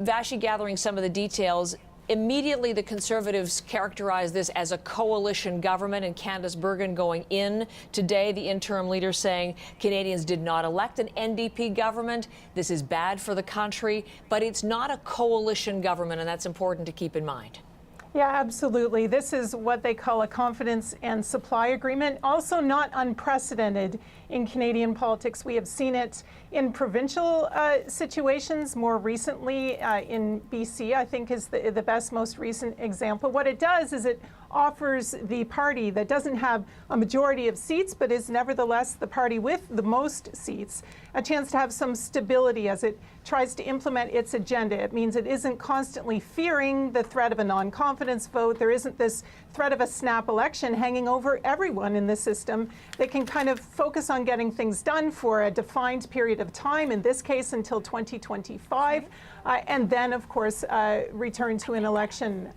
Vashi gathering some of the details. Immediately, the Conservatives characterize this as a coalition government, and Canada's Bergen going in today. The interim leader saying Canadians did not elect an NDP government. This is bad for the country, but it's not a coalition government, and that's important to keep in mind. Yeah, absolutely. This is what they call a confidence and supply agreement. Also not unprecedented in Canadian politics. We have seen it in provincial situations more recently in BC, I think is the best, most recent example. What it does is it offers the party that doesn't have a majority of seats, but is nevertheless the party with the most seats, a chance to have some stability as it tries to implement its agenda. It means it isn't constantly fearing the threat of a non-confidence vote. There isn't this threat of a snap election hanging over everyone in the system. They can kind of focus on getting things done for a defined period of time, in this case until 2025, and then, of course, return to an election.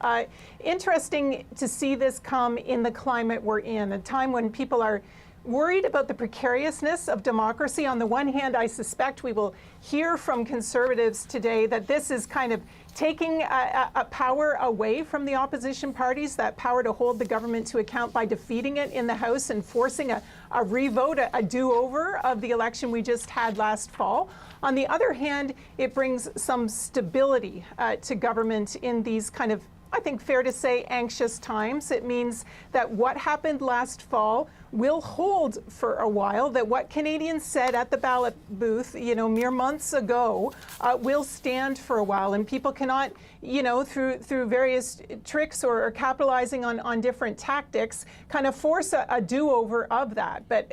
Interesting to see this come in the climate we're in, a time when people are worried about the precariousness of democracy. On the one hand, I suspect we will hear from Conservatives today that this is kind of taking a power away from the opposition parties, that power to hold the government to account by defeating it in the House and forcing a revote, a do-over of the election we just had last fall. On the other hand, it brings some stability to government in these kind of, I think, fair to say, anxious times. It means that what happened last fall will hold for a while, that what Canadians said at the ballot booth, mere months ago, will stand for a while. And people cannot, through various tricks or capitalizing on different tactics, kind of force a do-over of that. But,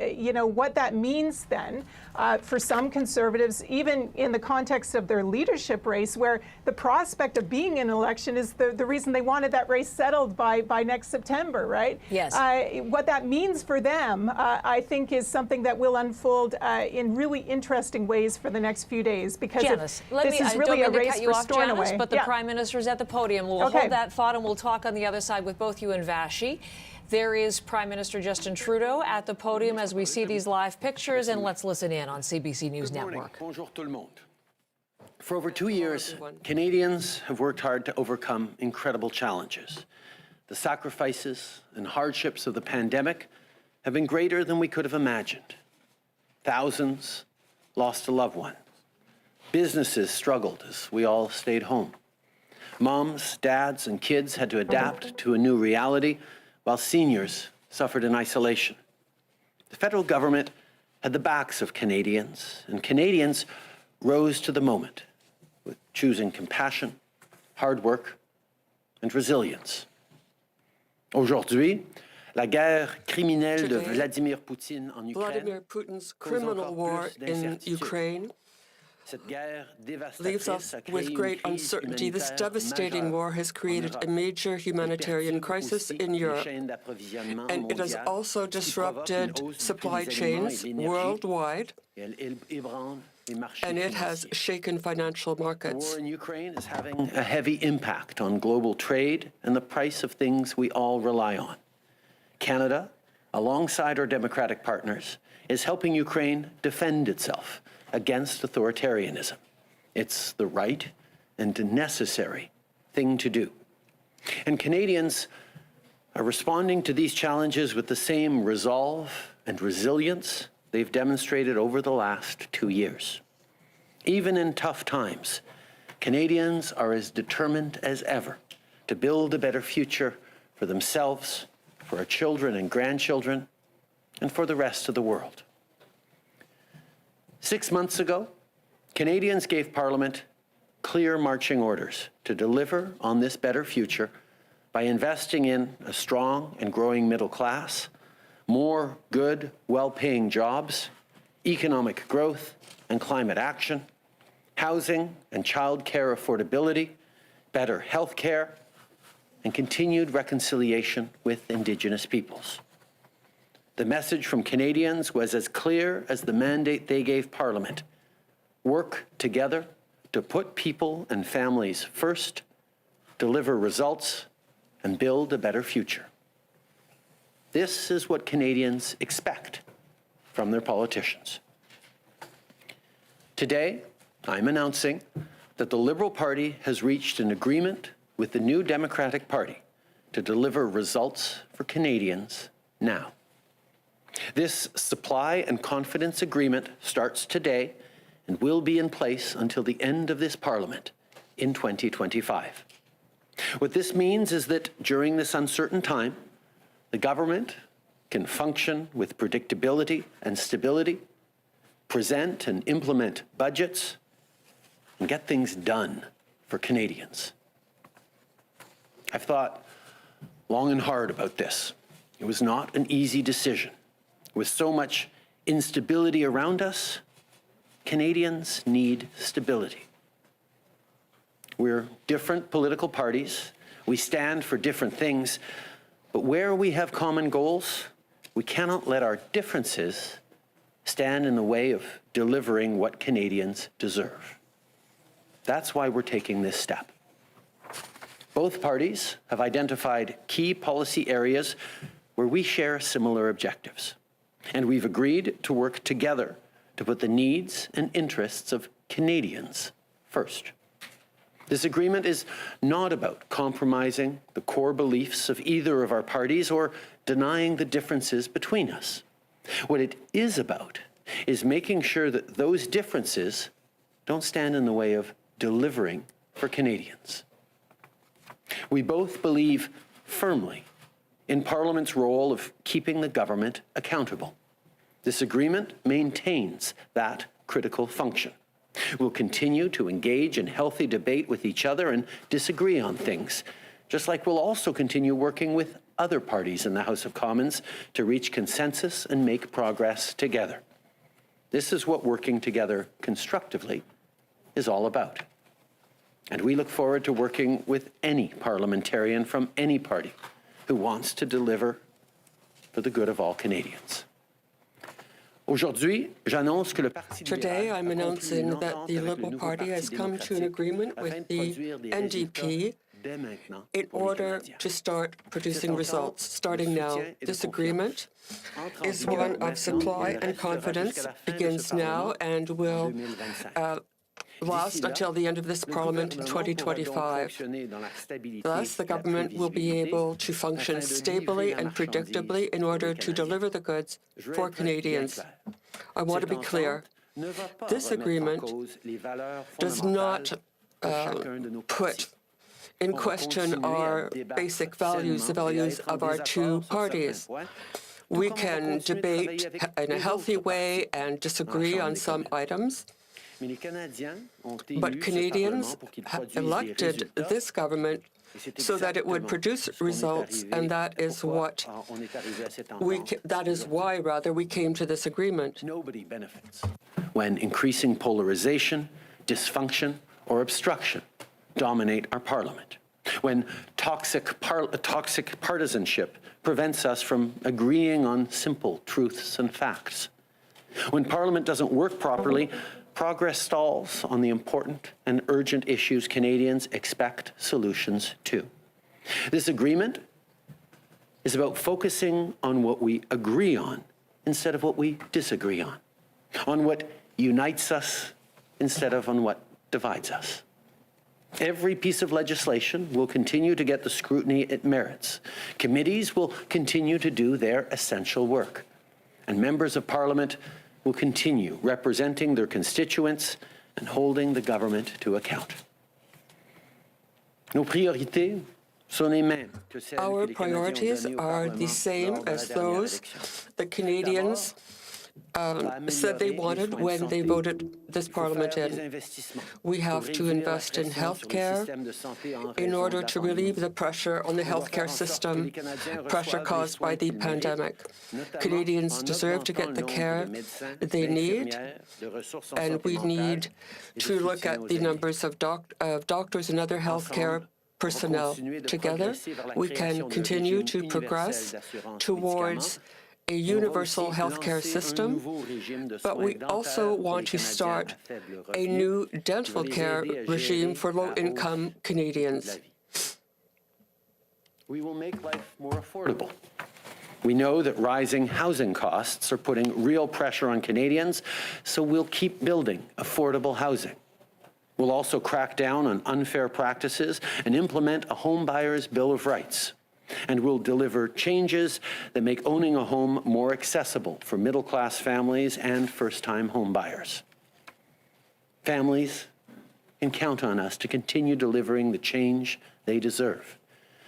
what that means then for some Conservatives, even in the context of their leadership race, where the prospect of being in an election is the reason they wanted that race settled by next September, right? Yes. What that means for them, I think, is something that will unfold in really interesting ways for the next few days, because Janice, this is really a race for Stornoway. But the Prime Minister's at the podium. We'll hold that thought, and we'll talk on the other side with both you and Vashi. There is Prime Minister Justin Trudeau at the podium as we see these live pictures, and let's listen in on CBC News Network. Bonjour tout le monde. For over 2 years, Canadians have worked hard to overcome incredible challenges. The sacrifices and hardships of the pandemic have been greater than we could have imagined. Thousands lost a loved one. Businesses struggled as we all stayed home. Moms, dads, and kids had to adapt to a new reality, while seniors suffered in isolation. The federal government had the backs of Canadians, and Canadians rose to the moment with choosing compassion, hard work, and resilience. Aujourd'hui, la guerre criminelle de Vladimir Putin en Ukraine. Vladimir Putin's criminal war in Ukraine leaves us with great uncertainty. This devastating war has created a major humanitarian crisis in Europe, and it has also disrupted supply chains worldwide, and it has shaken financial markets. The war in Ukraine is having a heavy impact on global trade and the price of things we all rely on. Canada, alongside our democratic partners, is helping Ukraine defend itself against authoritarianism. It's the right and necessary thing to do. And Canadians are responding to these challenges with the same resolve and resilience they've demonstrated over the last 2 years. Even in tough times, Canadians are as determined as ever to build a better future for themselves, for our children and grandchildren, and for the rest of the world. 6 months ago, Canadians gave Parliament clear marching orders to deliver on this better future by investing in a strong and growing middle class, more good, well-paying jobs, economic growth and climate action, housing and childcare affordability, better health care, and continued reconciliation with Indigenous peoples. The message from Canadians was as clear as the mandate they gave Parliament: work together to put people and families first, deliver results, and build a better future. This is what Canadians expect from their politicians. Today, I'm announcing that the Liberal Party has reached an agreement with the New Democratic Party to deliver results for Canadians now. This supply and confidence agreement starts today and will be in place until the end of this Parliament in 2025. What this means is that during this uncertain time, the government can function with predictability and stability, present and implement budgets, and get things done for Canadians. I've thought long and hard about this. It was not an easy decision. With so much instability around us, Canadians need stability. We're different political parties. We stand for different things. But where we have common goals, we cannot let our differences stand in the way of delivering what Canadians deserve. That's why we're taking this step. Both parties have identified key policy areas where we share similar objectives. And we've agreed to work together to put the needs and interests of Canadians first. This agreement is not about compromising the core beliefs of either of our parties or denying the differences between us. What it is about is making sure that those differences don't stand in the way of delivering for Canadians. We both believe firmly in Parliament's role of keeping the government accountable. This agreement maintains that critical function. We'll continue to engage in healthy debate with each other and disagree on things, just like we'll also continue working with other parties in the House of Commons to reach consensus and make progress together. This is what working together constructively is all about. And we look forward to working with any parliamentarian from any party who wants to deliver for the good of all Canadians. Today, I'm announcing that the Liberal Party has come to an agreement with the NDP in order to start producing results. Starting now, this agreement is one of supply and confidence, begins now, and will last until the end of this Parliament in 2025. Thus, the government will be able to function stably and predictably in order to deliver the goods for Canadians. I want to be clear. This agreement does not put in question our basic values, the values of our two parties. We can debate in a healthy way and disagree on some items. But Canadians have elected this government so that it would produce results, and that is why we came to this agreement. Nobody benefits when increasing polarization, dysfunction, or obstruction dominate our Parliament. When toxic partisanship prevents us from agreeing on simple truths and facts. When Parliament doesn't work properly, progress stalls on the important and urgent issues Canadians expect solutions to. This agreement is about focusing on what we agree on instead of what we disagree on what unites us instead of on what divides us. Every piece of legislation will continue to get the scrutiny it merits. Committees will continue to do their essential work, and members of Parliament will continue representing their constituents and holding the government to account. Our priorities are the same as those the Canadians said they wanted when they voted this Parliament in. We have to invest in healthcare in order to relieve the pressure on the healthcare system, pressure caused by the pandemic. Canadians deserve to get the care they need, and we need to look at the numbers of doctors and other healthcare personnel. Together, we can continue to progress towards a universal healthcare system, but we also want to start a new dental care regime for low-income Canadians. We will make life more affordable. We know that rising housing costs are putting real pressure on Canadians, so we'll keep building affordable housing. We'll also crack down on unfair practices and implement a home buyer's Bill of Rights. And we'll deliver changes that make owning a home more accessible for middle-class families and first-time home buyers. Families can count on us to continue delivering the change they deserve.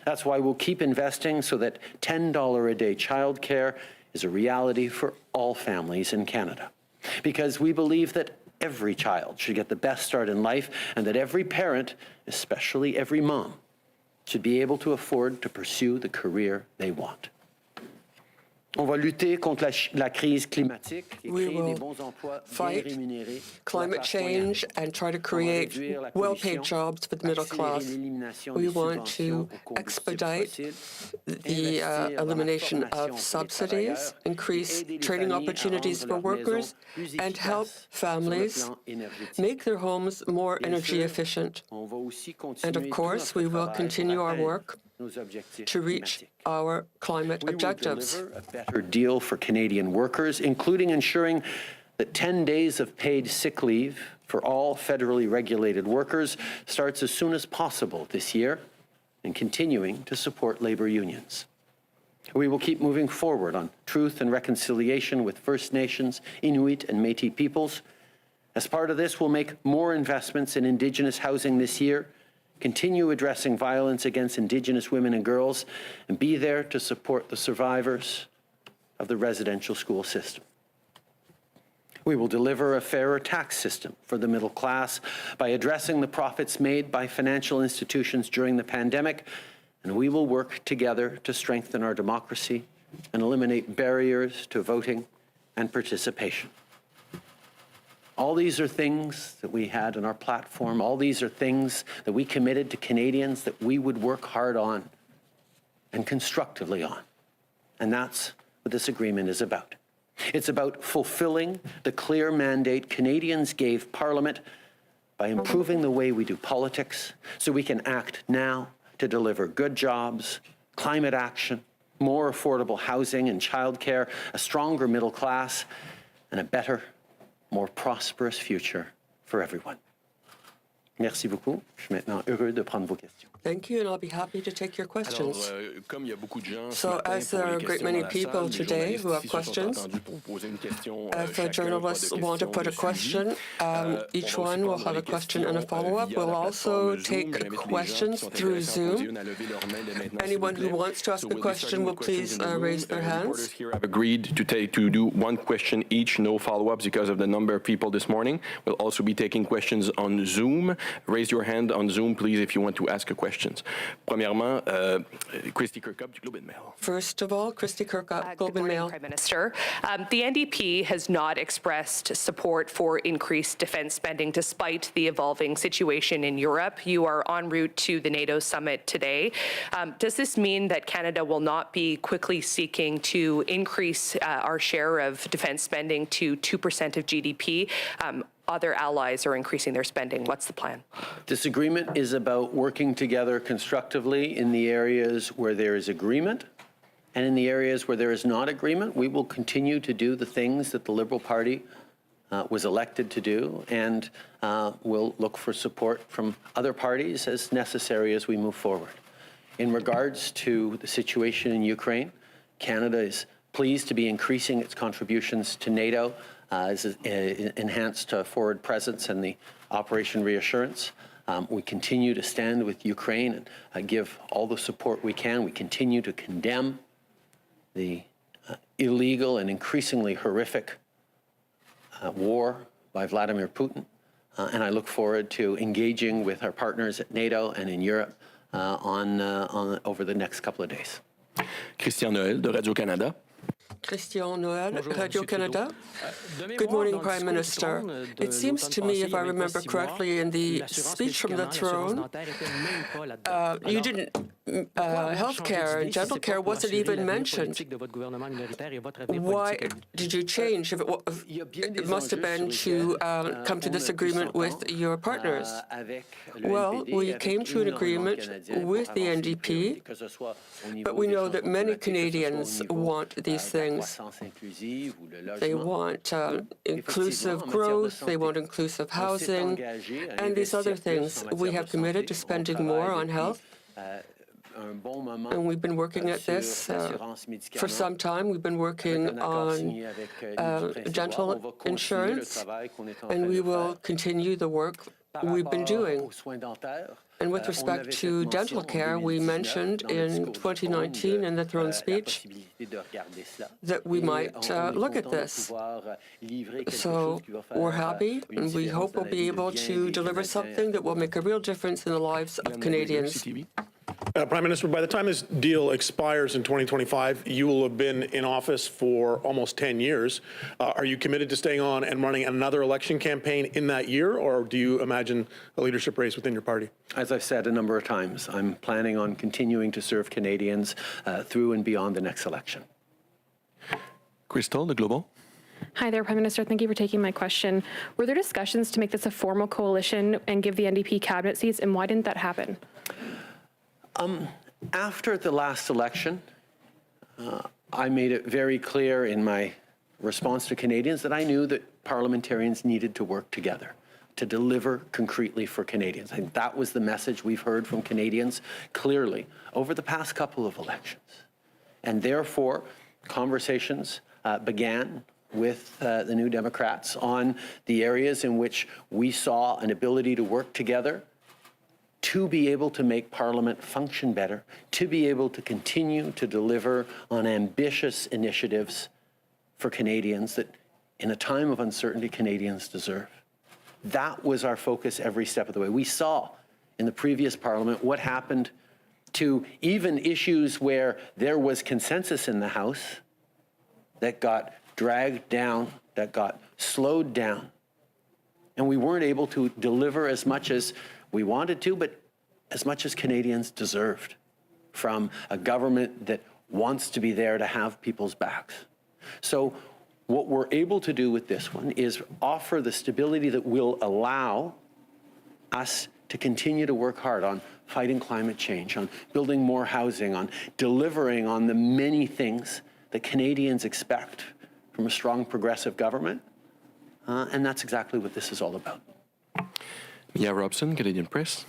That's why we'll keep investing so that $10 a day childcare is a reality for all families in Canada. Because we believe that every child should get the best start in life and that every parent, especially every mom, should be able to afford to pursue the career they want. On va lutter contre la crise climatique et créer des bons emplois bien rémunérés. Climate change and try to create well-paid jobs for the middle class. We want to expedite the elimination of subsidies, increase training opportunities for workers, and help families make their homes more energy efficient. And of course, we will continue our work to reach our climate objectives. We will deliver a better deal for Canadian workers, including ensuring that 10 days of paid sick leave for all federally regulated workers starts as soon as possible this year, and continuing to support labour unions. We will keep moving forward on truth and reconciliation with First Nations, Inuit and Métis peoples. As part of this, we'll make more investments in Indigenous housing this year, continue addressing violence against Indigenous women and girls, and be there to support the survivors of the residential school system. We will deliver a fairer tax system for the middle class by addressing the profits made by financial institutions during the pandemic, and we will work together to strengthen our democracy and eliminate barriers to voting and participation. All these are things that we had in our platform. All these are things that we committed to Canadians that we would work hard on and constructively on. And that's what this agreement is about. It's about fulfilling the clear mandate Canadians gave Parliament by improving the way we do politics so we can act now to deliver good jobs, climate action, more affordable housing and childcare, a stronger middle class, and a better, more prosperous future for everyone. Merci beaucoup. Je suis maintenant heureux de prendre vos questions. Thank you, and I'll be happy to take your questions. So, as there are a great many people today who have questions, if journalists want to put a question, each one will have a question and a follow-up. We'll also take questions through Zoom. Anyone who wants to ask a question will please raise their hands. Here have agreed to do one question each, no follow-ups because of the number of people this morning. We'll also be taking questions on Zoom. Raise your hand on Zoom, please, if you want to ask a question. Premièrement, Christy Kirkup du Globe and Mail. First of all, Christy Kirkup, Globe and Mail. Prime Minister. The NDP has not expressed support for increased defence spending despite the evolving situation in Europe. You are en route to the NATO summit today. Does this mean that Canada will not be quickly seeking to increase our share of defence spending to 2% of GDP? Other allies are increasing their spending. What's the plan? This agreement is about working together constructively in the areas where there is agreement, and in the areas where there is not agreement, we will continue to do the things that the Liberal Party was elected to do, and we'll look for support from other parties as necessary as we move forward. In regards to the situation in Ukraine, Canada is pleased to be increasing its contributions to NATO as enhanced forward presence and the Operation Reassurance. We continue to stand with Ukraine and give all the support we can. We continue to condemn the illegal and increasingly horrific war by Vladimir Putin. And I look forward to engaging with our partners at NATO and in Europe over the next couple of days. Christian Noël de Radio-Canada. Christian Noël, Radio-Canada. Good morning, Prime Minister. It seems to me, if I remember correctly, in the speech from the throne, you didn't, healthcare and dental care wasn't even mentioned. Why did you change? It must have been to come to this agreement with your partners. Well, we came to an agreement with the NDP, but we know that many Canadians want these things. things. They want inclusive growth, they want inclusive housing, and these other things. We have committed to spending more on health, and we've been working at this for some time. We've been working on dental insurance, and we will continue the work we've been doing. And with respect to dental care, we mentioned in 2019 in the throne speech that we might look at this. So we're happy, and we hope we'll be able to deliver something that will make a real difference in the lives of Canadians. Prime Minister, by the time this deal expires in 2025, you will have been in office for almost 10 years. Are you committed to staying on and running another election campaign in that year, or do you imagine a leadership race within your party? As I've said a number of times, I'm planning on continuing to serve Canadians through and beyond the next election. Crystal, the Global. Hi there, Prime Minister. Thank you for taking my question. Were there discussions to make this a formal coalition and give the NDP cabinet seats, and why didn't that happen? After the last election, I made it very clear in my response to Canadians that I knew that parliamentarians needed to work together to deliver concretely for Canadians. I think that was the message we've heard from Canadians clearly over the past couple of elections. And therefore, conversations began with the New Democrats on the areas in which we saw an ability to work together to be able to make Parliament function better, to be able to continue to deliver on ambitious initiatives for Canadians that, in a time of uncertainty, Canadians deserve. That was our focus every step of the way. We saw in the previous Parliament what happened to even issues where there was consensus in the House that got dragged down, that got slowed down, and we weren't able to deliver as much as we wanted to, but as much as Canadians deserved from a government that wants to be there to have people's backs. So what we're able to do with this one is offer the stability that will allow us to continue to work hard on fighting climate change, on building more housing, on delivering on the many things that Canadians expect from a strong progressive government. And that's exactly what this is all about. Mia Robson, Canadian Press.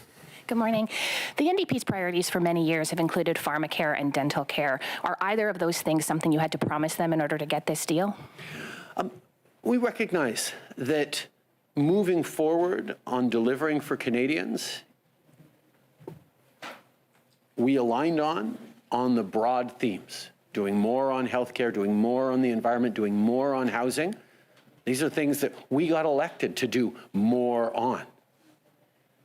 Good morning. The NDP's priorities for many years have included pharmacare and dental care. Are either of those things something you had to promise them in order to get this deal? We recognize that moving forward on delivering for Canadians, we aligned on the broad themes, doing more on healthcare, doing more on the environment, doing more on housing. These are things that we got elected to do more on.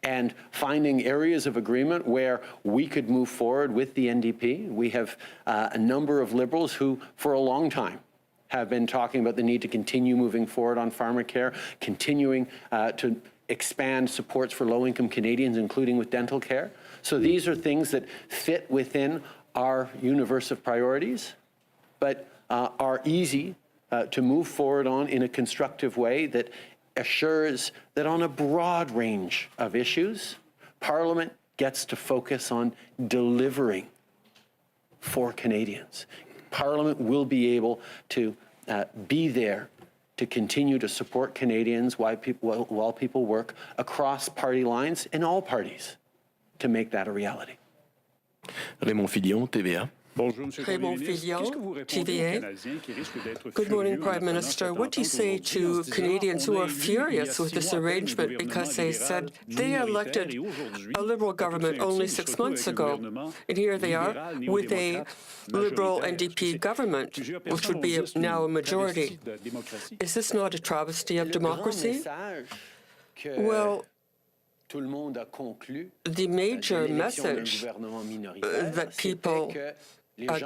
And finding areas of agreement where we could move forward with the NDP. We have a number of Liberals who, for a long time, have been talking about the need to continue moving forward on pharmacare, continuing to expand supports for low-income Canadians, including with dental care. So these are things that fit within our universe of priorities, but are easy to move forward on in a constructive way that assures that on a broad range of issues, Parliament gets to focus on delivering for Canadians. Parliament will be able to be there to continue to support Canadians while people work across party lines in all parties to make that a reality. Raymond Fillon, TVA. Raymond Fillon, TVA. Good morning, Prime Minister. What do you say to Canadians who are furious with this arrangement because they said they elected a Liberal government only 6 months ago, and here they are with a Liberal NDP government, which would be now a majority? Is this not a travesty of democracy? Well, the major message that people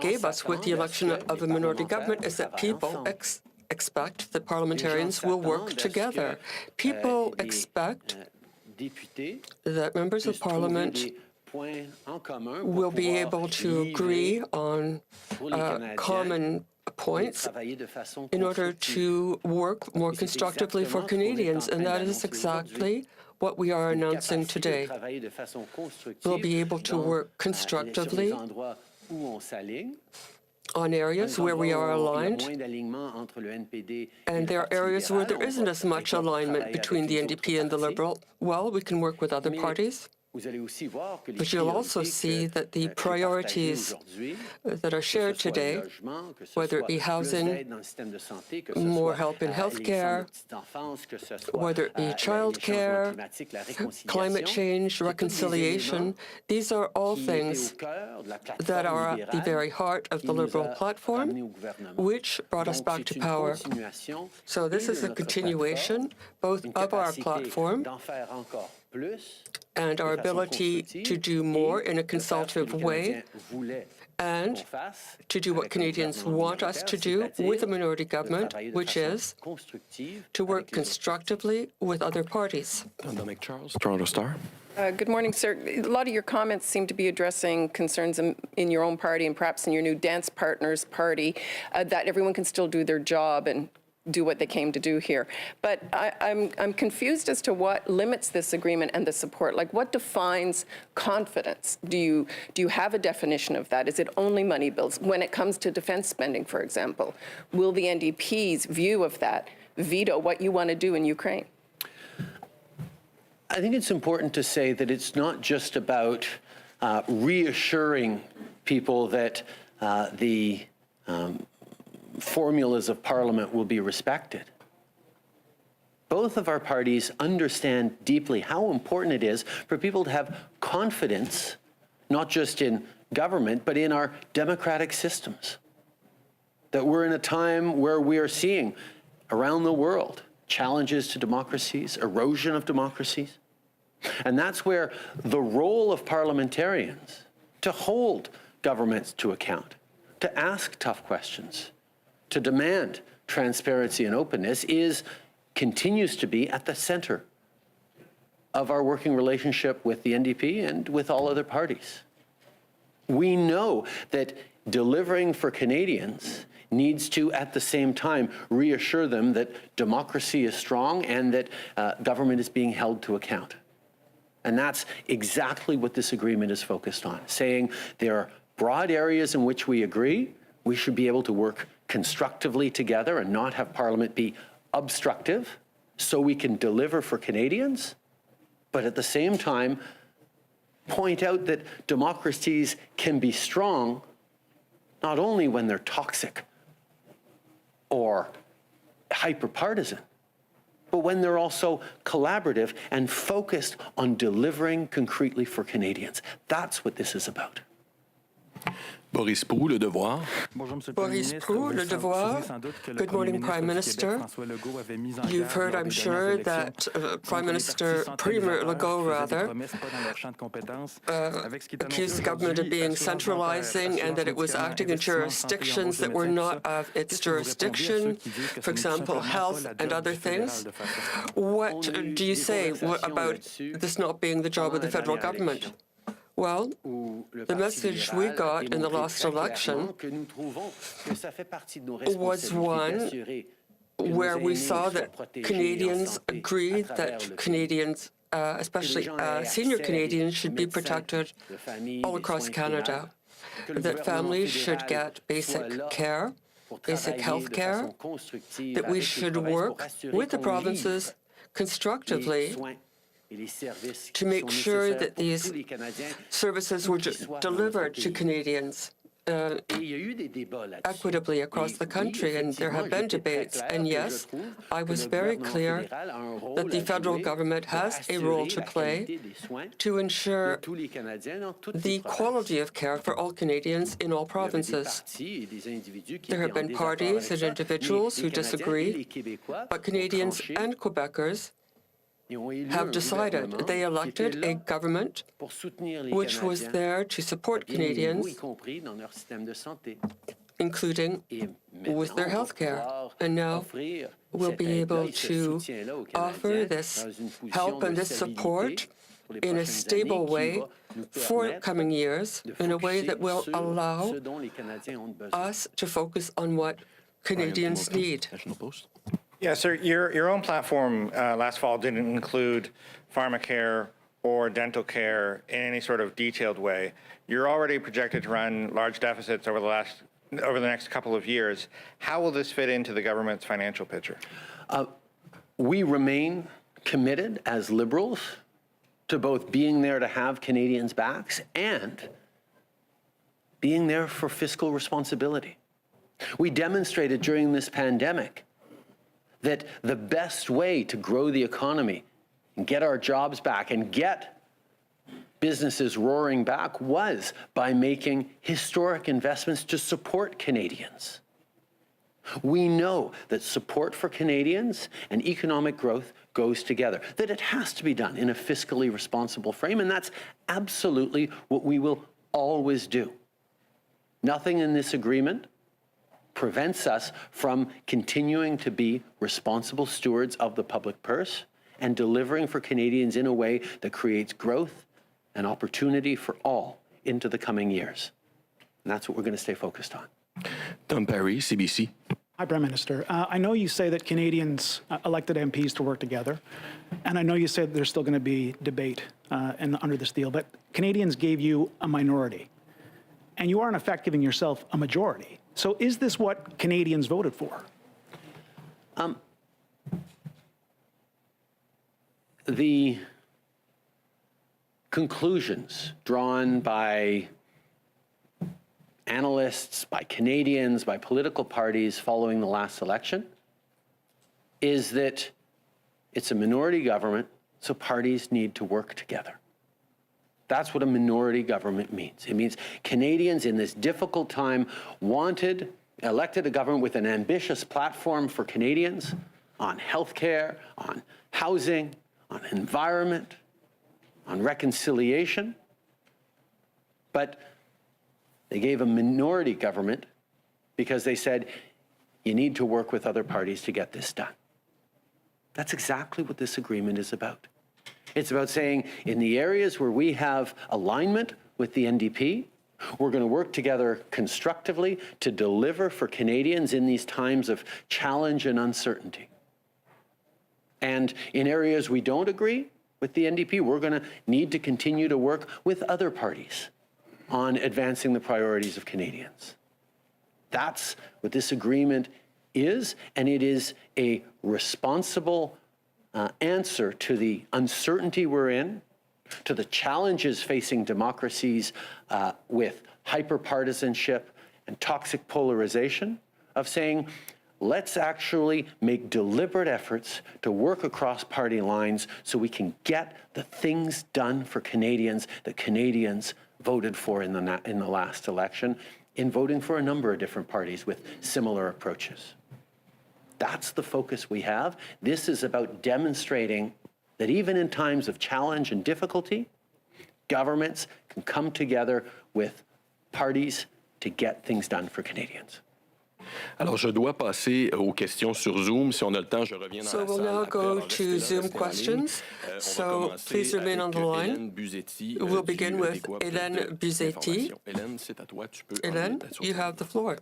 gave us with the election of a minority government is that people expect that parliamentarians will work together. People expect that members of Parliament will be able to agree on common points in order to work more constructively for Canadians, and that is exactly what we are announcing today. We'll be able to work constructively on areas where we are aligned, and there are areas where there isn't as much alignment between the NDP and the Liberal. Well, we can work with other parties. But you'll also see that the priorities that are shared today, whether it be housing, more help in healthcare, whether it be childcare, climate change, reconciliation, these are all things that are at the very heart of the Liberal platform, which brought us back to power. So this is a continuation both of our platform and our ability to do more in a consultative way and to do what Canadians want us to do with a minority government, which is to work constructively with other parties. Dominic Charles, Toronto Star. Good morning, sir. A lot of your comments seem to be addressing concerns in your own party and perhaps in your new dance partners party, that everyone can still do their job and do what they came to do here. But I'm confused as to what limits this agreement and the support. Like, what defines confidence? Do you have a definition of that? Is it only money bills? When it comes to defense spending, for example, will the NDP's view of that veto what you want to do in Ukraine? I think it's important to say that it's not just about reassuring people that the formulas of Parliament will be respected. Both of our parties understand deeply how important it is for people to have confidence, not just in government, but in our democratic systems. That we're in a time where we are seeing around the world challenges to democracies, erosion of democracies. And that's where the role of parliamentarians to hold governments to account, to ask tough questions, to demand transparency and openness continues to be at the center of our working relationship with the NDP and with all other parties. We know that delivering for Canadians needs to, at the same time, reassure them that democracy is strong and that government is being held to account. And that's exactly what this agreement is focused on, saying there are broad areas in which we agree. We should be able to work constructively together and not have Parliament be obstructive so we can deliver for Canadians, but at the same time point out that democracies can be strong not only when they're toxic or hyper-partisan, but when they're also collaborative and focused on delivering concretely for Canadians. That's what this is about. Boris Proulx, Le Devoir. Boris Proulx, Le Devoir. Good morning, Prime Minister. You've heard, I'm sure, that Premier Legault, accused the government of being centralizing and that it was acting in jurisdictions that were not of its jurisdiction, for example, health and other things. What do you say about this not being the job of the federal government? Well, the message we got in the last election was one where we saw that Canadians agreed that Canadians, especially senior Canadians, should be protected all across Canada, that families should get basic care, basic health care, that we should work with the provinces constructively to make sure that these services were delivered to Canadians equitably across the country, and there have been debates. And yes, I was very clear that the federal government has a role to play to ensure the quality of care for all Canadians in all provinces. There have been parties and individuals who disagree, but Canadians and Quebecers have decided. They elected a government which was there to support Canadians, including with their health care. And now we'll be able to offer this help and this support in a stable way for coming years, in a way that will allow us to focus on what Canadians need. Yeah, sir, your own platform last fall didn't include pharmacare or dental care in any sort of detailed way. You're already projected to run large deficits over the over the next couple of years. How will this fit into the government's financial picture? We remain committed as Liberals to both being there to have Canadians' backs and being there for fiscal responsibility. We demonstrated during this pandemic that the best way to grow the economy and get our jobs back and get businesses roaring back was by making historic investments to support Canadians. We know that support for Canadians and economic growth goes together, that it has to be done in a fiscally responsible frame, and that's absolutely what we will always do. Nothing in this agreement prevents us from continuing to be responsible stewards of the public purse and delivering for Canadians in a way that creates growth and opportunity for all into the coming years. And that's what we're going to stay focused on. Tom Perry, CBC. Hi, Prime Minister. I know you say that Canadians elected MPs to work together, and I know you said there's still going to be debate under this deal, but Canadians gave you a minority, and you are in effect giving yourself a majority. So is this what Canadians voted for? The conclusions drawn by analysts, by Canadians, by political parties following the last election is that it's a minority government, so parties need to work together. That's what a minority government means. It means Canadians in this difficult time elected a government with an ambitious platform for Canadians on healthcare, on housing, on environment, on reconciliation. But they gave a minority government because they said, you need to work with other parties to get this done. That's exactly what this agreement is about. It's about saying, in the areas where we have alignment with the NDP, we're going to work together constructively to deliver for Canadians in these times of challenge and uncertainty. And in areas we don't agree with the NDP, we're going to need to continue to work with other parties on advancing the priorities of Canadians. That's what this agreement is, and it is a responsible answer to the uncertainty we're in, to the challenges facing democracies with hyperpartisanship and toxic polarization, of saying, let's actually make deliberate efforts to work across party lines so we can get the things done for Canadians that Canadians voted for in the last election, in voting for a number of different parties with similar approaches. That's the focus we have. This is about demonstrating that even in times of challenge and difficulty, governments can come together with parties to get things done for Canadians. Alors, je dois passer aux questions sur Zoom. Si on a le temps, je reviens dans la salle. So we'll now go to Zoom questions. So please remain on the line. We'll begin with Hélène Buzetti. Hélène, you have the floor.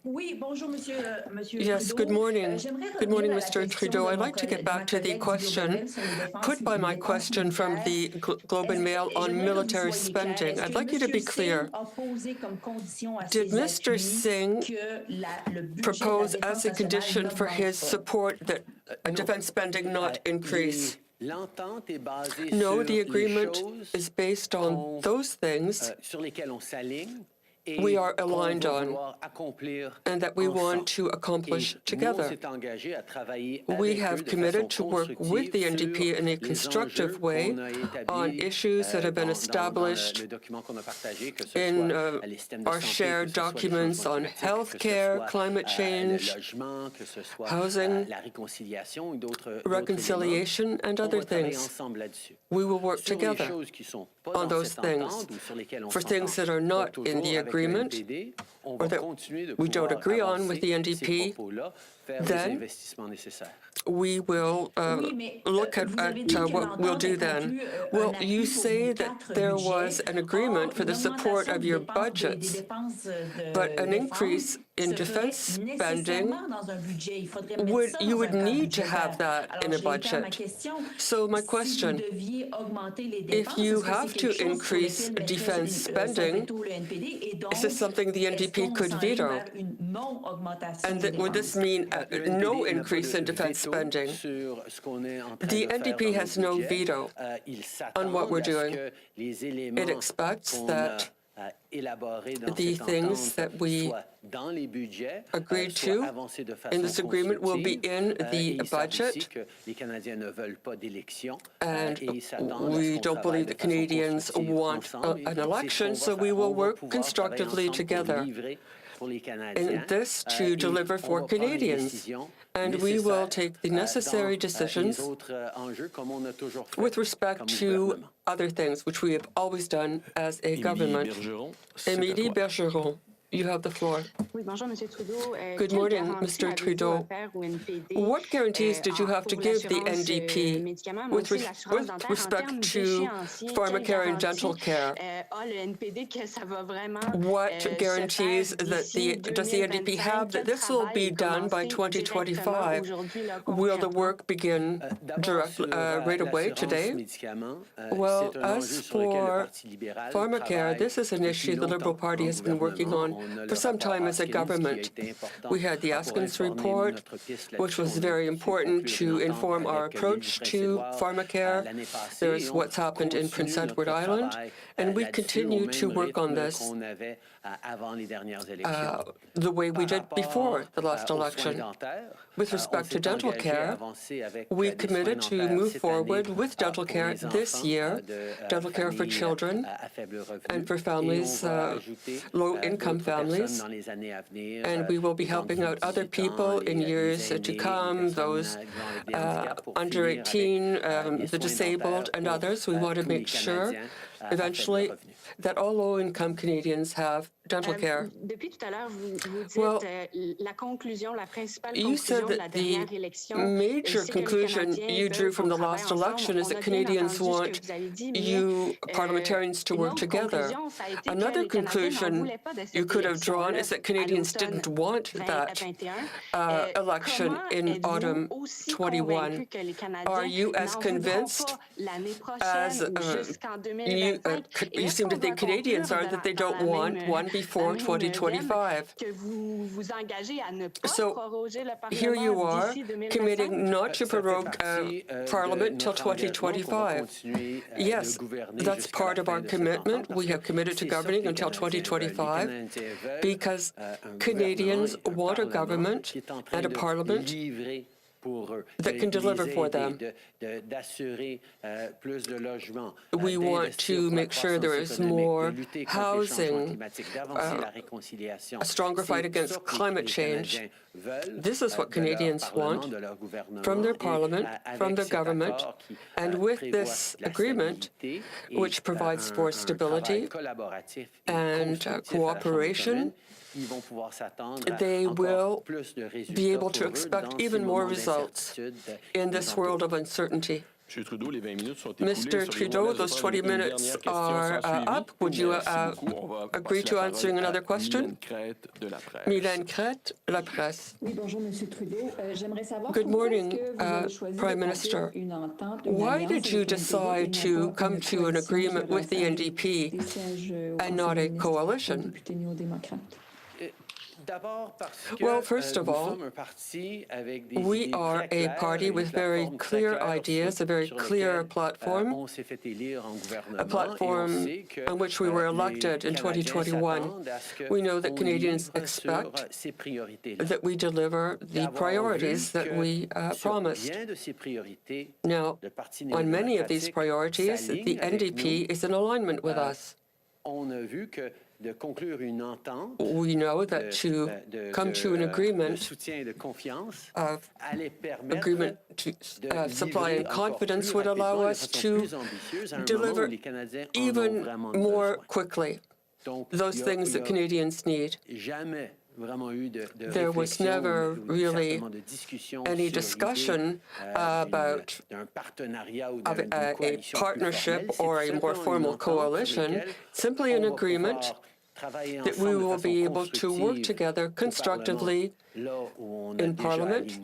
Yes, good morning. Good morning, Mr. Trudeau. I'd like to get back to the question put by my question from the Globe and Mail on military spending. I'd like you to be clear. Did Mr. Singh propose as a condition for his support that defense spending not increase? No, the agreement is based on those things we are aligned on and that we want to accomplish together. We have committed to work with the NDP in a constructive way on issues that have been established in our shared documents on healthcare, climate change, housing, reconciliation, and other things. We will work together on those things. For things that are not in the agreement or that we don't agree on with the NDP, then we will look at what we'll do then. Well, you say that there was an agreement for the support of your budgets, but an increase in defense spending, you would need to have that in a budget. So my question, if you have to increase defense spending, is this something the NDP NDP could veto. And would this mean no increase in defense spending? The NDP has no veto on what we're doing. It expects that the things that we agreed to in this agreement will be in the budget, and we don't believe that Canadians want an election, so we will work constructively together in this to deliver for Canadians. And we will take the necessary decisions with respect to other things, which we have always done as a government. Émilie Bergeron, you have the floor. Good morning, Mr. Trudeau. What guarantees did you have to give the NDP with respect to pharmacare and dental care? What guarantees does the NDP have that this will be done by 2025? Will the work begin right away today? Well, as for pharmacare, this is an issue the Liberal Party has been working on for some time as a government. We had the Askins report, which was very important to inform our approach to pharmacare. There's what's happened in Prince Edward Island, and we continue to work on this the way we did before the last election. With respect to dental care, we committed to move forward with dental care this year, dental care for children and for families, low-income families, and we will be helping out other people in years to come, those under 18, the disabled and others. We want to make sure eventually that all low-income Canadians have dental care. Well, you said that the major conclusion you drew from the last election is that Canadians want you parliamentarians to work together. Another conclusion you could have drawn is that Canadians didn't want that election in autumn 21. Are you as convinced as you seem to think Canadians are that they don't want one before 2025? So here you are committing not to prorogue Parliament till 2025. Yes, that's part of our commitment. We have committed to governing until 2025 because Canadians want a government and a Parliament that can deliver for them. We want to make sure there is more housing, a stronger fight against climate change. This is what Canadians want from their Parliament, from their government, and with this agreement, which provides for stability and cooperation, they will be able to expect even more results in this world of uncertainty. Mr. Trudeau, those 20 minutes are up. Would you agree to answering another question? Mylène Crête, La Presse. Good morning, Prime Minister. Why did you decide to come to an agreement with the NDP and not a coalition? Well, first of all, we are a party with very clear ideas, a very clear platform, a platform on which we were elected in 2021. We know that Canadians expect that we deliver the priorities that we promised. Now, on many of these priorities, the NDP is in alignment with us. We know that to come to an agreement to supply and confidence would allow us to deliver even more quickly those things that Canadians need. There was never really any discussion about a partnership or a more formal coalition, simply an agreement that we will be able to work together constructively in Parliament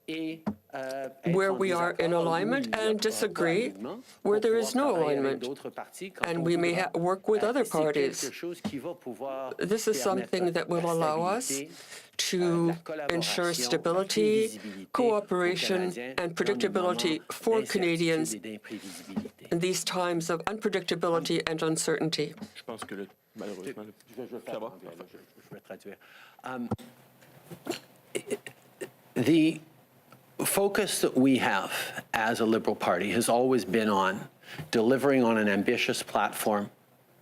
where we are in alignment and disagree where there is no alignment. And we may work with other parties. This is something that will allow us to ensure stability, cooperation, and predictability for Canadians in these times of unpredictability and uncertainty. The focus that we have as a Liberal Party has always been on delivering on an ambitious platform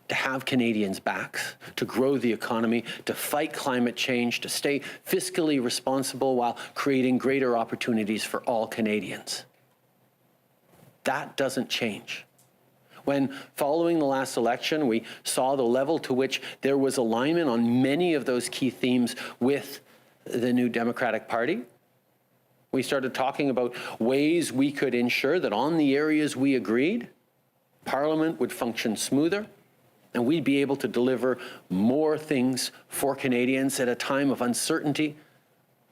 to have Canadians' backs, to grow the economy, to fight climate change, to stay fiscally responsible while creating greater opportunities for all Canadians. That doesn't change. When, following the last election, we saw the level to which there was alignment on many of those key themes with the New Democratic Party, we started talking about ways we could ensure that on the areas we agreed, Parliament would function smoother, and we'd be able to deliver more things for Canadians at a time of uncertainty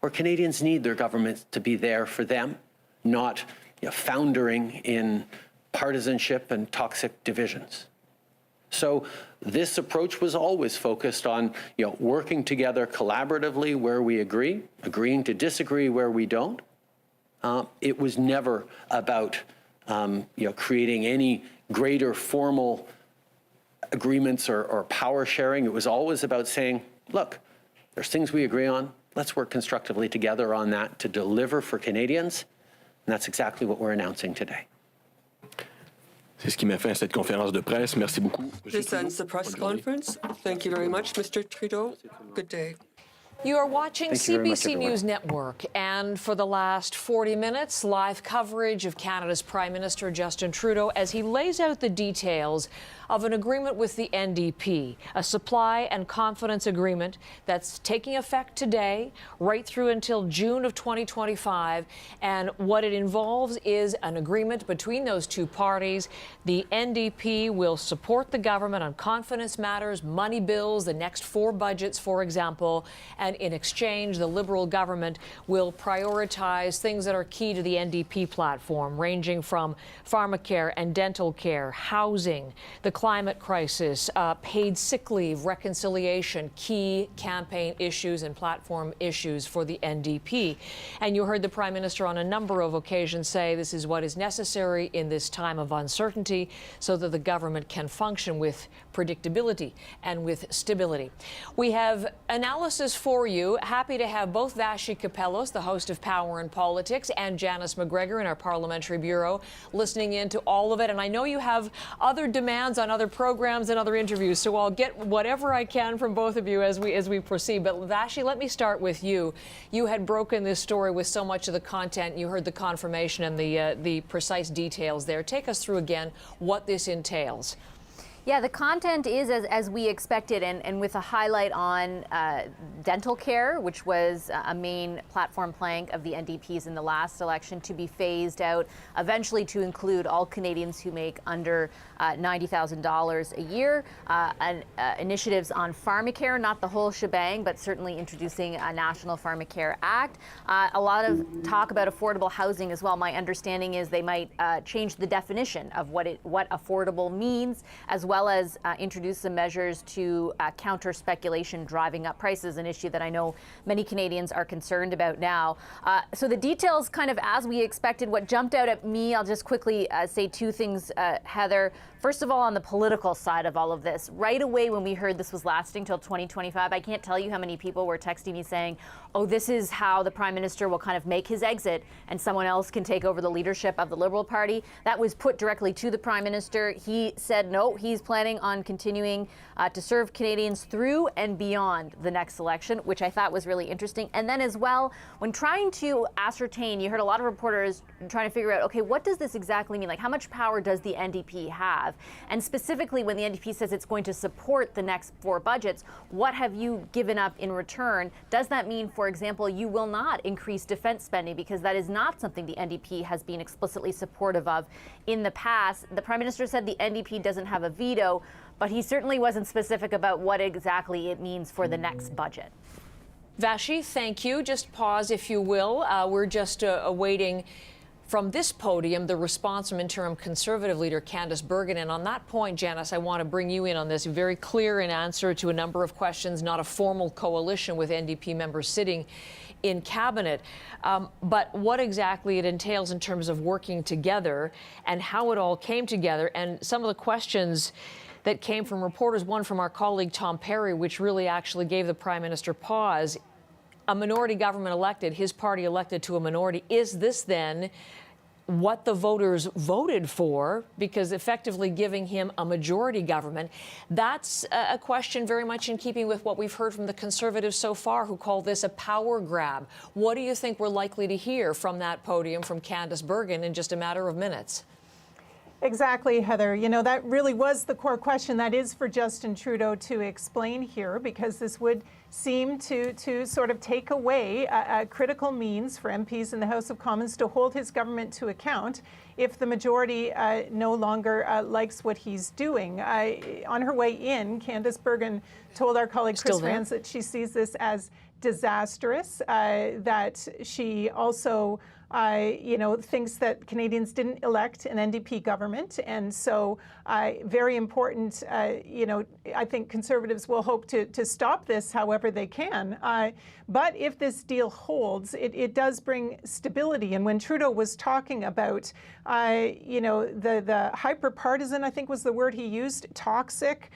where Canadians need their government to be there for them, not foundering in partisanship and toxic divisions. So this approach was always focused on working together collaboratively where we agree, agreeing to disagree where we don't. It was never about creating any greater formal agreements or power sharing. It was always about saying, look, there's things we agree on. Let's work constructively together on that to deliver for Canadians. And that's exactly what we're announcing today. C'est ce qui met fin à cette conférence de presse. Merci beaucoup. This ends the press conference. Thank you very much, Mr. Trudeau. Good day. You are watching CBC much, News Network, and for the last 40 minutes, live coverage of Canada's Prime Minister Justin Trudeau as he lays out the details of an agreement with the NDP, a supply and confidence agreement that's taking effect today, right through until June of 2025. And what it involves is an agreement between those two parties. The NDP will support the government on confidence matters, money bills, the next 4 budgets, for example, and in exchange, the Liberal government will prioritize things that are key to the NDP platform, ranging from pharmacare and dental care, housing, the climate crisis, paid sick leave, reconciliation, key campaign issues and platform issues for the NDP. And you heard the Prime Minister on a number of occasions say this is what is necessary in this time of uncertainty so that the government can function with predictability and with stability. We have analysis for you. Happy to have both Vashi Kapelos, the host of Power and Politics, and Janice McGregor in our Parliamentary Bureau, listening in to all of it. And I know you have other demands on other programs and other interviews, so I'll get whatever I can from both of you as we proceed. But Vashi, let me start with you. You had broken this story with so much of the content. You heard the confirmation and the precise details there. Take us through again what this entails. Yeah, the content is as we expected, and with a highlight on dental care, which was a main platform plank of the NDP's in the last election, to be phased out, eventually to include all Canadians who make under $90,000 a year. Initiatives on pharmacare, not the whole shebang, but certainly introducing a National Pharmacare Act. A lot of talk about affordable housing as well. My understanding is they might change the definition of what affordable means, as well as introduce some measures to counter speculation driving up prices, an issue that I know many Canadians are concerned about now. So the details kind of as we expected. What jumped out at me, I'll just quickly say 2 things, Heather. First of all, on the political side of all of this, right away when we heard this was lasting till 2025, I can't tell you how many people were texting me saying, oh, this is how the Prime Minister will kind of make his exit and someone else can take over the leadership of the Liberal Party. That was put directly to the Prime Minister. He said no, he's planning on continuing to serve Canadians through and beyond the next election, which I thought was really interesting. And then as well, when trying to ascertain, you heard a lot of reporters trying to figure out, okay, what does this exactly mean? Like, how much power does the NDP have? And specifically, when the NDP says it's going to support the next 4 budgets, what have you given up in return? Does that mean, for example, you will not increase defense spending? Because that is not something the NDP has been explicitly supportive of in the past. The Prime Minister said the NDP doesn't have a veto, but he certainly wasn't specific about what exactly it means for the next budget. Vashi, thank you. Just pause, if you will. We're just awaiting from this podium the response from interim Conservative leader Candice Bergen. And on that point, Janice, I want to bring you in on this. Very clear in answer to a number of questions, not a formal coalition with NDP members sitting in cabinet. But what exactly it entails in terms of working together and how it all came together, and some of the questions that came from reporters, one from our colleague Tom Perry, which really actually gave the Prime Minister pause. A minority government elected, his party elected to a minority. Is this then what the voters voted for? Because effectively giving him a majority government, that's a question very much in keeping with what we've heard from the Conservatives so far, who call this a power grab. What do you think we're likely to hear from that podium from Candice Bergen in just a matter of minutes? Exactly, Heather. You know, that really was the core question. That is for Justin Trudeau to explain here, because this would seem to sort of take away a critical means for MPs in the House of Commons to hold his government to account if the majority no longer likes what he's doing. On her way in, Candice Bergen told our colleague Chris Vance that she sees this as disastrous, that she also thinks that Canadians didn't elect an NDP government. And so very important, I think Conservatives will hope to stop this however they can. But if this deal holds, it does bring stability. And when Trudeau was talking about, the hyper-partisan, I think was the word he used, toxic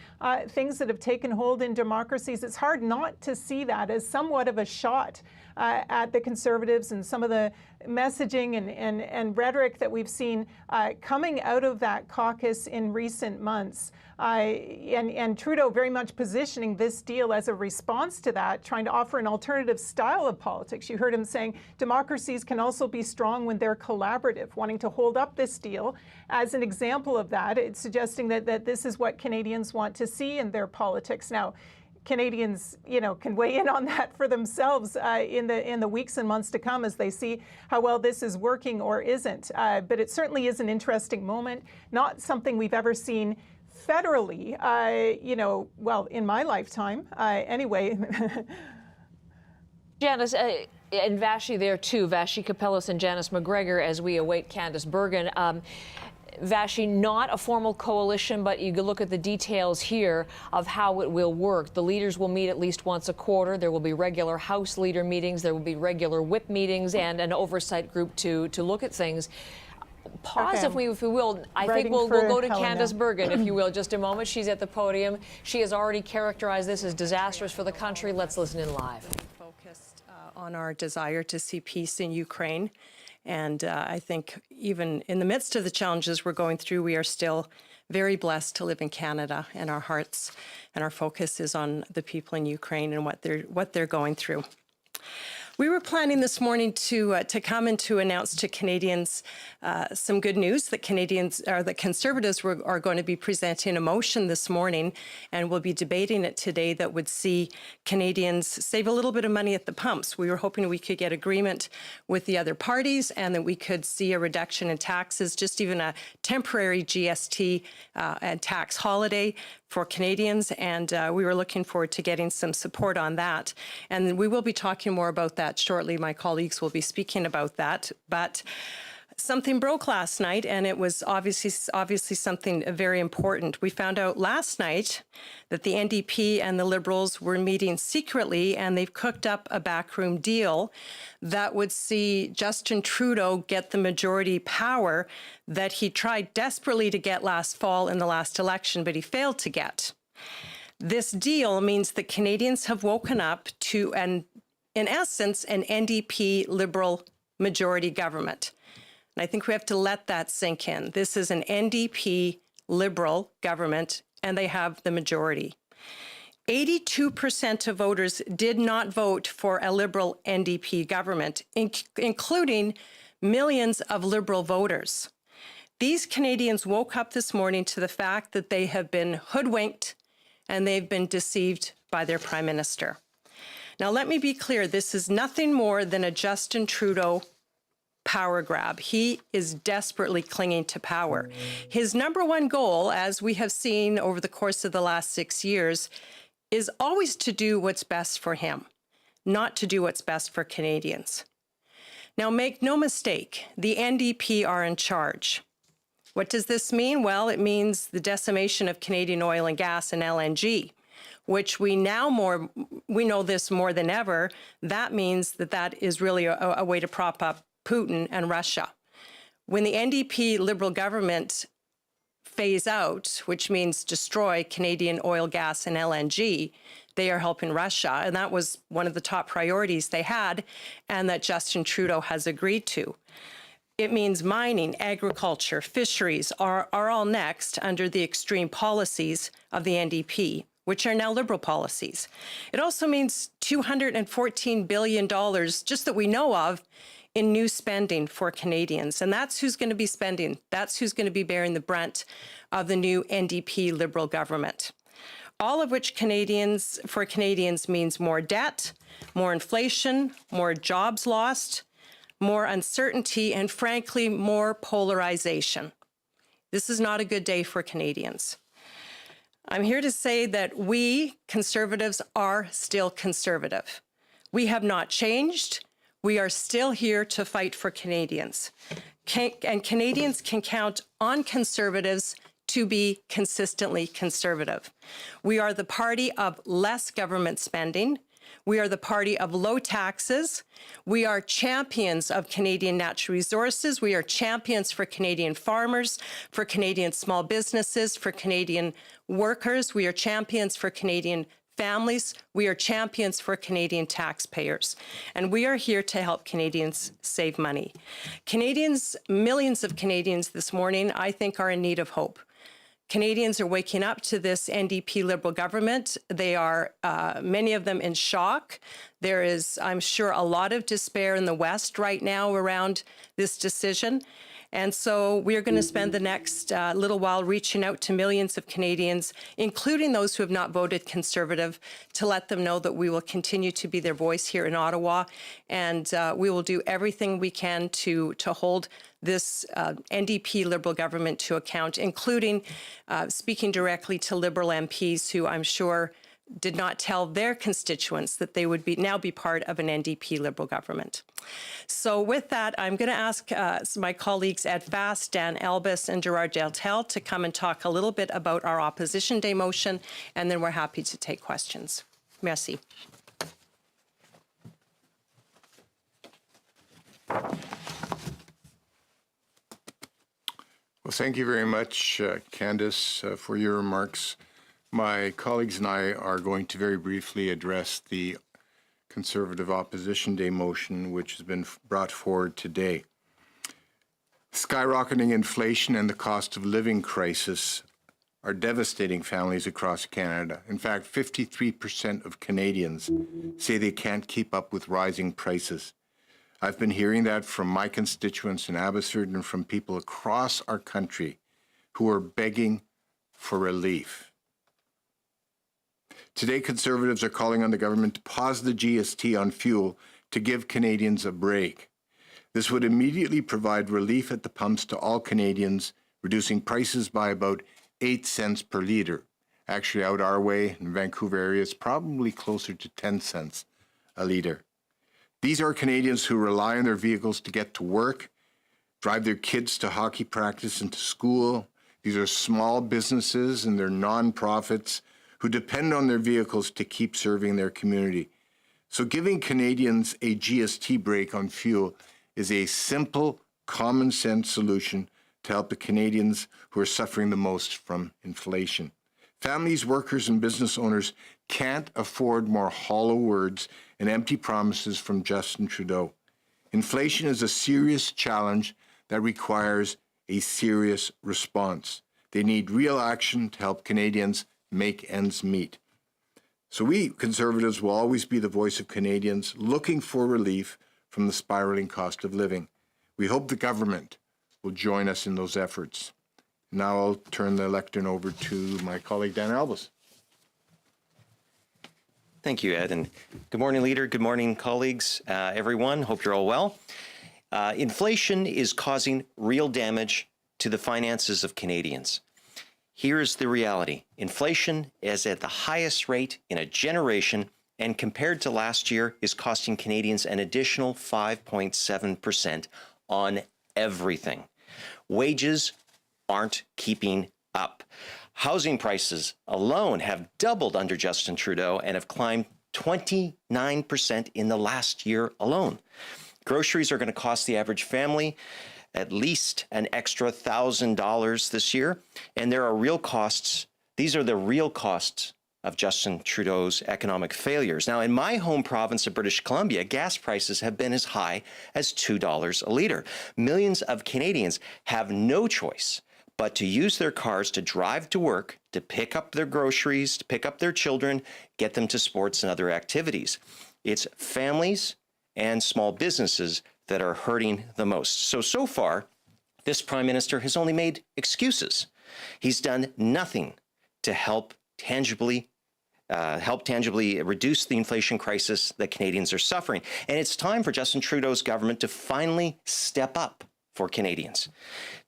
things that have taken hold in democracies, it's hard not to see that as somewhat of a shot at the Conservatives and some of the messaging and rhetoric that we've seen coming out of that caucus in recent months. And Trudeau very much positioning this deal as a response to that, trying to offer an alternative style of politics. You heard him saying democracies can also be strong when they're collaborative, wanting to hold up this deal as an example of that. It's suggesting that this is what Canadians want to see in their politics. Now, Canadians, can weigh in on that for themselves in the weeks and months to come as they see how well this is working or isn't. But it certainly is an interesting moment, not something we've ever seen federally, in my lifetime, anyway. Janice, and Vashi there too, Vashi Capellas and Janice McGregor, as we await Candice Bergen. Vashi, not a formal coalition, but you can look at the details here of how it will work. The leaders will meet at least once a quarter. There will be regular House leader meetings. There will be regular whip meetings and an oversight group to look at things. Pause, okay. if we will. I think we'll go to Candice Bergen, if you will, just a moment. She's at the podium. She has already characterized this as disastrous for the country. Let's listen in live. Focused on our desire to see peace in Ukraine. And I think even in the midst of the challenges we're going through, we are still very blessed to live in Canada, and our hearts and our focus is on the people in Ukraine and what they're going through. We were planning this morning to come and to announce to Canadians some good news that Conservatives are going to be presenting a motion this morning, and we'll be debating it today, that would see Canadians save a little bit of money at the pumps. We were hoping we could get agreement with the other parties and that we could see a reduction in taxes, just even a temporary GST and tax holiday for Canadians, and we were looking forward to getting some support on that. And we will be talking more about that shortly. My colleagues will be speaking about that. But something broke last night, and it was obviously something very important. We found out last night that the NDP and the Liberals were meeting secretly, and they've cooked up a backroom deal that would see Justin Trudeau get the majority power that he tried desperately to get last fall in the last election, but he failed to get. This deal means that Canadians have woken up to, in essence, an NDP Liberal majority government. And I think we have to let that sink in. This is an NDP Liberal government, and they have the majority. 82% of voters did not vote for a Liberal NDP government, including millions of Liberal voters. These Canadians woke up this morning to the fact that they have been hoodwinked and they've been deceived by their Prime Minister. Now, let me be clear. This is nothing more than a Justin Trudeau power grab. He is desperately clinging to power. His number one goal, as we have seen over the course of the last 6 years, is always to do what's best for him. not to do what's best for Canadians. Now, make no mistake, the NDP are in charge. What does this mean? Well, it means the decimation of Canadian oil and gas and LNG, which we know this more than ever. That means that is really a way to prop up Putin and Russia. When the NDP Liberal government phase out, which means destroy Canadian oil, gas, and LNG, they are helping Russia. And that was one of the top priorities they had and that Justin Trudeau has agreed to. It means mining, agriculture, fisheries are all next under the extreme policies of the NDP, which are now Liberal policies. It also means $214 billion, just that we know of, in new spending for Canadians. And that's who's going to be spending. That's who's going to be bearing the brunt of the new NDP Liberal government. All of which for Canadians means more debt, more inflation, more jobs lost, more uncertainty, and frankly, more polarization. This is not a good day for Canadians. I'm here to say that we, Conservatives, are still conservative. We have not changed. We are still here to fight for Canadians. And Canadians can count on Conservatives to be consistently conservative. We are the party of less government spending. We are the party of low taxes. We are champions of Canadian natural resources. We are champions for Canadian farmers, for Canadian small businesses, for Canadian workers. We are champions for Canadian families. We are champions for Canadian taxpayers. And we are here to help Canadians save money. Canadians, millions of Canadians this morning, I think, are in need of hope. Canadians are waking up to this NDP Liberal government. They are, many of them, in shock. There is, I'm sure, a lot of despair in the West right now around this decision. And so we are going to spend the next little while reaching out to millions of Canadians, including those who have not voted Conservative, to let them know that we will continue to be their voice here in Ottawa. And we will do everything we can to hold this NDP Liberal government to account, including speaking directly to Liberal MPs who I'm sure did not tell their constituents that they would now be part of an NDP Liberal government. So with that, I'm going to ask my colleagues Ed Fast, Dan Elbis, and Gerard Deltel to come and talk a little bit about our Opposition Day motion, and then we're happy to take questions. Merci. Well, thank you very much, Candace, for your remarks. My colleagues and I are going to very briefly address the Conservative Opposition Day motion, which has been brought forward today. Skyrocketing inflation and the cost of living crisis are devastating families across Canada. In fact, 53% of Canadians say they can't keep up with rising prices. I've been hearing that from my constituents in Abbotsford and from people across our country who are begging for relief. Today, Conservatives are calling on the government to pause the GST on fuel to give Canadians a break. This would immediately provide relief at the pumps to all Canadians, reducing prices by about 8 cents per litre. Actually, out our way in Vancouver area, it's probably closer to 10 cents a litre. These are Canadians who rely on their vehicles to get to work, drive their kids to hockey practice and to school. These are small businesses and their non-profits who depend on their vehicles to keep serving their community. So giving Canadians a GST break on fuel is a simple, common sense solution to help the Canadians who are suffering the most from inflation. Families, workers, and business owners can't afford more hollow words and empty promises from Justin Trudeau. Inflation is a serious challenge that requires a serious response. They need real action to help Canadians make ends meet. So we, Conservatives, will always be the voice of Canadians looking for relief from the spiraling cost of living. We hope the government will join us in those efforts. Now I'll turn the lectern over to my colleague, Dan Elbis. Thank you, Ed, and good morning, Leader. Good morning, colleagues, everyone. Hope you're all well. Inflation is causing real damage to the finances of Canadians. Here's the reality. Inflation is at the highest rate in a generation, and compared to last year is costing Canadians an additional 5.7% on everything. Wages aren't keeping up. Housing prices alone have doubled under Justin Trudeau and have climbed 29% in the last year alone. Groceries are going to cost the average family at least an extra $1,000 this year, and there are real costs. These are the real costs of Justin Trudeau's economic failures. Now, in my home province of British Columbia, gas prices have been as high as $2 a litre. Millions of Canadians have no choice but to use their cars to drive to work, to pick up their groceries, to pick up their children, get them to sports and other activities. It's families and small businesses that are hurting the most. So far, this Prime Minister has only made excuses. He's done nothing to help tangibly reduce the inflation crisis that Canadians are suffering. And it's time for Justin Trudeau's government to finally step up for Canadians.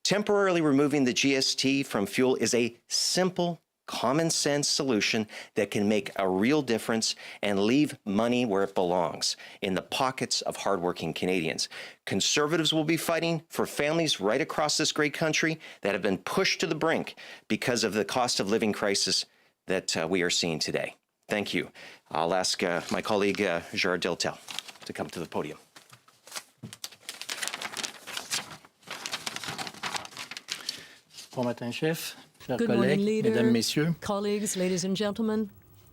Temporarily removing the GST from fuel is a simple, common sense solution that can make a real difference and leave money where it belongs, in the pockets of hardworking Canadians. Conservatives will be fighting for families right across this great country that have been pushed to the brink because of the cost of living crisis that we are seeing today. Thank you. I'll ask my colleague Gerard Deltel to come to the podium. Bon matin, chef. Chers Good morning, collègues, Leader, mesdames, messieurs. colleagues, ladies and gentlemen.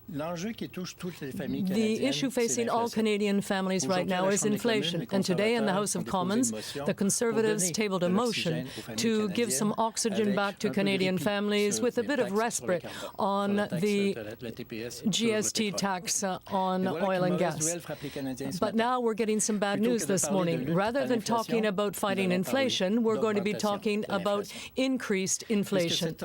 The issue facing all Canadian families right now is inflation. And today in the House of Commons, the Conservatives tabled a motion to give some oxygen back to Canadian families with a bit of respite on the GST tax on oil and gas. But now we're getting some bad news this morning. Rather than talking about fighting inflation, we're going to be talking about increased inflation.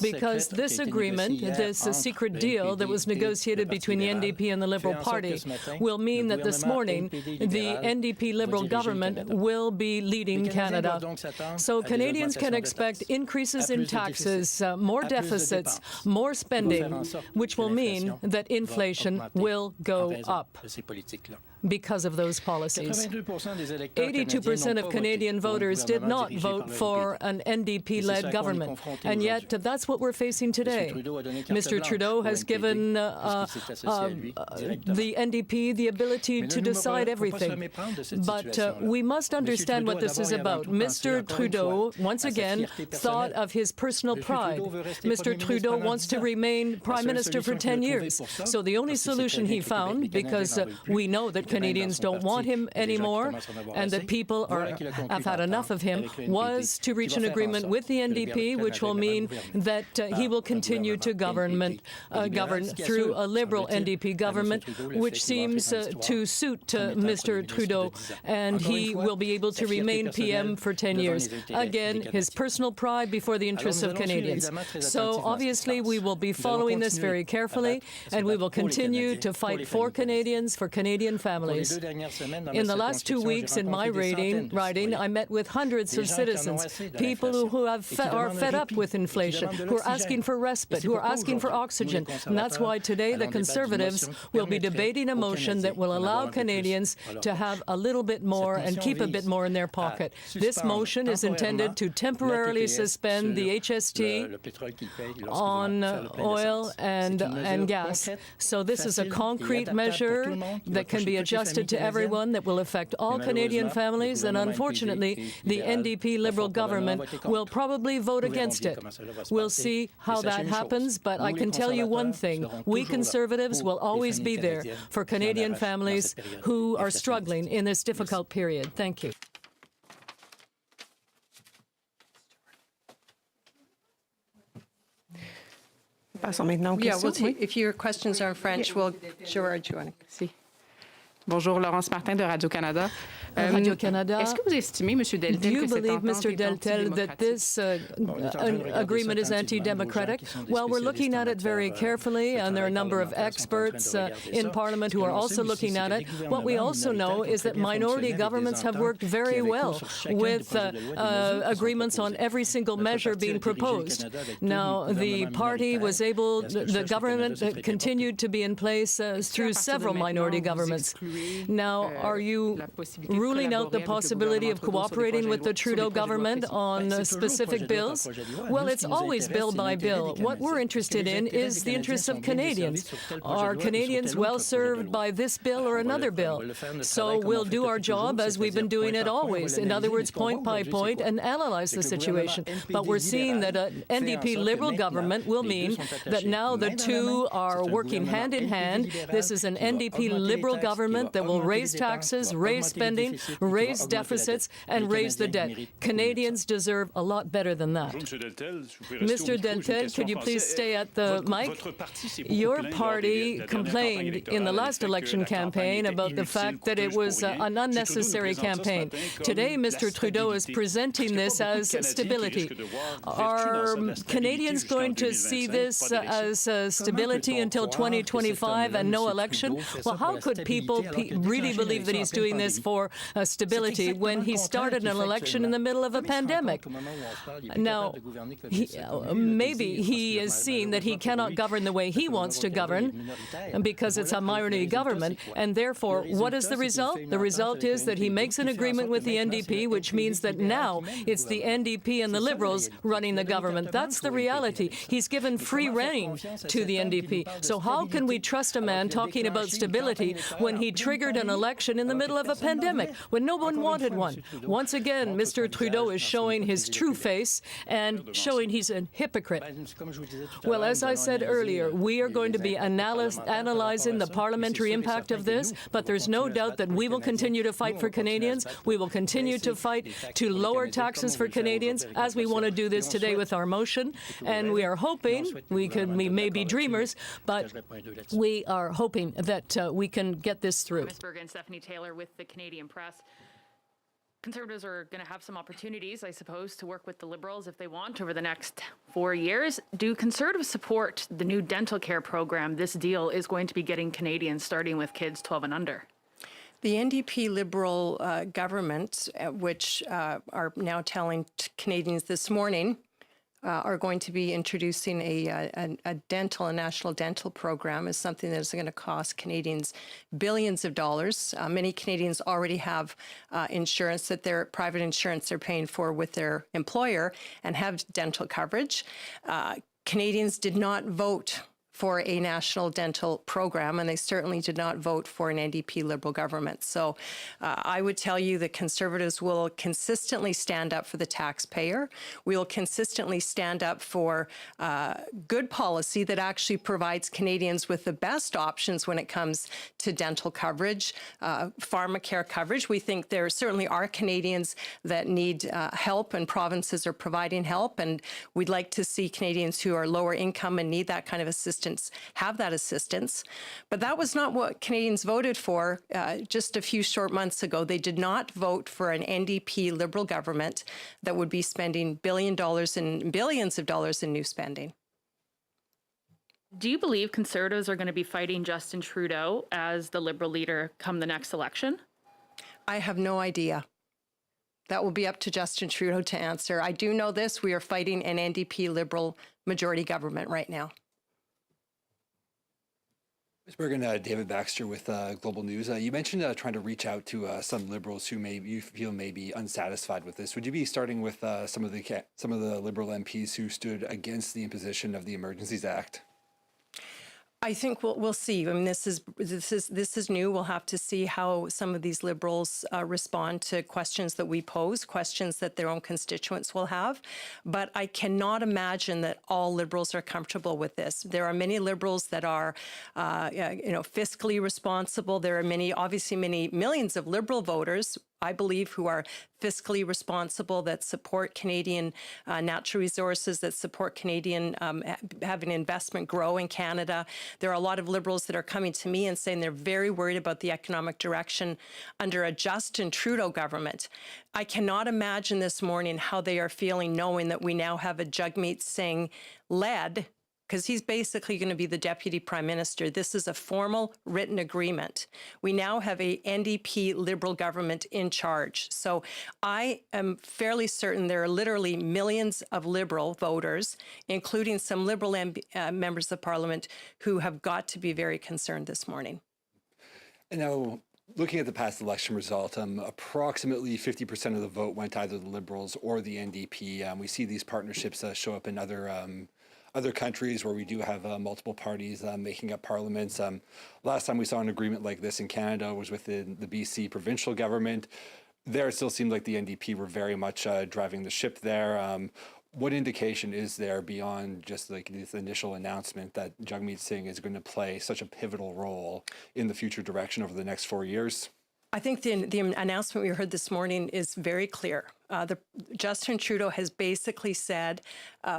Because this agreement, this secret deal that was negotiated between the NDP and the Liberal Party will mean that this morning the NDP Liberal government will be leading Canada. So Canadians can expect increases in taxes, more deficits, more spending, which will mean that inflation will go up because of those policies. 82% of Canadian voters did not vote for an NDP-led government, and yet that's what we're facing today. Mr. Trudeau has given the NDP the ability to decide everything, but we must understand what this is about. Mr. Trudeau, once again, thought of his personal pride. Mr. Trudeau wants to remain Prime Minister for 10 years, so the only solution he found, because we know that Canadians don't want him anymore and that people have had enough of him, was to reach an agreement with the NDP, which will mean that he will continue to govern through a Liberal NDP government, which seems to suit Mr. Trudeau, and he will be able to remain PM for 10 years. Again, his personal pride before the interests of Canadians. So obviously we will be following this very carefully, and we will continue to fight for Canadians, for Canadian families. In the last 2 weeks in my riding, I met with hundreds of citizens, people who are fed up with inflation, who are asking for respite, who are asking for oxygen. And that's why today the Conservatives will be debating a motion that will allow Canadians to have a little bit more and keep a bit more in their pocket. This motion is intended to temporarily suspend the HST on oil and gas. So this is a concrete measure that can be adjusted to everyone, that will affect all Canadian families, and unfortunately the NDP Liberal government will probably vote against it. We'll see how that happens, but I can tell you one thing: we Conservatives will always be there for Canadian families who are struggling in this difficult period. Thank you. Yeah, we'll take, if your questions are in French, we'll, Gerard, you want to see? Bonjour, Laurence Martin de Radio-Canada. Radio-Canada. Est-ce que vous estimez, M. Deltel, Do you que cette believe, entente Mr. est Deltel, that antidémocratique? this agreement is anti-democratic? Well, we're looking at it very carefully, and there are a number of experts in Parliament who are also looking at it. What we also know is that minority governments have worked very well with agreements on every single measure being proposed. Now, the party was able, the government continued to be in place through several minority governments. Now, are you ruling out the possibility of cooperating with the Trudeau government on specific bills? Well, it's always bill by bill. What we're interested in is the interests of Canadians. Are Canadians well served by this bill or another bill? So we'll do our job as we've been doing it always. In other words, point by point, and analyze the situation. But we're seeing that an NDP Liberal government will mean that now the two are working hand in hand. This is an NDP Liberal government that will raise taxes, raise spending, raise deficits, and raise the debt. Canadians deserve a lot better than that. Mr. Deltel, could you please stay at the mic? Your party complained in the last election campaign about the fact that it was an unnecessary campaign. Today, Mr. Trudeau is presenting this as stability. Are Canadians going to see this as stability until 2025 and no election? Well, how could people really believe that he's doing this for stability when he started an election in the middle of a pandemic? Now, maybe he is seeing that he cannot govern the way he wants to govern because it's a minority government, and therefore, what is the result? The result is that he makes an agreement with the NDP, which means that now it's the NDP and the Liberals running the government. That's the reality. He's given free rein to the NDP. So how can we trust a man talking about stability when he triggered an election in the middle of a pandemic, when no one wanted one? Once again, Mr. Trudeau is showing his true face and showing he's a hypocrite. Well, as I said earlier, we are going to be analyzing the parliamentary impact of this, but there's no doubt that we will continue to fight for Canadians. We will continue to fight to lower taxes for Canadians, as we want to do this today with our motion. And we are hoping, we may be dreamers, but we are hoping that we can get this through. Ms. Bergen, Stephanie Taylor with the Canadian Press. Conservatives are going to have some opportunities, I suppose, to work with the Liberals if they want over the next 4 years. Do Conservatives support the new dental care program this deal is going to be getting Canadians, starting with kids 12 and under? The NDP Liberal government, which are now telling Canadians this morning, are going to be introducing a national dental program, is something that is going to cost Canadians billions of dollars. Many Canadians already have insurance, that their private insurance they're paying for with their employer, and have dental coverage. Canadians did not vote for a national dental program, and they certainly did not vote for an NDP Liberal government. So I would tell you that Conservatives will consistently stand up for the taxpayer. We will consistently stand up for good policy that actually provides Canadians with the best options when it comes to dental coverage, pharmacare coverage. We think there certainly are Canadians that need help, and provinces are providing help, and we'd like to see Canadians who are lower income and need that kind of assistance have that assistance. But that was not what Canadians voted for just a few short months ago. They did not vote for an NDP Liberal government that would be spending billions of dollars in new spending. Do you believe Conservatives are going to be fighting Justin Trudeau as the Liberal leader come the next election? I have no idea. That will be up to Justin Trudeau to answer. I do know this: we are fighting an NDP Liberal majority government right now. Ms. Bergen, David Baxter with Global News. You mentioned trying to reach out to some Liberals who you feel may be unsatisfied with this. Would you be starting with some of the Liberal MPs who stood against the imposition of the Emergencies Act? I think we'll see. I mean, this is new. We'll have to see how some of these Liberals respond to questions that we pose, questions that their own constituents will have. But I cannot imagine that all Liberals are comfortable with this. There are many Liberals that are, fiscally responsible. There are many millions of Liberal voters I believe, who are fiscally responsible, that support Canadian natural resources, that support Canadian having investment grow in Canada. There are a lot of Liberals that are coming to me and saying they're very worried about the economic direction under a Justin Trudeau government. I cannot imagine this morning how they are feeling knowing that we now have a Jagmeet Singh led, because he's basically going to be the Deputy Prime Minister. This is a formal written agreement. We now have a NDP Liberal government in charge. So I am fairly certain there are literally millions of Liberal voters, including some Liberal members of Parliament, who have got to be very concerned this morning. And now, looking at the past election result, approximately 50% of the vote went to either the Liberals or the NDP. We see these partnerships show up in other countries where we do have multiple parties making up parliaments. Last time we saw an agreement like this in Canada was within the BC provincial government. There it still seemed like the NDP were very much driving the ship there. What indication is there beyond just like this initial announcement that Jagmeet Singh is going to play such a pivotal role in the future direction over the next 4 years? I think the announcement we heard this morning is very clear. Justin Trudeau has basically said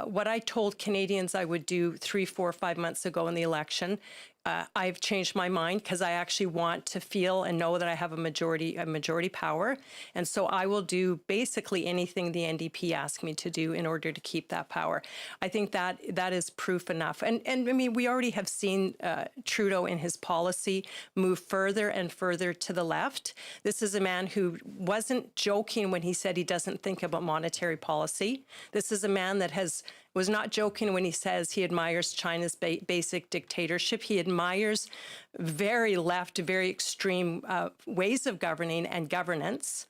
what I told Canadians I would do 3, 4, 5 months ago in the election. I've changed my mind because I actually want to feel and know that I have a majority power. And so I will do basically anything the NDP asks me to do in order to keep that power. I think that is proof enough. And I mean, we already have seen Trudeau in his policy move further and further to the left. This is a man who wasn't joking when he said he doesn't think about monetary policy. This is a man that was not joking when he says he admires China's basic dictatorship. He admires very left, very extreme ways of governing and governance.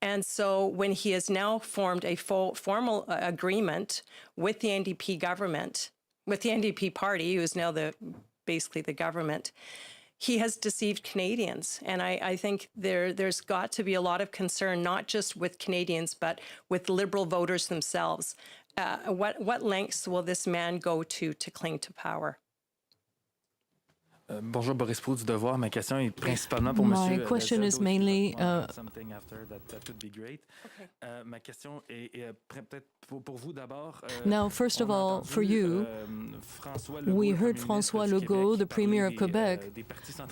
And so when he has now formed a formal agreement with the NDP government, with the NDP party, who is now basically the government, he has deceived Canadians. And I think there's got to be a lot of concern, not just with Canadians, but with Liberal voters themselves. What lengths will this man go to cling to power? Bonjour, Boris Proulx du Devoir. Ma question est principalement pour Monsieur. My question is mainly. Something after that would be great. Ma question est peut-être pour vous d'abord. Now, first of all, for you, we heard François Legault, the Premier of Quebec,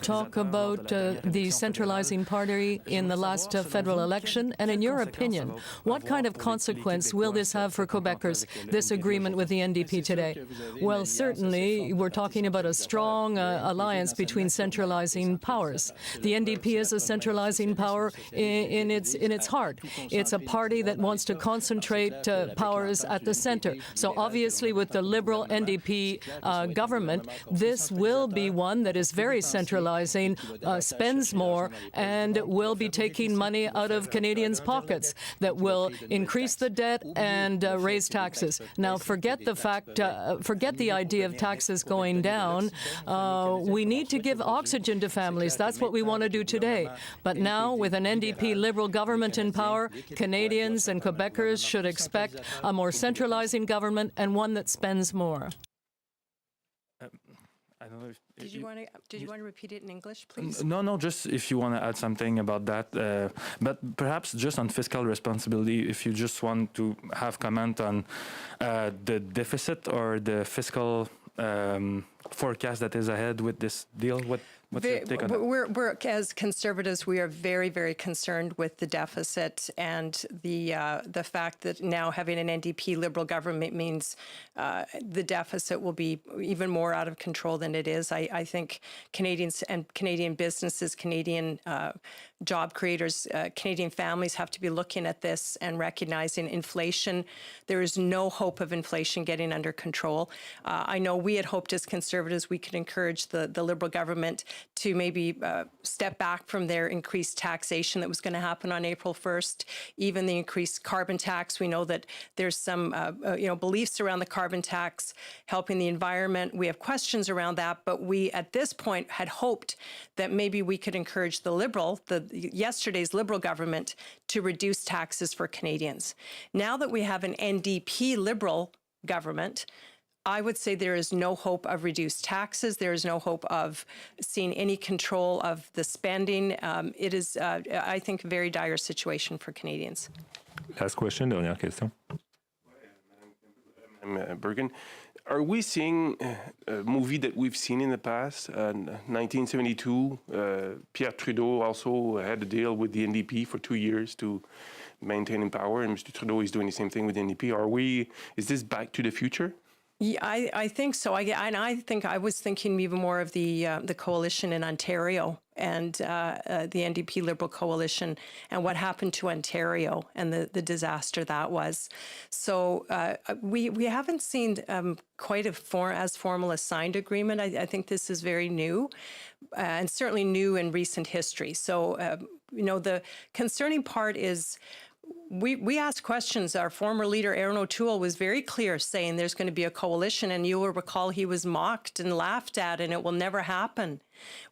talk about the centralizing party in the last federal election. And in your opinion, what kind of consequence will this have for Quebecers, this agreement with the NDP today? Well, certainly, we're talking about a strong alliance between centralizing powers. The NDP is a centralizing power in its heart. It's a party that wants to concentrate powers at the center. So obviously with the Liberal NDP government, this will be one that is very centralizing, spends more, and will be taking money out of Canadians' pockets, that will increase the debt and raise taxes. Now forget the idea of taxes going down. We need to give oxygen to families. That's what we want to do today. But now, with an NDP Liberal government in power, Canadians and Quebecers should expect a more centralizing government and one that spends more. I don't know if Did you want to repeat it in English, please? No, just if you want to add something about that. But perhaps just on fiscal responsibility, if you just want to have comment on the deficit or the fiscal forecast that is ahead with this deal. What's your take on that? We're as Conservatives, we are very, very concerned with the deficit and the fact that now having an NDP Liberal government means the deficit will be even more out of control than it is. I think Canadians and Canadian businesses, Canadian job creators, Canadian families have to be looking at this and recognizing inflation. There is no hope of inflation getting under control. I know we had hoped as Conservatives we could encourage the Liberal government to maybe step back from their increased taxation that was going to happen on April 1st, even the increased carbon tax. We know that there's some beliefs around the carbon tax helping the environment. We have questions around that, but we at this point had hoped that maybe we could encourage yesterday's Liberal government to reduce taxes for Canadians. Now that we have an NDP Liberal government, I would say there is no hope of reduced taxes. There is no hope of seeing any control of the spending. It is, I think, a very dire situation for Canadians. Last question, dernière question. Bergen, are we seeing a movie that we've seen in the past? 1972, Pierre Trudeau also had a deal with the NDP for 2 years to maintain in power, and Mr. Trudeau is doing the same thing with the NDP. Is this back to the future? Yeah, I think so. I think I was thinking even more of the coalition in Ontario and the NDP Liberal coalition and what happened to Ontario and the disaster that was. So we haven't seen quite as formal a signed agreement. I think this is very new and certainly new in recent history. So, the concerning part is we asked questions. Our former leader, Aaron O'Toole, was very clear saying there's going to be a coalition, and you will recall he was mocked and laughed at, and it will never happen.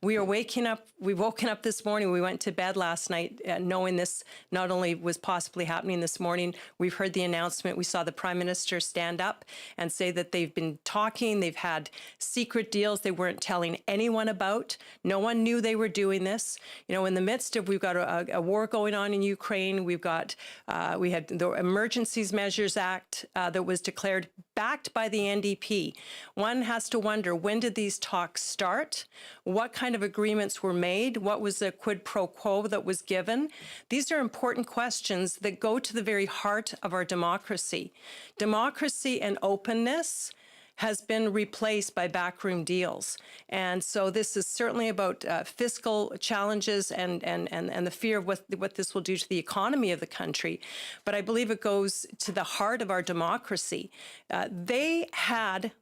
We've woken up this morning, we went to bed last night knowing this not only was possibly happening this morning, we've heard the announcement, we saw the Prime Minister stand up and say that they've been talking, they've had secret deals they weren't telling anyone about. No one knew they were doing this. In the midst of, we've got a war going on in Ukraine, we had the Emergencies Measures Act that was declared, backed by the NDP. One has to wonder, when did these talks start? What kind of agreements were made? What was the quid pro quo that was given? These are important questions that go to the very heart of our democracy. Democracy and openness has been replaced by backroom deals. And so this is certainly about fiscal challenges and the fear of what this will do to the economy of the country. But I believe it goes to the heart of our democracy. The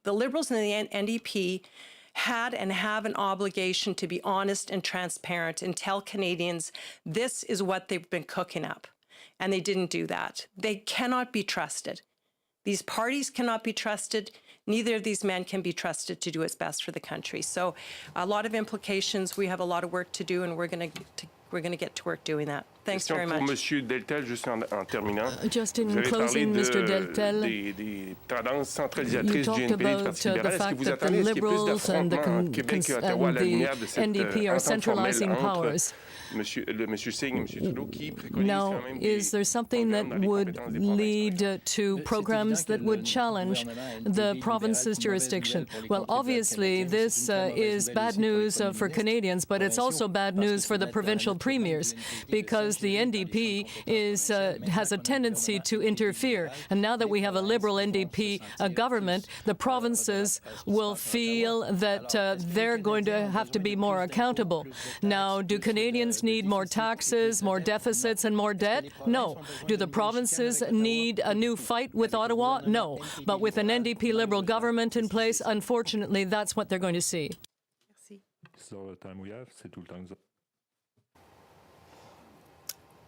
Liberals and the NDP had and have an obligation to be honest and transparent and tell Canadians this is what they've been cooking up. And they didn't do that. They cannot be trusted. These parties cannot be trusted. Neither of these men can be trusted to do what's best for the country. So a lot of implications. We have a lot of work to do, and we're going to get to work doing that. Thanks very much. Monsieur Deltel, juste en terminant. Just in closing, Mr. Deltel, des tendances centralisatrices you talked about the fact that the Liberals and the NDP are centralizing powers. Monsieur Singh and Monsieur Trudeau, qui préconise now, quand même is there something that would lead to programs that would challenge the province's jurisdiction? Well, obviously, this is bad news for Canadians, but it's also bad news for the provincial premiers, because the NDP has a tendency to interfere. And now that we have a Liberal NDP government, the provinces will feel that they're going to have to be more accountable. Now, do Canadians need more taxes, more deficits, and more debt? No. Do the provinces need a new fight with Ottawa? No. But with an NDP Liberal government in place, unfortunately, that's what they're going to see. So, the time we have, c'est tout le temps.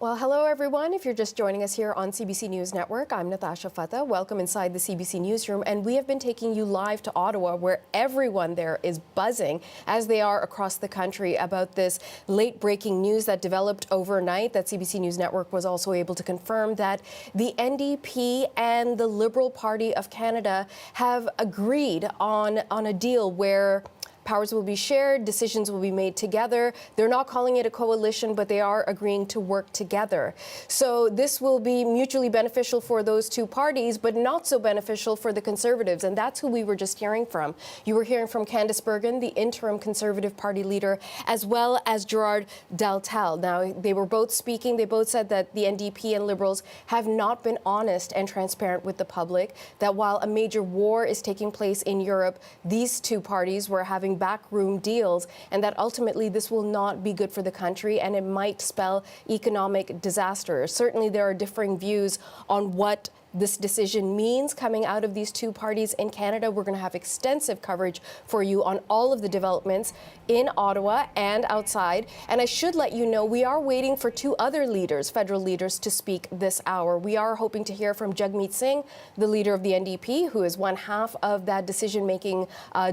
Well, hello, everyone. If you're just joining us here on CBC News Network, I'm Natasha Fatah. Welcome inside the CBC Newsroom. And we have been taking you live to Ottawa, where everyone there is buzzing, as they are across the country, about this late-breaking news that developed overnight, that CBC News Network was also able to confirm, that the NDP and the Liberal Party of Canada have agreed on a deal where powers will be shared, decisions will be made together. They're not calling it a coalition, but they are agreeing to work together. So this will be mutually beneficial for those two parties, but not so beneficial for the Conservatives. And that's who we were just hearing from. You were hearing from Candice Bergen, the interim Conservative Party leader, as well as Gerard Deltel. Now, they were both speaking. They both said that the NDP and Liberals have not been honest and transparent with the public, that while a major war is taking place in Europe, these two parties were having backroom deals, and that ultimately this will not be good for the country and it might spell economic disaster. Certainly there are differing views on what this decision means coming out of these two parties in Canada. We're going to have extensive coverage for you on all of the developments in Ottawa and outside. And I should let you know, we are waiting for two other leaders, federal leaders, to speak this hour. We are hoping to hear from Jagmeet Singh, the leader of the NDP, who is one half of that decision-making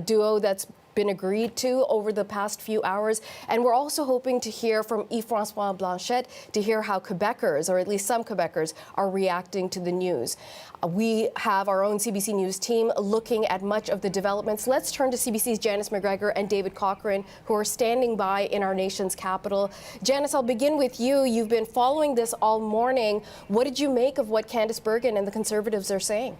duo that's been agreed to over the past few hours. And we're also hoping to hear from Yves-François Blanchet to hear how Quebecers, or at least some Quebecers, are reacting to the news. We have our own CBC News team looking at much of the developments. Let's turn to CBC's Janice McGregor and David Cochrane, who are standing by in our nation's capital. Janice, I'll begin with you. You've been following this all morning. What did you make of what Candice Bergen and the Conservatives are saying?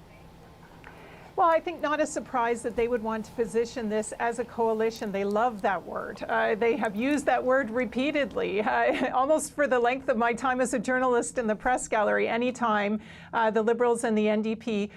Well, I think not a surprise that they would want to position this as a coalition. They love that word. They have used that word repeatedly, almost for the length of my time as a journalist in the press gallery. Anytime the Liberals and the NDP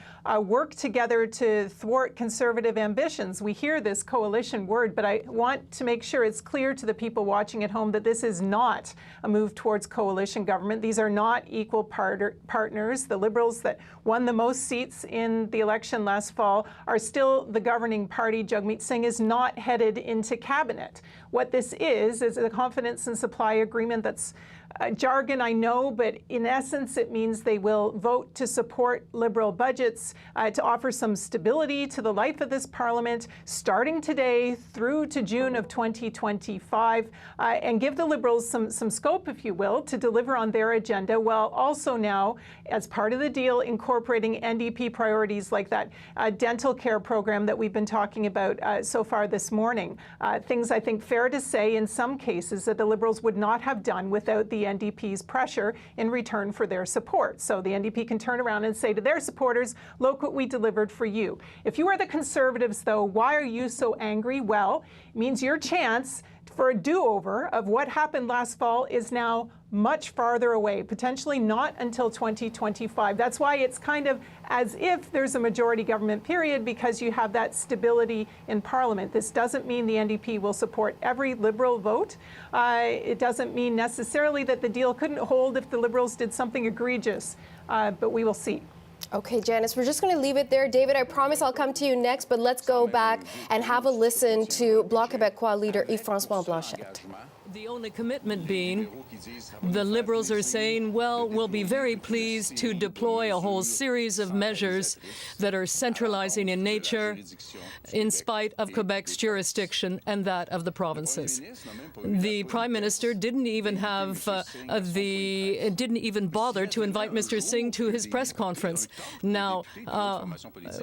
work together to thwart Conservative ambitions, we hear this coalition word, but I want to make sure it's clear to the people watching at home that this is not a move towards coalition government. These are not equal partners. The Liberals that won the most seats in the election last fall are still the governing party. Jagmeet Singh is not headed into cabinet. What this is a confidence and supply agreement that's jargon, I know, but in essence, it means they will vote to support Liberal budgets, to offer some stability to the life of this Parliament, starting today through to June of 2025, and give the Liberals some scope, if you will, to deliver on their agenda, while also now, as part of the deal, incorporating NDP priorities like that dental care program that we've been talking about so far this morning. Things, I think, fair to say in some cases that the Liberals would not have done without the NDP's pressure in return for their support. So the NDP can turn around and say to their supporters, look what we delivered for you. If you are the Conservatives, though, why are you so angry? Well, it means your chance for a do-over of what happened last fall is now much farther away, potentially not until 2025. That's why it's kind of as if there's a majority government period, because you have that stability in Parliament. This doesn't mean the NDP will support every Liberal vote. It doesn't mean necessarily that the deal couldn't hold if the Liberals did something egregious, but we will see. Okay, Janice, we're just going to leave it there. David, I promise I'll come to you next, but let's go back and have a listen to Bloc Quebecois leader Yves-François Blanchet. The only commitment being the Liberals are saying, well, we'll be very pleased to deploy a whole series of measures that are centralizing in nature in spite of Quebec's jurisdiction and that of the provinces. The Prime Minister didn't even have didn't even bother to invite Mr. Singh to his press conference. Now,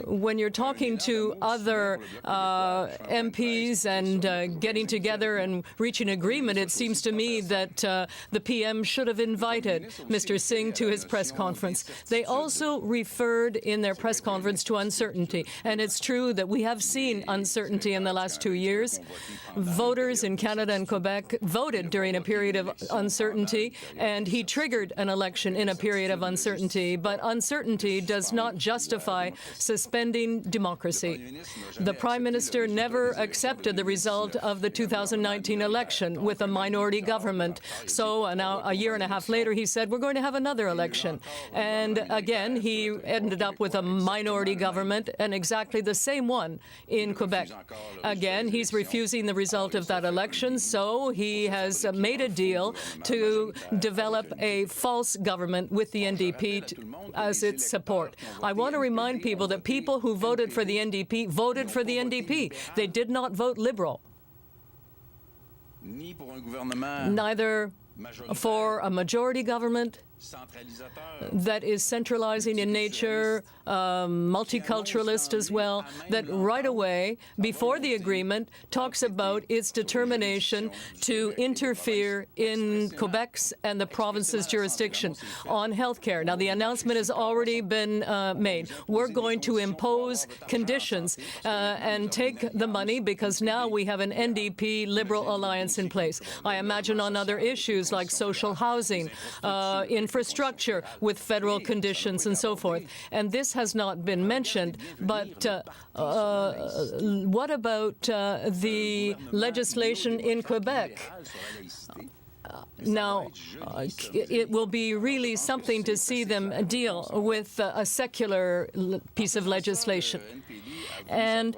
when you're talking to other MPs and getting together and reaching agreement, it seems to me that the PM should have invited Mr. Singh to his press conference. They also referred in their press conference to uncertainty. And it's true that we have seen uncertainty in the last 2 years. Voters in Canada and Quebec voted during a period of uncertainty, and he triggered an election in a period of uncertainty. But uncertainty does not justify suspending democracy. The Prime Minister never accepted the result of the 2019 election with a minority government. So now, a year and a half later, he said, we're going to have another election. And again, he ended up with a minority government, and exactly the same one in Quebec. Again, he's refusing the result of that election, so he has made a deal to develop a false government with the NDP as its support. I want to remind people that people who voted for the NDP voted for the NDP. They did not vote Liberal. Neither for a majority government that is centralizing in nature, multiculturalist as well, that right away, before the agreement, talks about its determination to interfere in Quebec's and the province's jurisdiction on health care. Now, the announcement has already been made. We're going to impose conditions and take the money because now we have an NDP Liberal alliance in place. I imagine on other issues like social housing, infrastructure with federal conditions and so forth. And this has not been mentioned, but what about the legislation in Quebec? Now, it will be really something to see them deal with a secular piece of legislation. And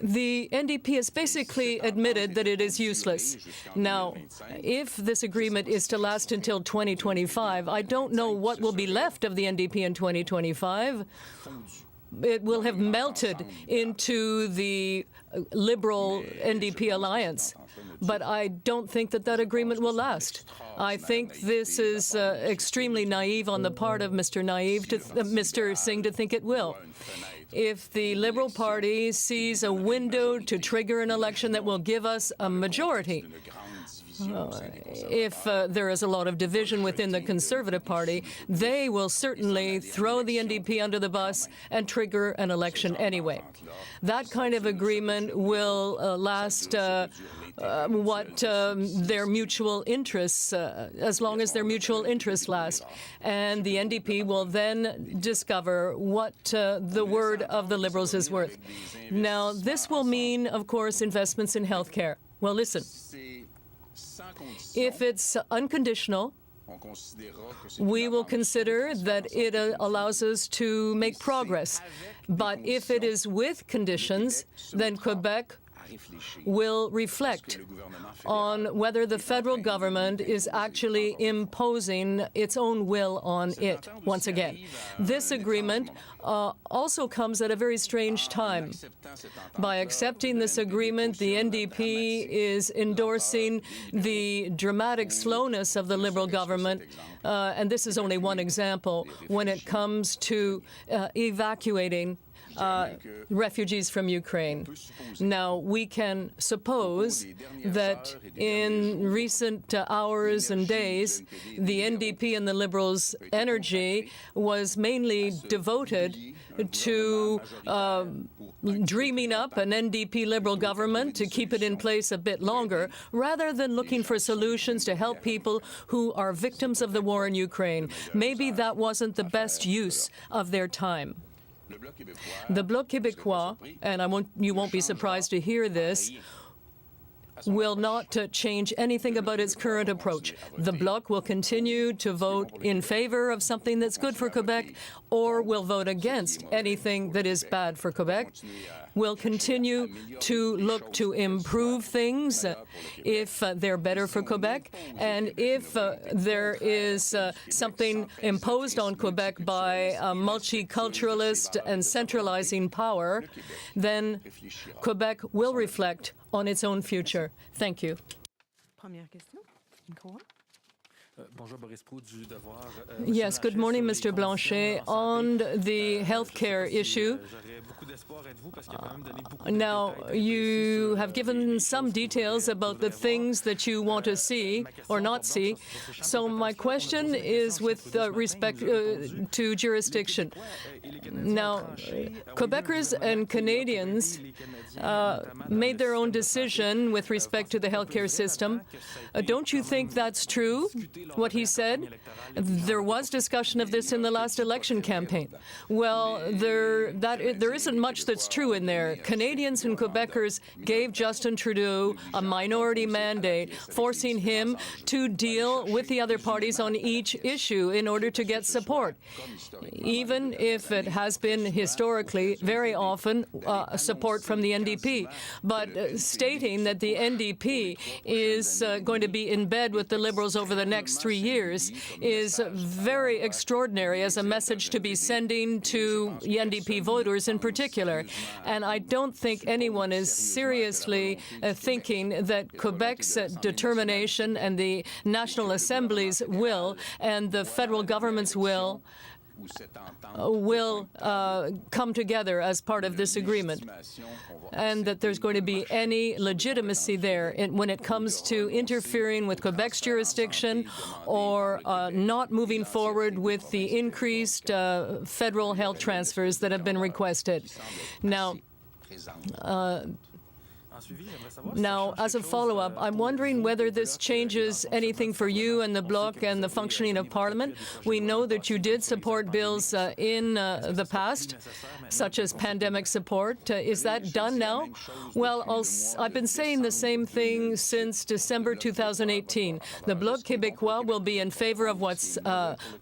the NDP has basically admitted that it is useless. Now, if this agreement is to last until 2025, I don't know what will be left of the NDP in 2025. it will have melted into the Liberal NDP alliance. But I don't think that that agreement will last. I think this is extremely naive on the part of Mr. Singh to think it will. If the Liberal Party sees a window to trigger an election that will give us a majority, if there is a lot of division within the Conservative Party, they will certainly throw the NDP under the bus and trigger an election anyway. That kind of agreement will last their mutual interests, as long as their mutual interests last. And the NDP will then discover what the word of the Liberals is worth. Now, this will mean, of course, investments in health care. Well, listen. If it's unconditional, we will consider that it allows us to make progress. But if it is with conditions, then Quebec will reflect on whether the federal government is actually imposing its own will on it once again. This agreement also comes at a very strange time. By accepting this agreement, the NDP is endorsing the dramatic slowness of the Liberal government, and this is only one example, when it comes to evacuating refugees from Ukraine. Now, we can suppose that in recent hours and days, the NDP and the Liberals' energy was mainly devoted to dreaming up an NDP Liberal government to keep it in place a bit longer, rather than looking for solutions to help people who are victims of the war in Ukraine. Maybe that wasn't the best use of their time. The Bloc Quebecois, and you won't be surprised to hear this, will not change anything about its current approach. The Bloc will continue to vote in favor of something that's good for Quebec, or will vote against anything that is bad for Quebec. We'll continue to look to improve things if they're better for Quebec, and if there is something imposed on Quebec by a multiculturalist and centralizing power, then Quebec will reflect on its own future. Thank you. Yes, good morning, Mr. Blanchet. On the health care issue, now, you have given some details about the things that you want to see or not see. So my question is with respect to jurisdiction. Now, Quebecers and Canadians made their own decision with respect to the healthcare system. Don't you think that's true, what he said? There was discussion of this in the last election campaign. Well, there isn't much that's true in there. Canadians and Quebecers gave Justin Trudeau a minority mandate, forcing him to deal with the other parties on each issue in order to get support, even if it has been historically very often support from the NDP. But stating that the NDP is going to be in bed with the Liberals over the next 3 years is very extraordinary as a message to be sending to NDP voters in particular. And I don't think anyone is seriously thinking that Quebec's determination and the National Assembly's will and the federal government's will come together as part of this agreement, and that there's going to be any legitimacy there when it comes to interfering with Quebec's jurisdiction or not moving forward with the increased federal health transfers that have been requested. Now, as a follow-up, I'm wondering whether this changes anything for you and the Bloc and the functioning of Parliament. We know that you did support bills in the past, such as pandemic support. Is that done now? Well, I've been saying the same thing since December 2018. The Bloc Quebecois will be in favor of what's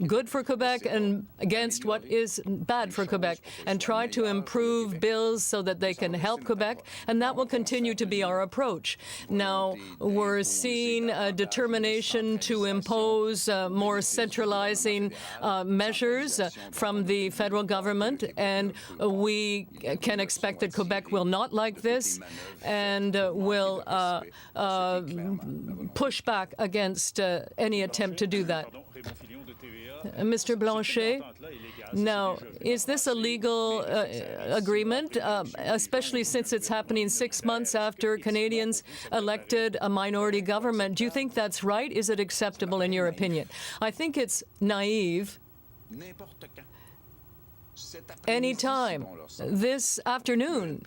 good for Quebec and against what is bad for Quebec, and try to improve bills so that they can help Quebec, and that will continue continue to be our approach. Now, we're seeing a determination to impose more centralizing measures from the federal government, and we can expect that Quebec will not like this and will push back against any attempt to do that. Mr. Blanchet, now, is this a legal agreement, especially since it's happening 6 months after Canadians elected a minority government? Do you think that's right? Is it acceptable in your opinion? I think it's naive. Anytime. This afternoon,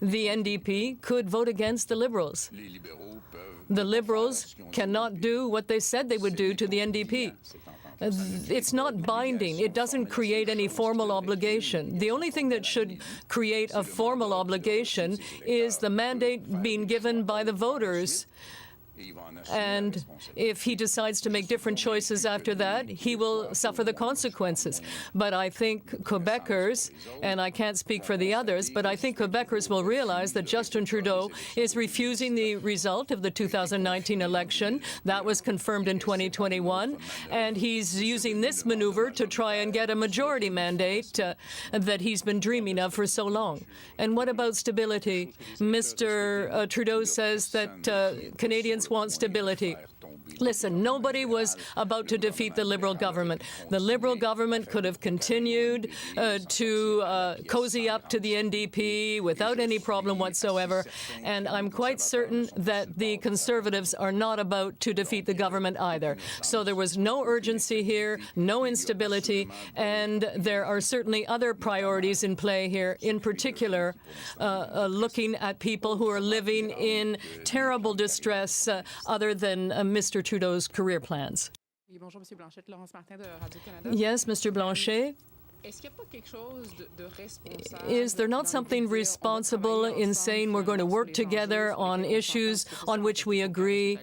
the NDP could vote against the Liberals. The Liberals cannot do what they said they would do to the NDP. It's not binding. It doesn't create any formal obligation. The only thing that should create a formal obligation is the mandate being given by the voters. And if he decides to make different choices after that, he will suffer the consequences. But I think Quebecers, and I can't speak for the others, but I think Quebecers will realize that Justin Trudeau is refusing the result of the 2019 election. That was confirmed in 2021. And he's using this maneuver to try and get a majority mandate that he's been dreaming of for so long. And what about stability? Mr. Trudeau says that Canadians want stability. Listen, nobody was about to defeat the Liberal government. The Liberal government could have continued to cozy up to the NDP without any problem whatsoever, and I'm quite certain that the Conservatives are not about to defeat the government either. So there was no urgency here, no instability, and there are certainly other priorities in play here, in particular looking at people who are living in terrible distress other than Mr. Trudeau's career plans. Yes, Mr. Blanchet. Is there not something responsible in saying we're going to work together on issues on which we agree?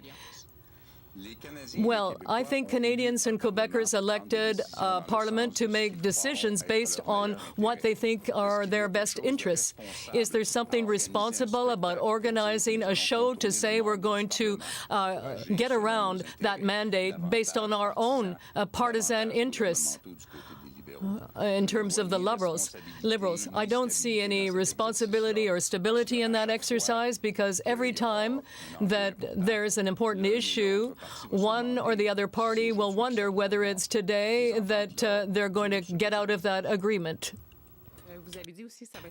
Well, I think Canadians and Quebecers elected Parliament to make decisions based on what they think are their best interests. Is there something responsible about organizing a show to say we're going to get around that mandate based on our own partisan interests? In terms of the Liberals, I don't see any responsibility or stability in that exercise, because every time that there's an important issue, one or the other party will wonder whether it's today that they're going to get out of that agreement.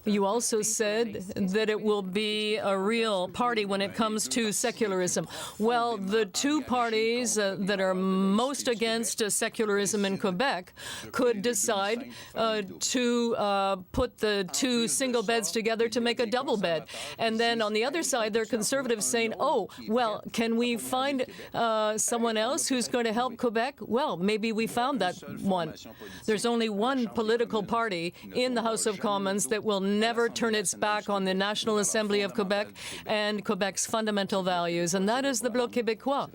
You also said that it will be a real party when it comes to secularism. Well, the two parties that are most against secularism in Quebec could decide to put the two single beds together to make a double bed. And then on the other side, there are Conservatives saying, oh, well, can we find someone else who's going to help Quebec? Well, maybe we found that one. There's only one political party in the House of Commons that will never turn its back on the National Assembly of Quebec and Quebec's fundamental values, and that is the Bloc Quebecois,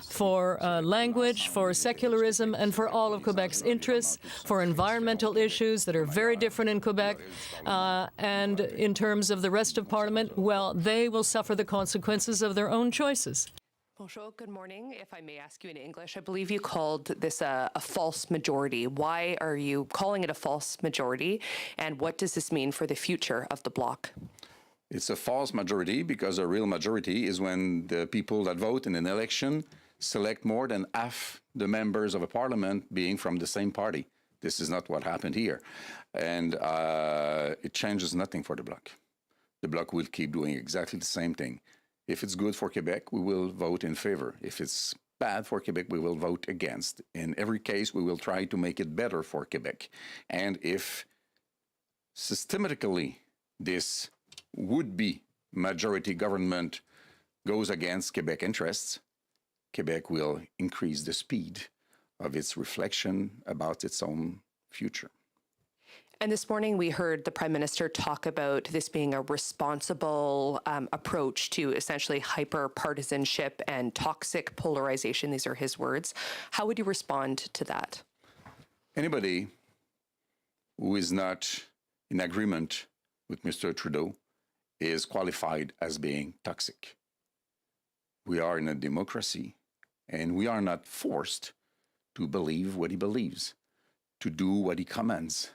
for language, for secularism, and for all of Quebec's interests, for environmental issues that are very different in Quebec, and in terms of the rest of Parliament, well, they will suffer the consequences of their own choices. Bonjour, good morning. If I may ask you in English, I believe you called this a false majority. Why are you calling it a false majority, and what does this mean for the future of the Bloc? It's a false majority because a real majority is when the people that vote in an election select more than half the members of a parliament being from the same party. This is not what happened here. And it changes nothing for the Bloc. The Bloc will keep doing exactly the same thing. If it's good for Quebec, we will vote in favor. If it's bad for Quebec, we will vote against. In every case, we will try to make it better for Quebec. And if systematically this would-be majority government goes against Quebec interests, Quebec will increase the speed of its reflection about its own future. And this morning we heard the Prime Minister talk about this being a responsible approach to essentially hyper-partisanship and toxic polarization. These are his words. How would you respond to that? Anybody who is not in agreement with Mr. Trudeau is qualified as being toxic. We are in a democracy, and we are not forced to believe what he believes, to do what he commands,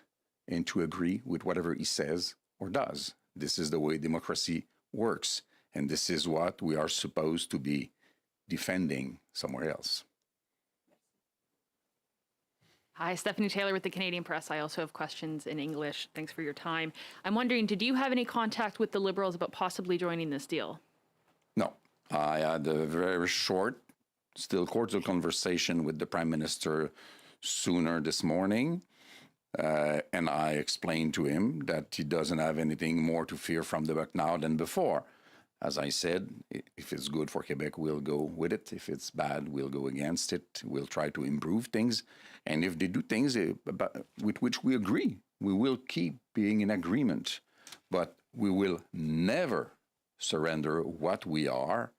and to agree with whatever he says or does. This is the way democracy works, and this is what we are supposed to be defending somewhere else. Hi, Stephanie Taylor with the Canadian Press. I also have questions in English. Thanks for your time. I'm wondering, did you have any contact with the Liberals about possibly joining this deal? No. I had a very short, still cordial conversation with the Prime Minister sooner this morning, and I explained to him that he doesn't have anything more to fear from the Bloc now than before. As I said, if it's good for Quebec, we'll go with it. If it's bad, we'll go against it. We'll try to improve things. And if they do things with which we agree, we will keep being in agreement. But we will never surrender what we are,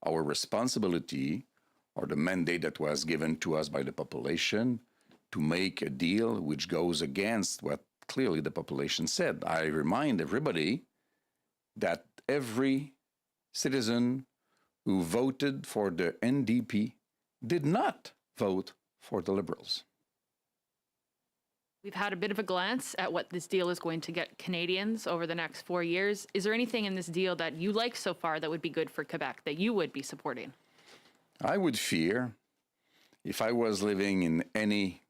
our responsibility, or the mandate that was given to us by the population to make a deal which goes against what clearly the population said. I remind everybody that every citizen who voted for the NDP did not vote for the Liberals. We've had a bit of a glance at what this deal is going to get Canadians over the next 4 years. Is there anything in this deal that you like so far that would be good for Quebec, that you would be supporting? I would fear, if I was living in any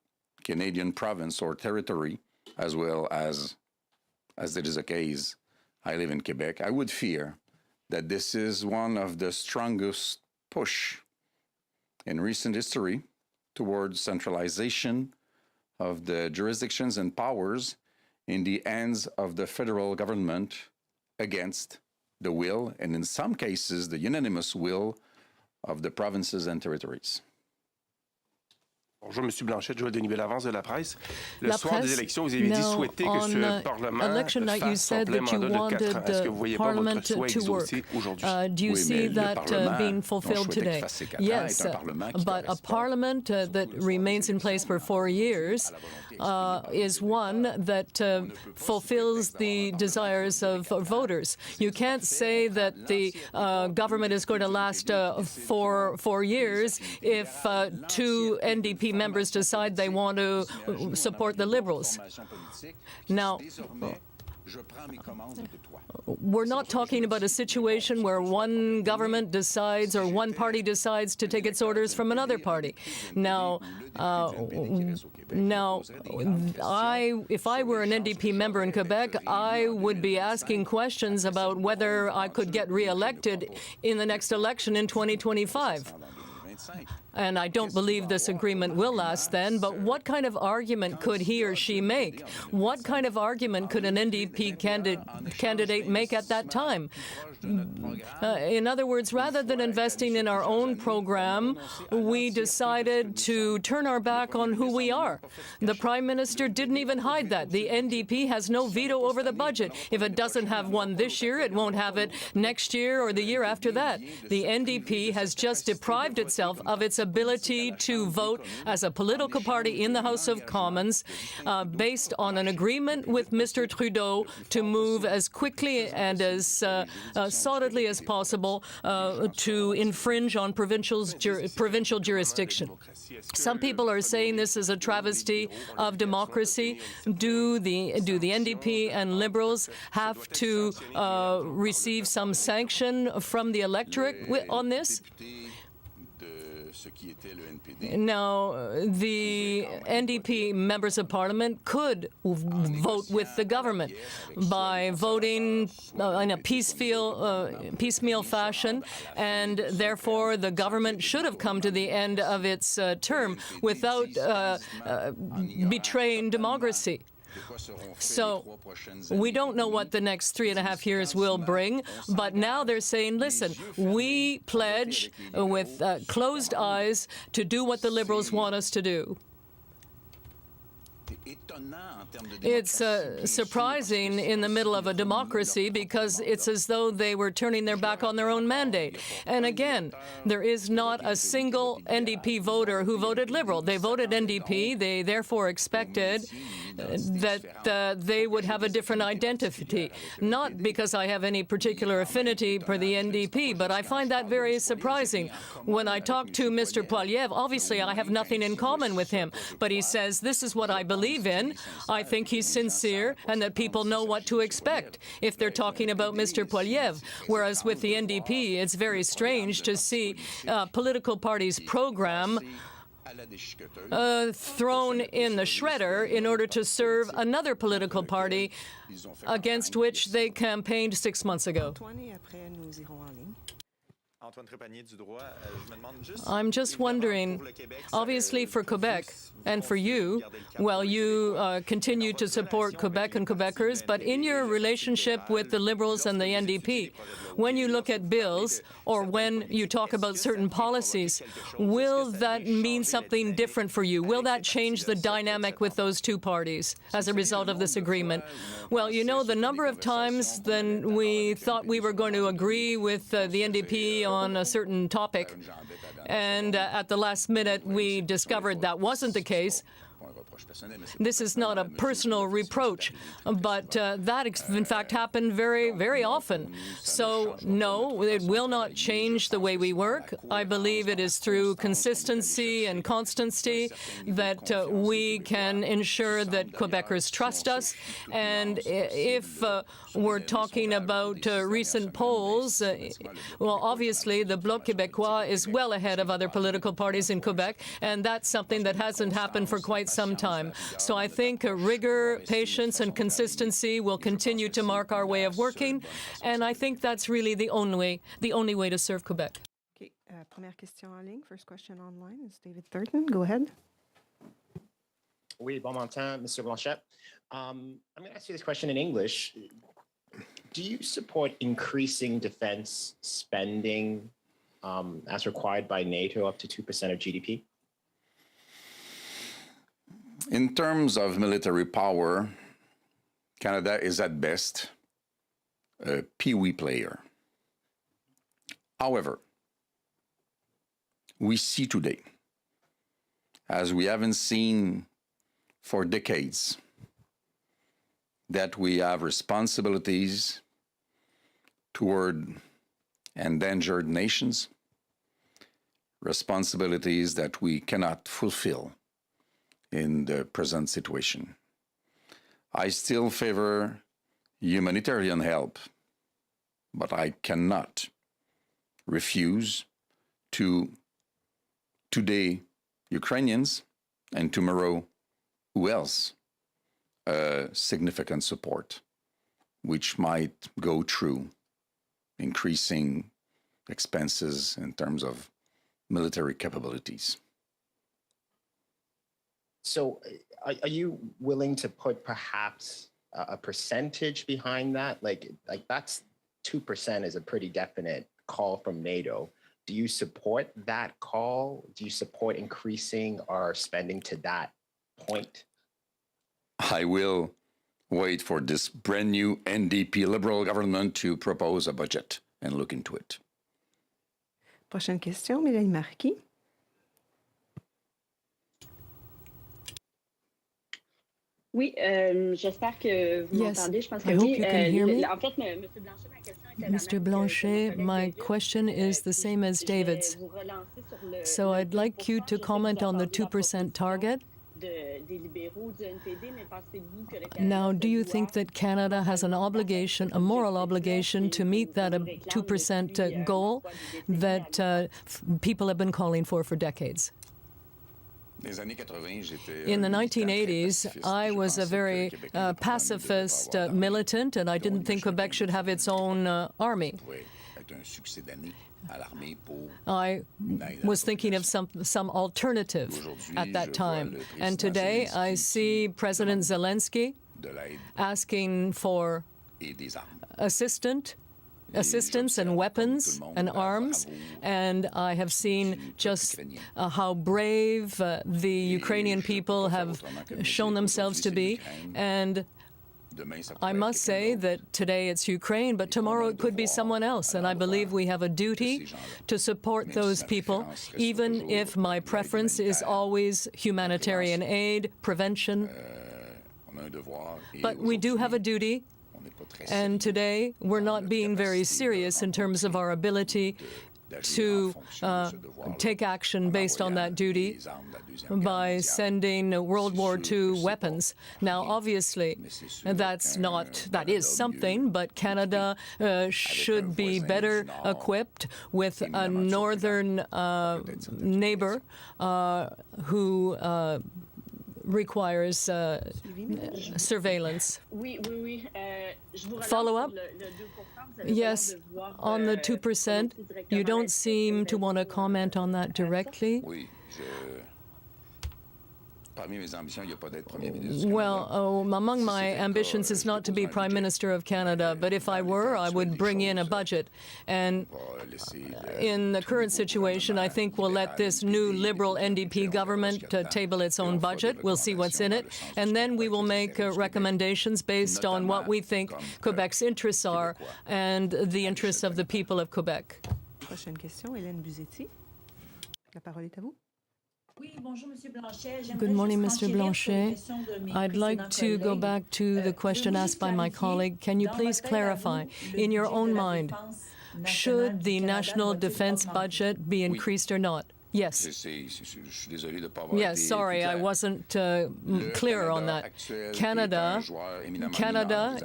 Canadian province or territory, as well as it is a case, I live in Quebec, I would fear that this is one of the strongest push in recent history towards centralization of the jurisdictions and powers in the hands of the federal government against the will, and in some cases, the unanimous will of the provinces and territories. Bonjour, M. Blanchet, Joël Denis L'Avance de la Presse. Le soir des élections, vous avez dit souhaiter que ce Parlement fasse son plein mandat de 4 ans. Est-ce que vous ne voyez pas votre souhait exaucé aujourd'hui? Do you see that being fulfilled today? Yes, but a parliament that remains in place for 4 years is one that fulfills the desires of voters. You can't say that the government is going to last for 4 years if 2 NDP members decide they want to support the Liberals. Now, we're not talking about a situation where one government decides or one party decides to take its orders from another party. Now, if I were an NDP member in Quebec, I would be asking questions about whether I could get re-elected in the next election in 2025. And I don't believe this agreement will last then, but what kind of argument could he or she make? What kind of argument could an NDP candidate make at that time? In other words, rather than investing in our own program, we decided to turn our back on who we are. The Prime Minister didn't even hide that. The NDP has no veto over the budget. If it doesn't have one this year, it won't have it next year or the year after that. The NDP has just deprived itself of its ability to vote as a political party in the House of Commons based on an agreement with Mr. Trudeau to move as quickly and as solidly as possible to infringe on provincial jurisdiction. Some people are saying this is a travesty of democracy. Do the NDP and Liberals have to receive some sanction from the electorate on this? Now, the NDP members of Parliament could vote with the government by voting in a piecemeal fashion, and therefore the government should have come to the end of its term without betraying democracy. So we don't know what the next 3.5 years will bring, but now they're saying, listen, we pledge with closed eyes to do what the Liberals want us to do. It's surprising in the middle of a democracy because it's as though they were turning their back on their own mandate. And again, there is not a single NDP voter who voted Liberal. They voted NDP. They therefore expected that they would have a different identity. Not because I have any particular affinity for the NDP, but I find that very surprising. When I talk to Mr. Poilievre, obviously I have nothing in common with him, but he says, this is what I believe in. I think he's sincere and that people know what to expect if they're talking about Mr. Poilievre. Whereas with the NDP, it's very strange to see political parties' program thrown in the shredder in order to serve another political party against which they campaigned 6 months ago. I'm just wondering, obviously for Quebec and for you, well, you continue to support Quebec and Quebecers, but in your relationship with the Liberals and the NDP, when you look at bills or when you talk about certain policies, will that mean something different for you? Will that change the dynamic with those two parties as a result of this agreement? Well, you know, the number of times then we thought we were going to agree with the NDP on a certain topic, and at the last minute we discovered that wasn't the case. This is not a personal reproach, but that in fact happened very, very often. So no, it will not change the way we work. I believe it is through consistency and constancy that we can ensure that Quebecers trust us. And if we're talking about recent polls, well, obviously the Bloc Quebecois is well ahead of other political parties in Quebec, and that's something that hasn't happened for quite some time. So I think rigor, patience, and consistency will continue to mark our way of working, and I think that's really the only way to serve Quebec. Okay, première question en ligne. First question online is David Thurton. Go ahead. Oui, bon matin, Mr. Blanchet. I'm going to ask you this question in English. Do you support increasing defense spending as required by NATO up to 2% of GDP? In terms of military power, Canada is at best a pee-wee player. However, we see today, as we haven't seen for decades, that we have responsibilities toward endangered nations, responsibilities that we cannot fulfill in the present situation. I still favor humanitarian help, but I cannot refuse to today Ukrainians and tomorrow who else significant support, which might go through increasing expenses in terms of military capabilities. So are you willing to put perhaps a percentage behind that? Like that's 2% is a pretty definite call from NATO. Do you support that call? Do you support increasing our spending to that point? I will wait for this brand new NDP Liberal government to propose a budget and look into it. Prochaine question, Mélanie Marquis. Oui, j'espère que vous m'entendez. Je pense que oui. En fait, M. Blanchet, ma question était Mr. Blanchet, my question is the same as David's. So I'd like you to comment on the 2% target. Now, do you think that Canada has an obligation, a moral obligation, to meet that 2% goal that people have been calling for decades? In the 1980s, I was a very pacifist militant, and I didn't think Quebec should have its own army. I was thinking of some alternative at that time. And today I see President Zelensky asking for assistance and weapons and arms, and I have seen just how brave the Ukrainian people have shown themselves to be. And I must say that today it's Ukraine, but tomorrow it could be someone else, and I believe we have a duty to support those people, even if my preference is always humanitarian aid, prevention. But we do have a duty, and today we're not being very serious in terms of our ability to take action based on that duty by sending World War II weapons. Now, obviously, that is something, but Canada should be better equipped with a northern neighbor who requires surveillance. Follow up? Yes, on the 2%. You don't seem to want to comment on that directly. Well, among my ambitions is not to be Prime Minister of Canada, but if I were, I would bring in a budget. And in the current situation, I think we'll let this new Liberal NDP government table its own budget. We'll see what's in it. And then we will make recommendations based on what we think Quebec's interests are and the interests of the people of Quebec. Prochaine question, Hélène Buzetti. La parole est à vous. Good morning, Mr. Blanchet. I'd like to go back to the question asked by my colleague. Can you please clarify, in your own mind, should the national defense budget be increased or not? Yes. Yes, sorry, I wasn't clear on that. Canada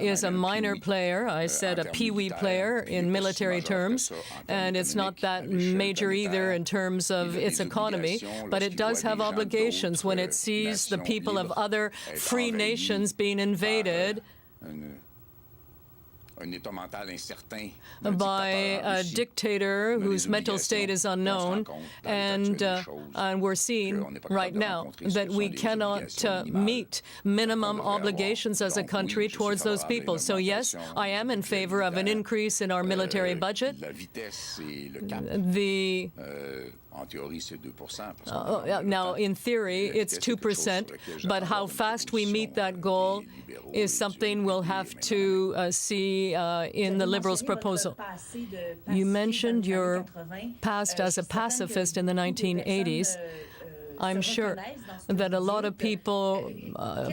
is a minor player. I said a peewee player in military terms, and it's not that major either in terms of its economy, but it does have obligations when it sees the people of other free nations being invaded by a dictator whose mental state is unknown, and we're seeing right now that we cannot meet minimum obligations as a country towards those people. So yes, I am in favor of an increase in our military budget. Now, in theory, it's 2%, but how fast we meet that goal is something we'll have to see in the Liberals' proposal. You mentioned your past as a pacifist in the 1980s. I'm sure that a lot of people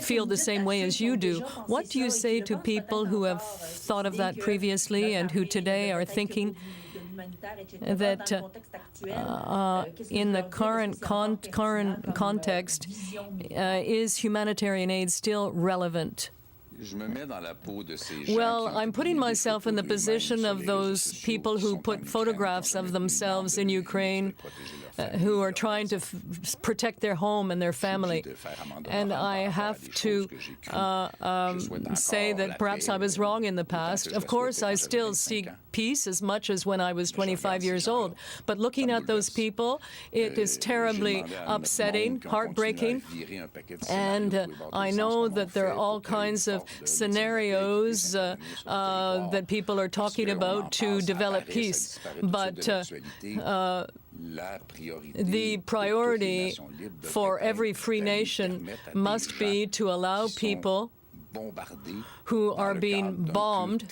feel the same way as you do. What do you say to people who have thought of that previously and who today are thinking that in the current context, is humanitarian aid still relevant? Well, I'm putting myself in the position of those people who put photographs of themselves in Ukraine, who are trying to protect their home and their family. And I have to say that perhaps I was wrong in the past. Of course, I still seek peace as much as when I was 25 years old. But looking at those people, it is terribly upsetting, heartbreaking. And I know that there are all kinds of scenarios that people are talking about to develop peace. But the priority for every free nation must be to allow people who are being bombed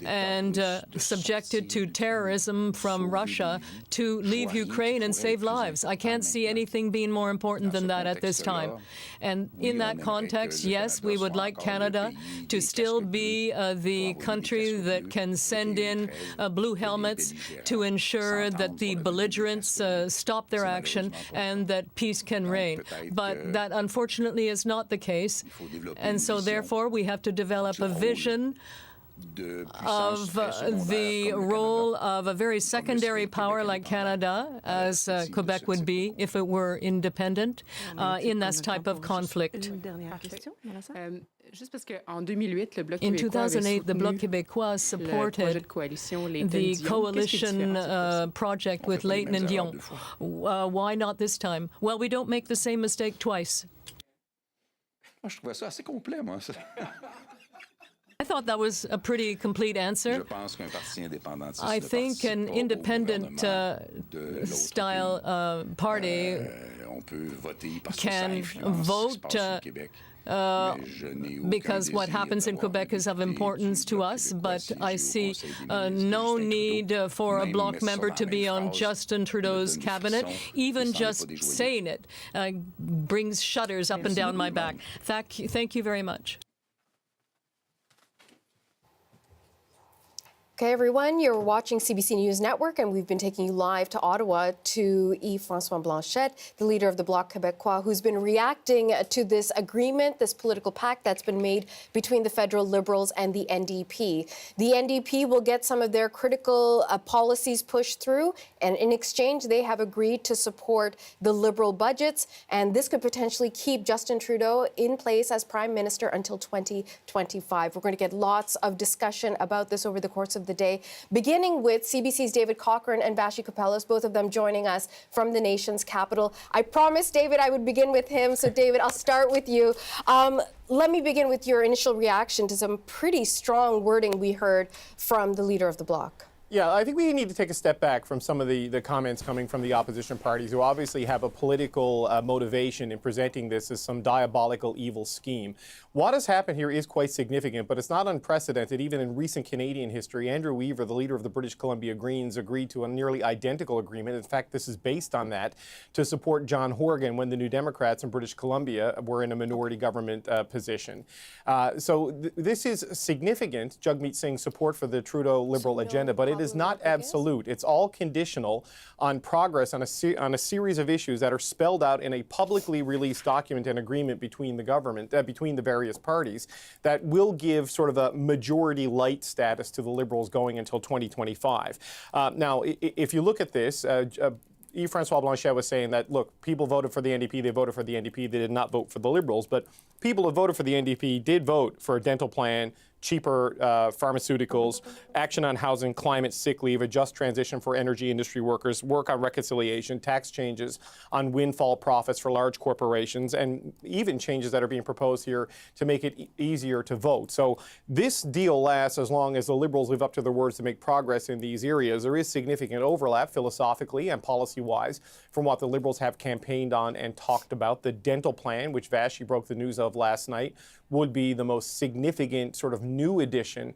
and subjected to terrorism from Russia to leave Ukraine and save lives. I can't see anything being more important than that at this time. And in that context, yes, we would like Canada to still be the country that can send in blue helmets to ensure that the belligerents stop their action and that peace can reign. But that unfortunately is not the case. And so therefore we have to develop a vision of the role of a very secondary power like Canada, as Quebec would be if it were independent, in this type of conflict. In 2008, the Bloc Quebecois supported the coalition project with Leighton and Dion. Why not this time? Well, we don't make the same mistake twice. I thought that was a pretty complete answer. I think an independent style party can vote because what happens in Quebec is of importance to us, but I see no need for a Bloc member to be on Justin Trudeau's cabinet. Even just saying it brings shudders up and down my back. Thank you very much. Okay, everyone, you're watching CBC News Network, and we've been taking you live to Ottawa to Yves-François Blanchet, the leader of the Bloc Quebecois, who's been reacting to this agreement, this political pact that's been made between the federal Liberals and the NDP. The NDP will get some of their critical policies pushed through, and in exchange, they have agreed to support the Liberal budgets, and this could potentially keep Justin Trudeau in place as Prime Minister until 2025. We're going to get lots of discussion about this over the course of the day, beginning with CBC's David Cochrane and Vassy Kapelos, both of them joining us from the nation's capital. I promised David I would begin with him, so David, I'll start with you. Let me begin with your initial reaction to some pretty strong wording we heard from the leader of the Bloc. Yeah, I think we need to take a step back from some of the comments coming from the opposition parties who obviously have a political motivation in presenting this as some diabolical evil scheme. What has happened here is quite significant, but it's not unprecedented. Even in recent Canadian history, Andrew Weaver, the leader of the British Columbia Greens, agreed to a nearly identical agreement. In fact, this is based on that, to support John Horgan when the New Democrats in British Columbia were in a minority government position. This is significant, Jagmeet Singh's support for the Trudeau Liberal agenda, but it is not absolute. It's all conditional on progress on a series of issues that are spelled out in a publicly released document and agreement between the government, between the various parties, that will give sort of a majority light status to the Liberals going until 2025. Now, if you look at this, Yves-François Blanchet was saying that, look, people voted for the NDP, they voted for the NDP, they did not vote for the Liberals, but people who voted for the NDP did vote for a dental plan, cheaper pharmaceuticals, action on housing, climate, sick leave, a just transition for energy industry workers, work on reconciliation, tax changes on windfall profits for large corporations, and even changes that are being proposed here to make it easier to vote. So this deal lasts as long as the Liberals live up to their words to make progress in these areas. There is significant overlap philosophically and policy-wise from what the Liberals have campaigned on and talked about. The dental plan, which Vassy broke the news of last night, would be the most significant sort of new addition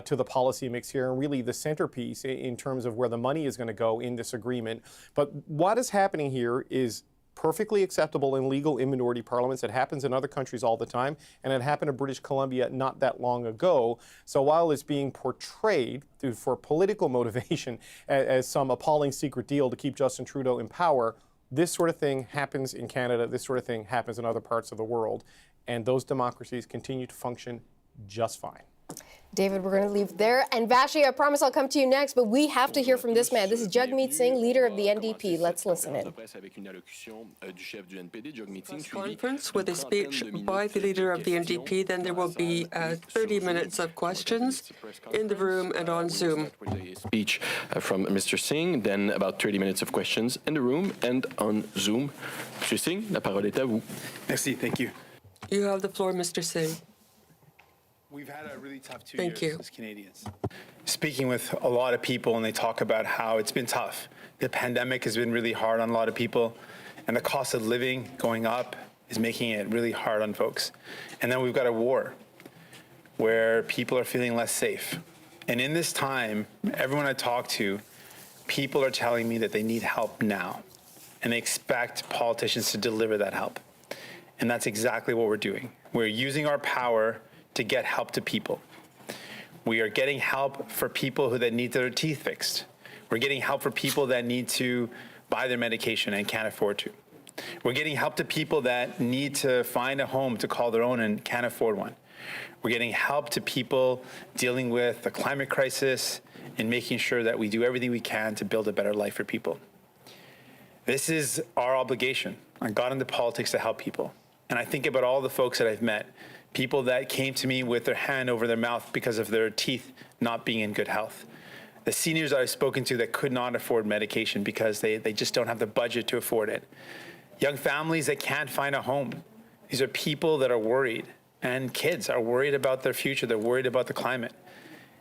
to the policy mix here, and really the centerpiece in terms of where the money is going to go in this agreement. But what is happening here is perfectly acceptable and legal in minority parliaments. It happens in other countries all the time, and it happened in British Columbia not that long ago. So while it's being portrayed for political motivation as some appalling secret deal to keep Justin Trudeau in power, this sort of thing happens in Canada, this sort of thing happens in other parts of the world, and those democracies continue to function just fine. David, we're going to leave there. And Vassy, I promise I'll come to you next, but we have to hear from this man. This is Jagmeet Singh, leader of the NDP. Let's listen in. Press conference with a speech by the leader of the NDP. Then there will be 30 minutes of questions in the room and on Zoom. Speech from Mr. Singh, then about 30 minutes of questions in the room and on Zoom. Mr. Singh, la parole est à vous. Merci, thank you. You have the floor, Mr. Singh. We've had a really tough 2 years as Canadians. Speaking with a lot of people, and they talk about how it's been tough. The pandemic has been really hard on a lot of people, and the cost of living going up is making it really hard on folks. And then we've got a war where people are feeling less safe. And in this time, everyone I talk to, people are telling me that they need help now, and they expect politicians to deliver that help. And that's exactly what we're doing. We're using our power to get help to people. We are getting help for people that need their teeth fixed. We're getting help for people that need to buy their medication and can't afford to. We're getting help to people that need to find a home to call their own and can't afford one. We're getting help to people dealing with the climate crisis and making sure that we do everything we can to build a better life for people. This is our obligation. I got into politics to help people. And I think about all the folks that I've met, people that came to me with their hand over their mouth because of their teeth not being in good health. The seniors I've spoken to that could not afford medication because they just don't have the budget to afford it. Young families that can't find a home. These are people that are worried, and kids are worried about their future. They're worried about the climate.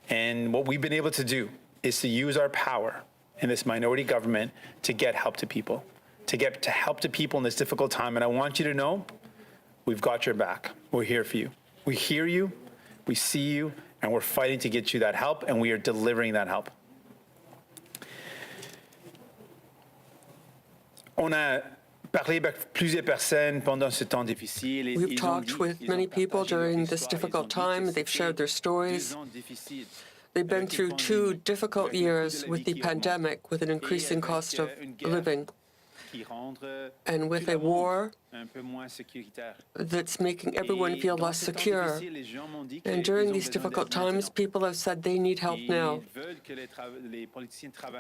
And what we've been able to do is to use our power in this minority government to get help to people, to get to help to people in this difficult time. And I want you to know, we've got your back. We're here for you. We hear you, we see you, and we're fighting to get you that help, and we are delivering that help. On a parlé avec plusieurs personnes pendant ce temps difficile. We've talked with many people during this difficult time. They've shared their stories. They've been through 2 difficult years with the pandemic, with an increasing cost of living, and with a war that's making everyone feel less secure. And during these difficult times, people have said they need help now.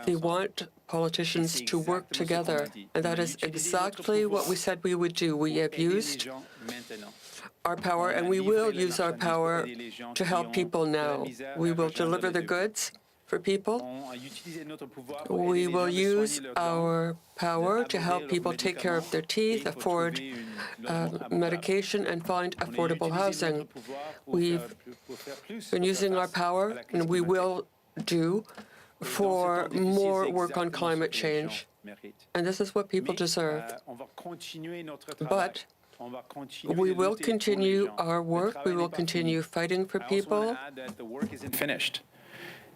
They want politicians to work together, and that is exactly what we said we would do. We have used our power, and we will use our power to help people now. We will deliver the goods for people. We will use our power to help people take care of their teeth, afford medication, and find affordable housing. We've been using our power, and we will do, for more work on climate change. And this is what people deserve. But we will continue our work. We will continue fighting for people. The work isn't finished.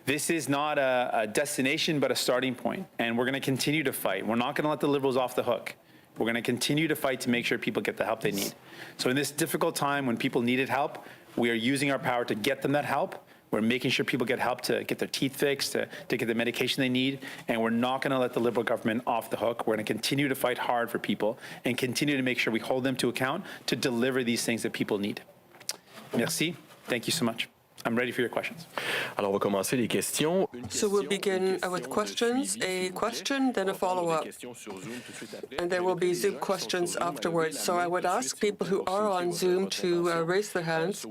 This is not a destination, but a starting point. And we're going to continue to fight. We're not going to let the Liberals off the hook. We're going to continue to fight to make sure people get the help they need. So in this difficult time when people needed help, we are using our power to get them that help. We're making sure people get help to get their teeth fixed, to get the medication they need. And we're not going to let the Liberal government off the hook. We're going to continue to fight hard for people and continue to make sure we hold them to account to deliver these things that people need. Merci. Thank you so much. I'm ready for your questions. Alors, on va commencer les questions. So we'll begin with questions, a question, then a follow-up. And there will be Zoom questions afterwards. So I would ask people who are on Zoom to raise their hands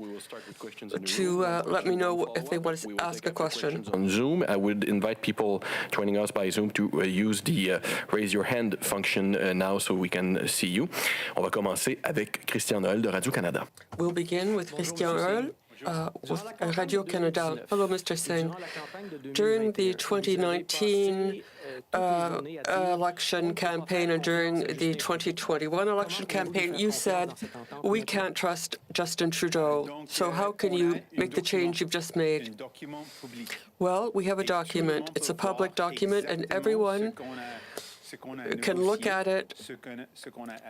to let me know if they want to ask a question. On Zoom, I would invite people joining us by Zoom to use the raise your hand function now so we can see you. On va commencer avec Christian Noël de Radio-Canada. We'll begin with Christian Noël. With Radio-Canada. Hello, Mr. Singh. During the 2019 election campaign and during the 2021 election campaign, you said, we can't trust Justin Trudeau. So how can you make the change you've just made? Well, we have a document. It's a public document, and everyone can look at it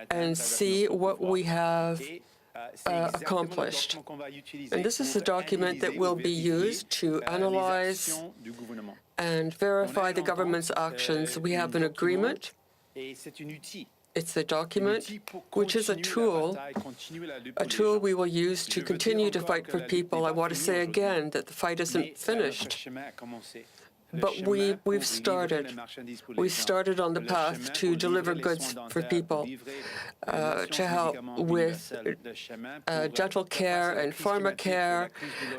and see what we have accomplished. And this is a document that will be used to analyze and verify the government's actions. We have an agreement. It's a document, which is a tool we will use to continue to fight for people. I want to say again that the fight isn't finished. But we've started. We started on the path to deliver goods for people, to help with dental care and pharma care,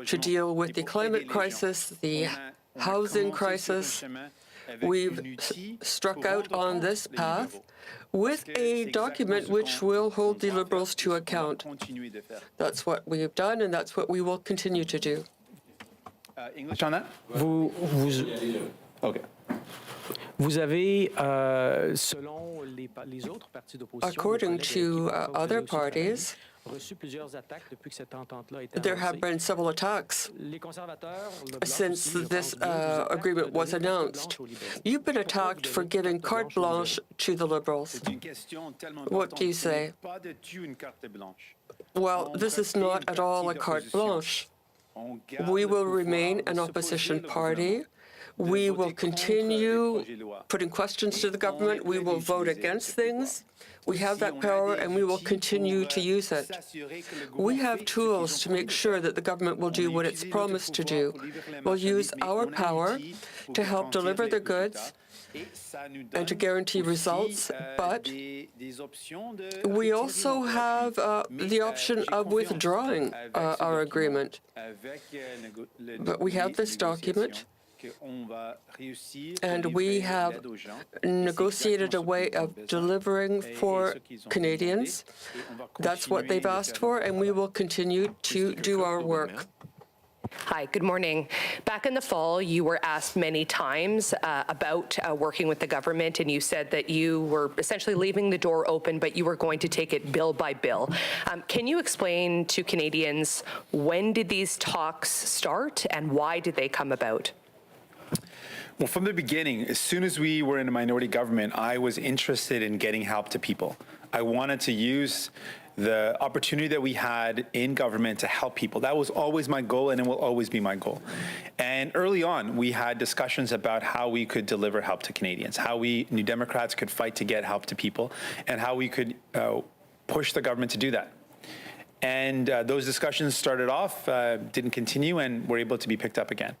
to deal with the climate crisis, the housing crisis. We've struck out on this path with a document which will hold the Liberals to account. That's what we have done, and that's what we will continue to do. English on that? Okay. Vous avez, selon les autres partis d'opposition, according to other parties, there have been several attacks since this agreement was announced. You've been attacked for giving carte blanche to the Liberals. What do you say? Well, this is not at all a carte blanche. We will remain an opposition party. We will continue putting questions to the government. We will vote against things. We have that power, and we will continue to use it. We have tools to make sure that the government will do what it's promised to do. We'll use our power to help deliver the goods and to guarantee results, but we also have the option of withdrawing our agreement. But we have this document, and we have negotiated a way of delivering for Canadians. That's what they've asked for, and we will continue to do our work. Hi, good morning. Back in the fall, you were asked many times about working with the government, and you said that you were essentially leaving the door open, but you were going to take it bill by bill. Can you explain to Canadians when did these talks start and why did they come about? Well, from the beginning, as soon as we were in a minority government, I was interested in getting help to people. I wanted to use the opportunity that we had in government to help people. That was always my goal, and it will always be my goal. And early on, we had discussions about how we could deliver help to Canadians, how we, New Democrats, could fight to get help to people, and how we could push the government to do that. And those discussions started off, didn't continue, and were able to be picked up again.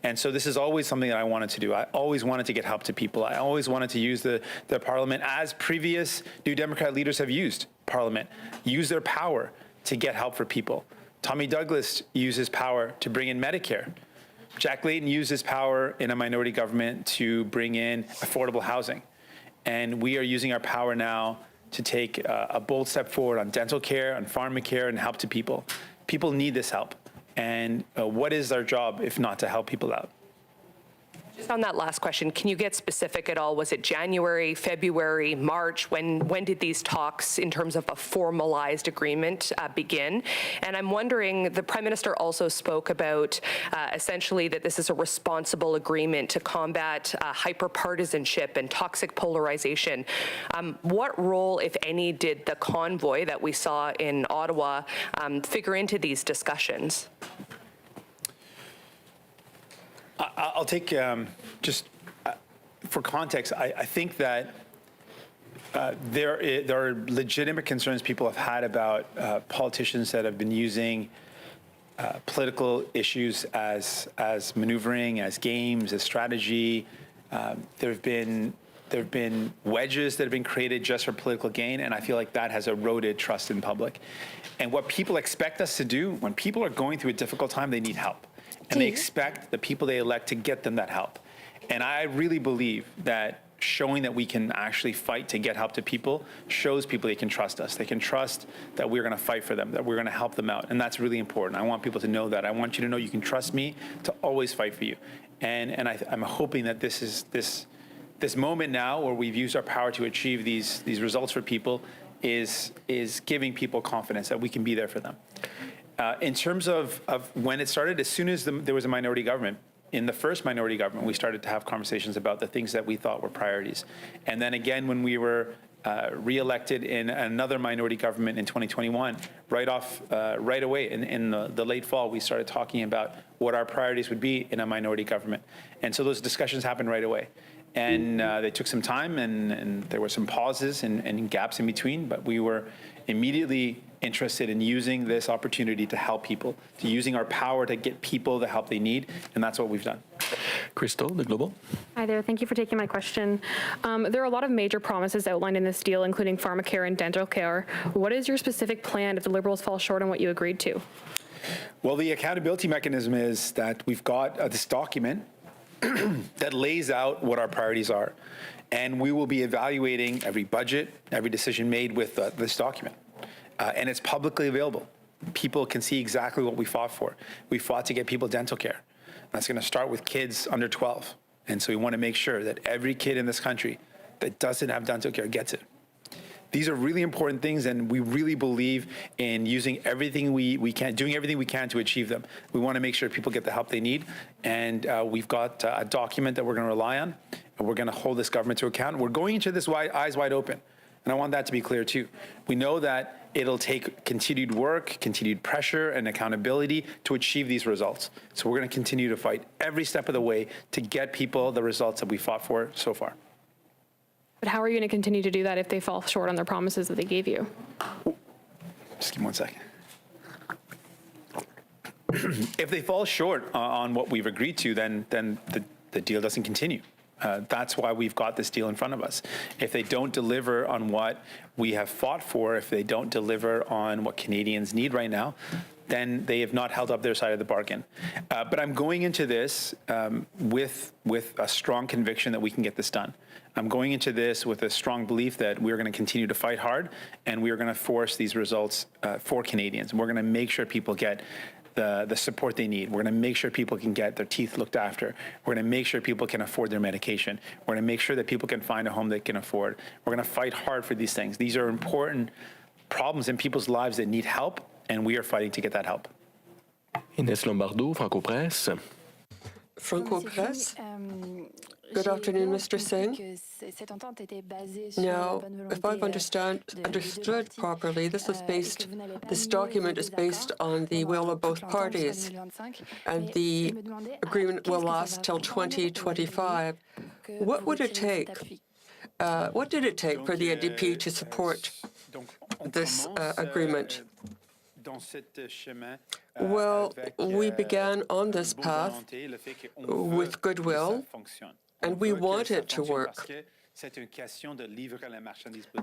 And so this is always something that I wanted to do. I always wanted to get help to people. I always wanted to use the Parliament as previous New Democrat leaders have used Parliament, use their power to get help for people. Tommy Douglas used his power to bring in Medicare. Jack Layton used his power in a minority government to bring in affordable housing. And we are using our power now to take a bold step forward on dental care, on pharmacare, and help to people. People need this help. And what is our job if not to help people out? Just on that last question, can you get specific at all? Was it January, February, March? When did these talks in terms of a formalized agreement begin? And I'm wondering, the Prime Minister also spoke about essentially that this is a responsible agreement to combat hyperpartisanship and toxic polarization. What role, if any, did the convoy that we saw in Ottawa figure into these discussions? I'll take just for context. I think that there are legitimate concerns people have had about politicians that have been using political issues as maneuvering, as games, as strategy. There have been wedges that have been created just for political gain, and I feel like that has eroded trust in public. And what people expect us to do when people are going through a difficult time, they need help. And they expect the people they elect to get them that help. And I really believe that showing that we can actually fight to get help to people shows people they can trust us. They can trust that we're going to fight for them, that we're going to help them out. And that's really important. I want people to know that. I want you to know you can trust me to always fight for you. And I'm hoping that this moment now where we've used our power to achieve these results for people is giving people confidence that we can be there for them. In terms of when it started, as soon as there was a minority government, in the first minority government, we started to have conversations about the things that we thought were priorities. And then again, when we were re-elected in another minority government in 2021, right away in the late fall, we started talking about what our priorities would be in a minority government. And so those discussions happened right away. And they took some time, and there were some pauses and gaps in between, but we were immediately interested in using this opportunity to help people, to using our power to get people the help they need, and that's what we've done. Crystal, The Global. Hi there. Thank you for taking my question. There are a lot of major promises outlined in this deal, including pharmacare and dental care. What is your specific plan if the Liberals fall short on what you agreed to? Well, the accountability mechanism is that we've got this document that lays out what our priorities are, and we will be evaluating every budget, every decision made with this document. And it's publicly available. People can see exactly what we fought for. We fought to get people dental care. That's going to start with kids under 12. And so we want to make sure that every kid in this country that doesn't have dental care gets it. These are really important things, and we really believe in using everything we can, doing everything we can to achieve them. We want to make sure people get the help they need, and we've got a document that we're going to rely on, and we're going to hold this government to account. We're going into this eyes wide open, and I want that to be clear too. We know that it'll take continued work, continued pressure, and accountability to achieve these results. So we're going to continue to fight every step of the way to get people the results that we fought for so far. But how are you going to continue to do that if they fall short on their promises that they gave you? Just give me 1 second. If they fall short on what we've agreed to, then the deal doesn't continue. That's why we've got this deal in front of us. If they don't deliver on what we have fought for, if they don't deliver on what Canadians need right now, then they have not held up their side of the bargain. But I'm going into this with a strong conviction that we can get this done. I'm going into this with a strong belief that we're going to continue to fight hard, and we are going to force these results for Canadians. And we're going to make sure people get the support they need. We're going to make sure people can get their teeth looked after. We're going to make sure people can afford their medication. We're going to make sure that people can find a home they can afford. We're going to fight hard for these things. These are important problems in people's lives that need help, and we are fighting to get that help. Inès Lombardo, Franco Presse. Franco Presse. Good afternoon, Mr. Singh. Now, if I've understood properly, this document is based on the will of both parties, and the agreement will last till 2025. What would it take? What did it take for the NDP to support this agreement? Well, we began on this path with goodwill, and we want it to work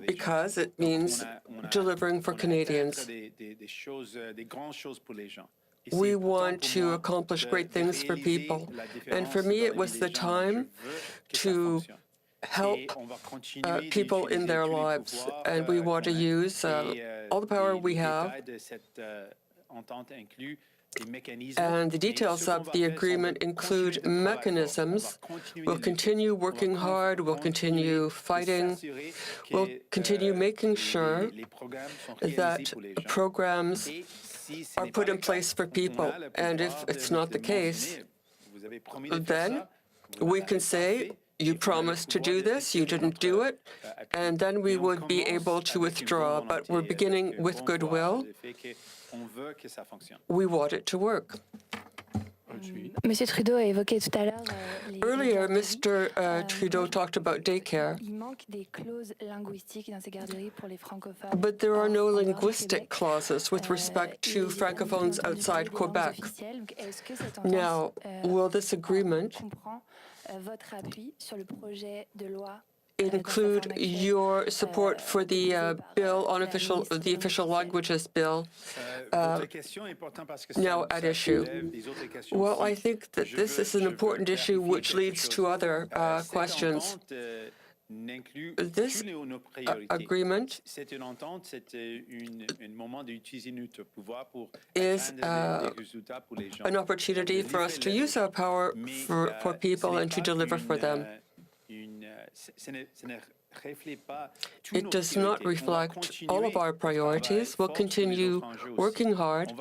because it means delivering for Canadians. We want to accomplish great things for people, and for me, it was the time to help people in their lives, and we want to use all the power we have. And the details of the agreement include mechanisms. We'll continue working hard, we'll continue fighting, we'll continue making sure that programs are put in place for people. And if it's not the case, then we can say, you promised to do this, you didn't do it, and then we would be able to withdraw. But we're beginning with goodwill. We want it to work. Monsieur Trudeau a évoqué tout à l'heure Earlier, Mr. Trudeau talked about daycare. But there are no linguistic clauses with respect to francophones outside Quebec. Now, will this agreement include your support for the bill on the official languages bill now at issue? Well, I think that this is an important issue which leads to other questions. This agreement is an opportunity for us to use our power for people and to deliver for them. It does not reflect all of our priorities. We'll continue working hard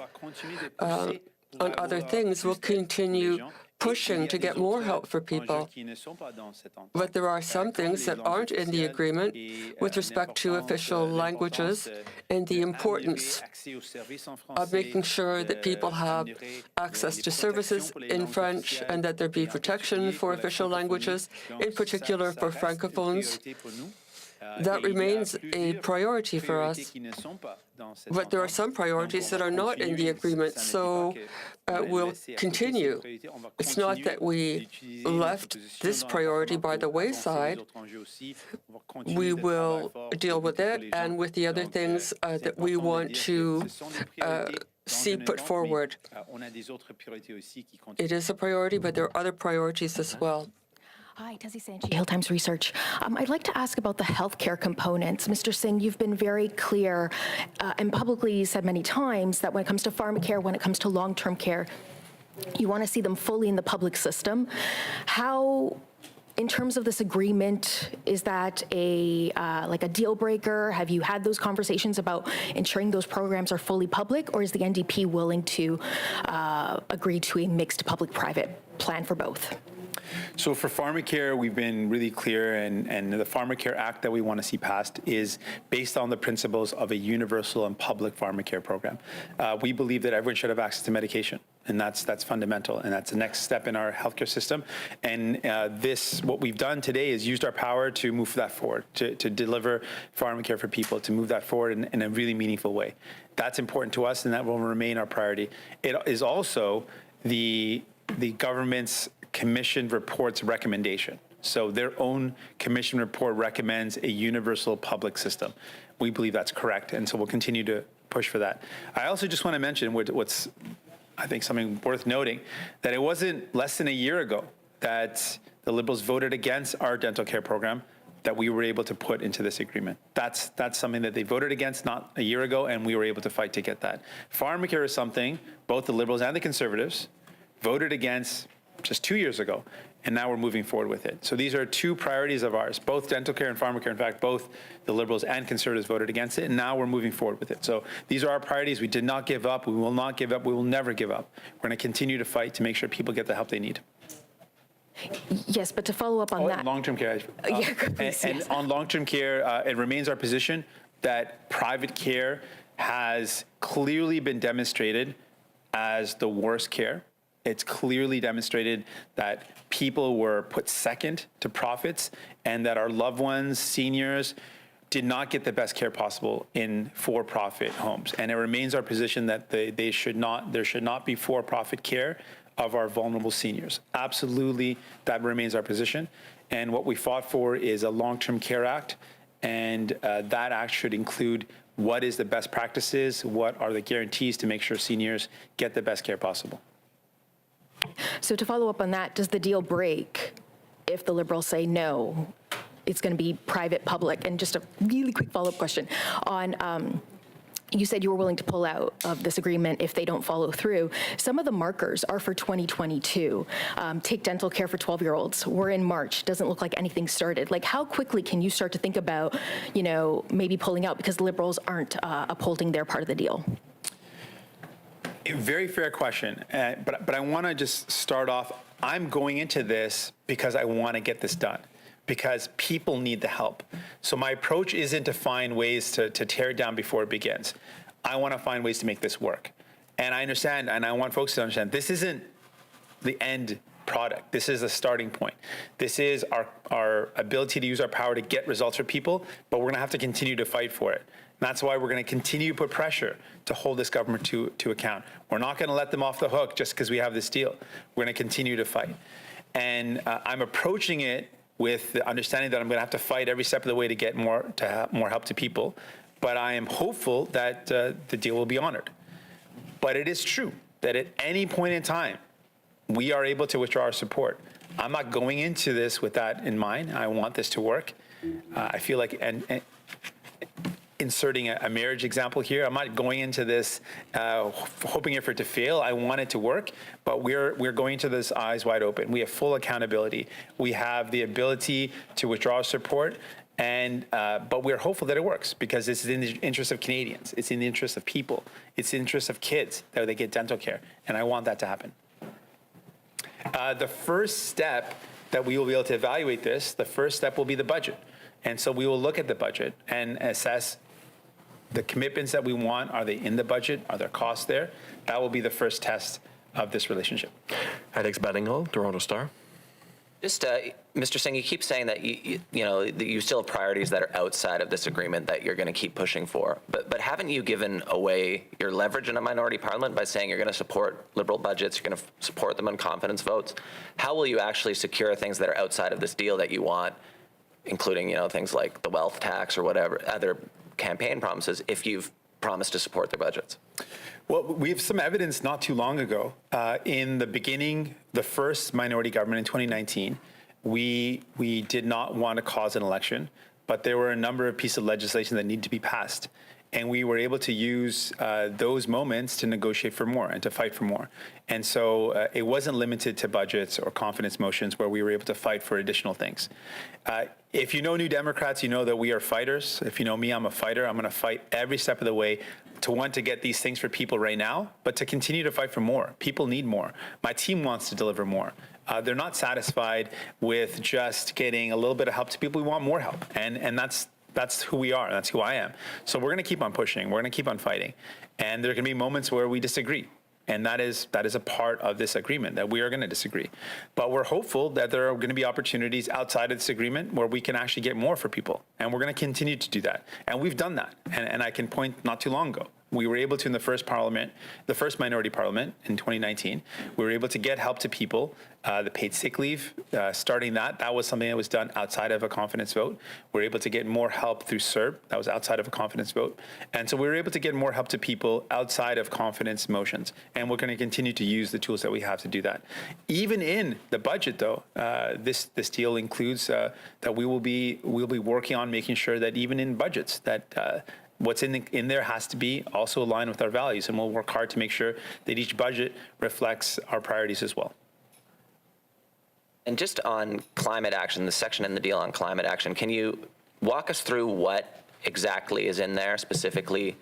on other things. We'll continue pushing to get more help for people. But there are some things that aren't in the agreement with respect to official languages and the importance of making sure that people have access to services in French and that there be protection for official languages, in particular for francophones. That remains a priority for us. But there are some priorities that are not in the agreement, so we'll continue. It's not that we left this priority by the wayside. We will deal with it and with the other things that we want to see put forward. It is a priority, but there are other priorities as well. Hi, Tessie Sanchi, Hill Times Research. I'd like to ask about the healthcare components. Mr. Singh, you've been very clear and publicly said many times that when it comes to pharmacare, when it comes to long-term care, you want to see them fully in the public system. How, in terms of this agreement, is that like a deal breaker? Have you had those conversations about ensuring those programs are fully public, or is the NDP willing to agree to a mixed public-private plan for both? So for pharmacare, we've been really clear, and the Pharmacare Act that we want to see passed is based on the principles of a universal and public pharmacare program. We believe that everyone should have access to medication, and that's fundamental, and that's the next step in our healthcare system. And what we've done today is used our power to move that forward, to deliver pharmacare for people, to move that forward in a really meaningful way. That's important to us, and that will remain our priority. It is also the government's Commission report's recommendation. So their own Commission report recommends a universal public system. We believe that's correct, and so we'll continue to push for that. I also just want to mention what's, I think, something worth noting, that it wasn't less than a year ago that the Liberals voted against our dental care program that we were able to put into this agreement. That's something that they voted against not a year ago, and we were able to fight to get that. Pharmacare is something both the Liberals and the Conservatives voted against just 2 years ago, and now we're moving forward with it. So these are two priorities of ours, both dental care and pharmacare. In fact, both the Liberals and Conservatives voted against it, and now we're moving forward with it. So these are our priorities. We did not give up. We will not give up. We will never give up. We're going to continue to fight to make sure people get the help they need. Yes, but to follow up on that. Long-term care. Yeah, please, and yes. on long-term care, it remains our position that private care has clearly been demonstrated as the worst care. It's clearly demonstrated that people were put second to profits and that our loved ones, seniors, did not get the best care possible in for-profit homes. And it remains our position that there should not be for-profit care of our vulnerable seniors. Absolutely, that remains our position. And what we fought for is a long-term care act, and that act should include what is the best practices, what are the guarantees to make sure seniors get the best care possible. So to follow up on that, does the deal break if the Liberals say no, it's going to be private, public? And just a really quick follow-up question on, you said you were willing to pull out of this agreement if they don't follow through. Some of the markers are for 2022. Take dental care for 12-year-olds. We're in March. Doesn't look like anything started. Like, how quickly can you start to think about, you know, maybe pulling out because the Liberals aren't upholding their part of the deal? Very fair question, but I want to just start off. I'm going into this because I want to get this done, because people need the help. So my approach isn't to find ways to tear it down before it begins. I want to find ways to make this work. And I understand, and I want folks to understand, this isn't the end product. This is a starting point. This is our ability to use our power to get results for people, but we're going to have to continue to fight for it. And that's why we're going to continue to put pressure to hold this government to account. We're not going to let them off the hook just because we have this deal. We're going to continue to fight. And I'm approaching it with the understanding that I'm going to have to fight every step of the way to get more help to people. But I am hopeful that the deal will be honored. But it is true that at any point in time, we are able to withdraw our support. I'm not going into this with that in mind. I want this to work. I feel like, and inserting a marriage example here, I'm not going into this hoping for it to fail. I want it to work, but we're going into this eyes wide open. We have full accountability. We have the ability to withdraw support, and but we're hopeful that it works because this is in the interest of Canadians. It's in the interest of people. It's in the interest of kids that they get dental care, and I want that to happen. The first step that we will be able to evaluate this, the first step will be the budget. And so we will look at the budget and assess the commitments that we want. Are they in the budget? Are there costs there? That will be the first test of this relationship. Alex Badingal, Toronto Star. Just, Mr. Singh, you keep saying that you still have priorities that are outside of this agreement that you're going to keep pushing for. But haven't you given away your leverage in a minority parliament by saying you're going to support Liberal budgets, you're going to support them on confidence votes? How will you actually secure things that are outside of this deal that you want, including things like the wealth tax or whatever other campaign promises, if you've promised to support their budgets? Well, we have some evidence not too long ago. In the beginning, the first minority government in 2019, we did not want to cause an election, but there were a number of pieces of legislation that needed to be passed. And we were able to use those moments to negotiate for more and to fight for more. And so it wasn't limited to budgets or confidence motions where we were able to fight for additional things. If you know New Democrats, you know that we are fighters. If you know me, I'm a fighter. I'm going to fight every step of the way to want to get these things for people right now, but to continue to fight for more. People need more. My team wants to deliver more. They're not satisfied with just getting a little bit of help to people. We want more help. And that's who we are. That's who I am. So we're going to keep on pushing. We're going to keep on fighting. And there are going to be moments where we disagree. And that is a part of this agreement, that we are going to disagree. But we're hopeful that there are going to be opportunities outside of this agreement where we can actually get more for people. And we're going to continue to do that. And we've done that. And I can point not too long ago. We were able to, in the first minority parliament in 2019, we were able to get help to people. The paid sick leave, starting that was something that was done outside of a confidence vote. We were able to get more help through CERB. That was outside of a confidence vote. And so we were able to get more help to people outside of confidence motions. And we're going to continue to use the tools that we have to do that. Even in the budget, though, this deal includes that we'll be working on making sure that even in budgets that what's in there has to be also aligned with our values, and we'll work hard to make sure that each budget reflects our priorities as well. And just on climate action, the section in the deal on climate action, can you walk us through what exactly is in there specifically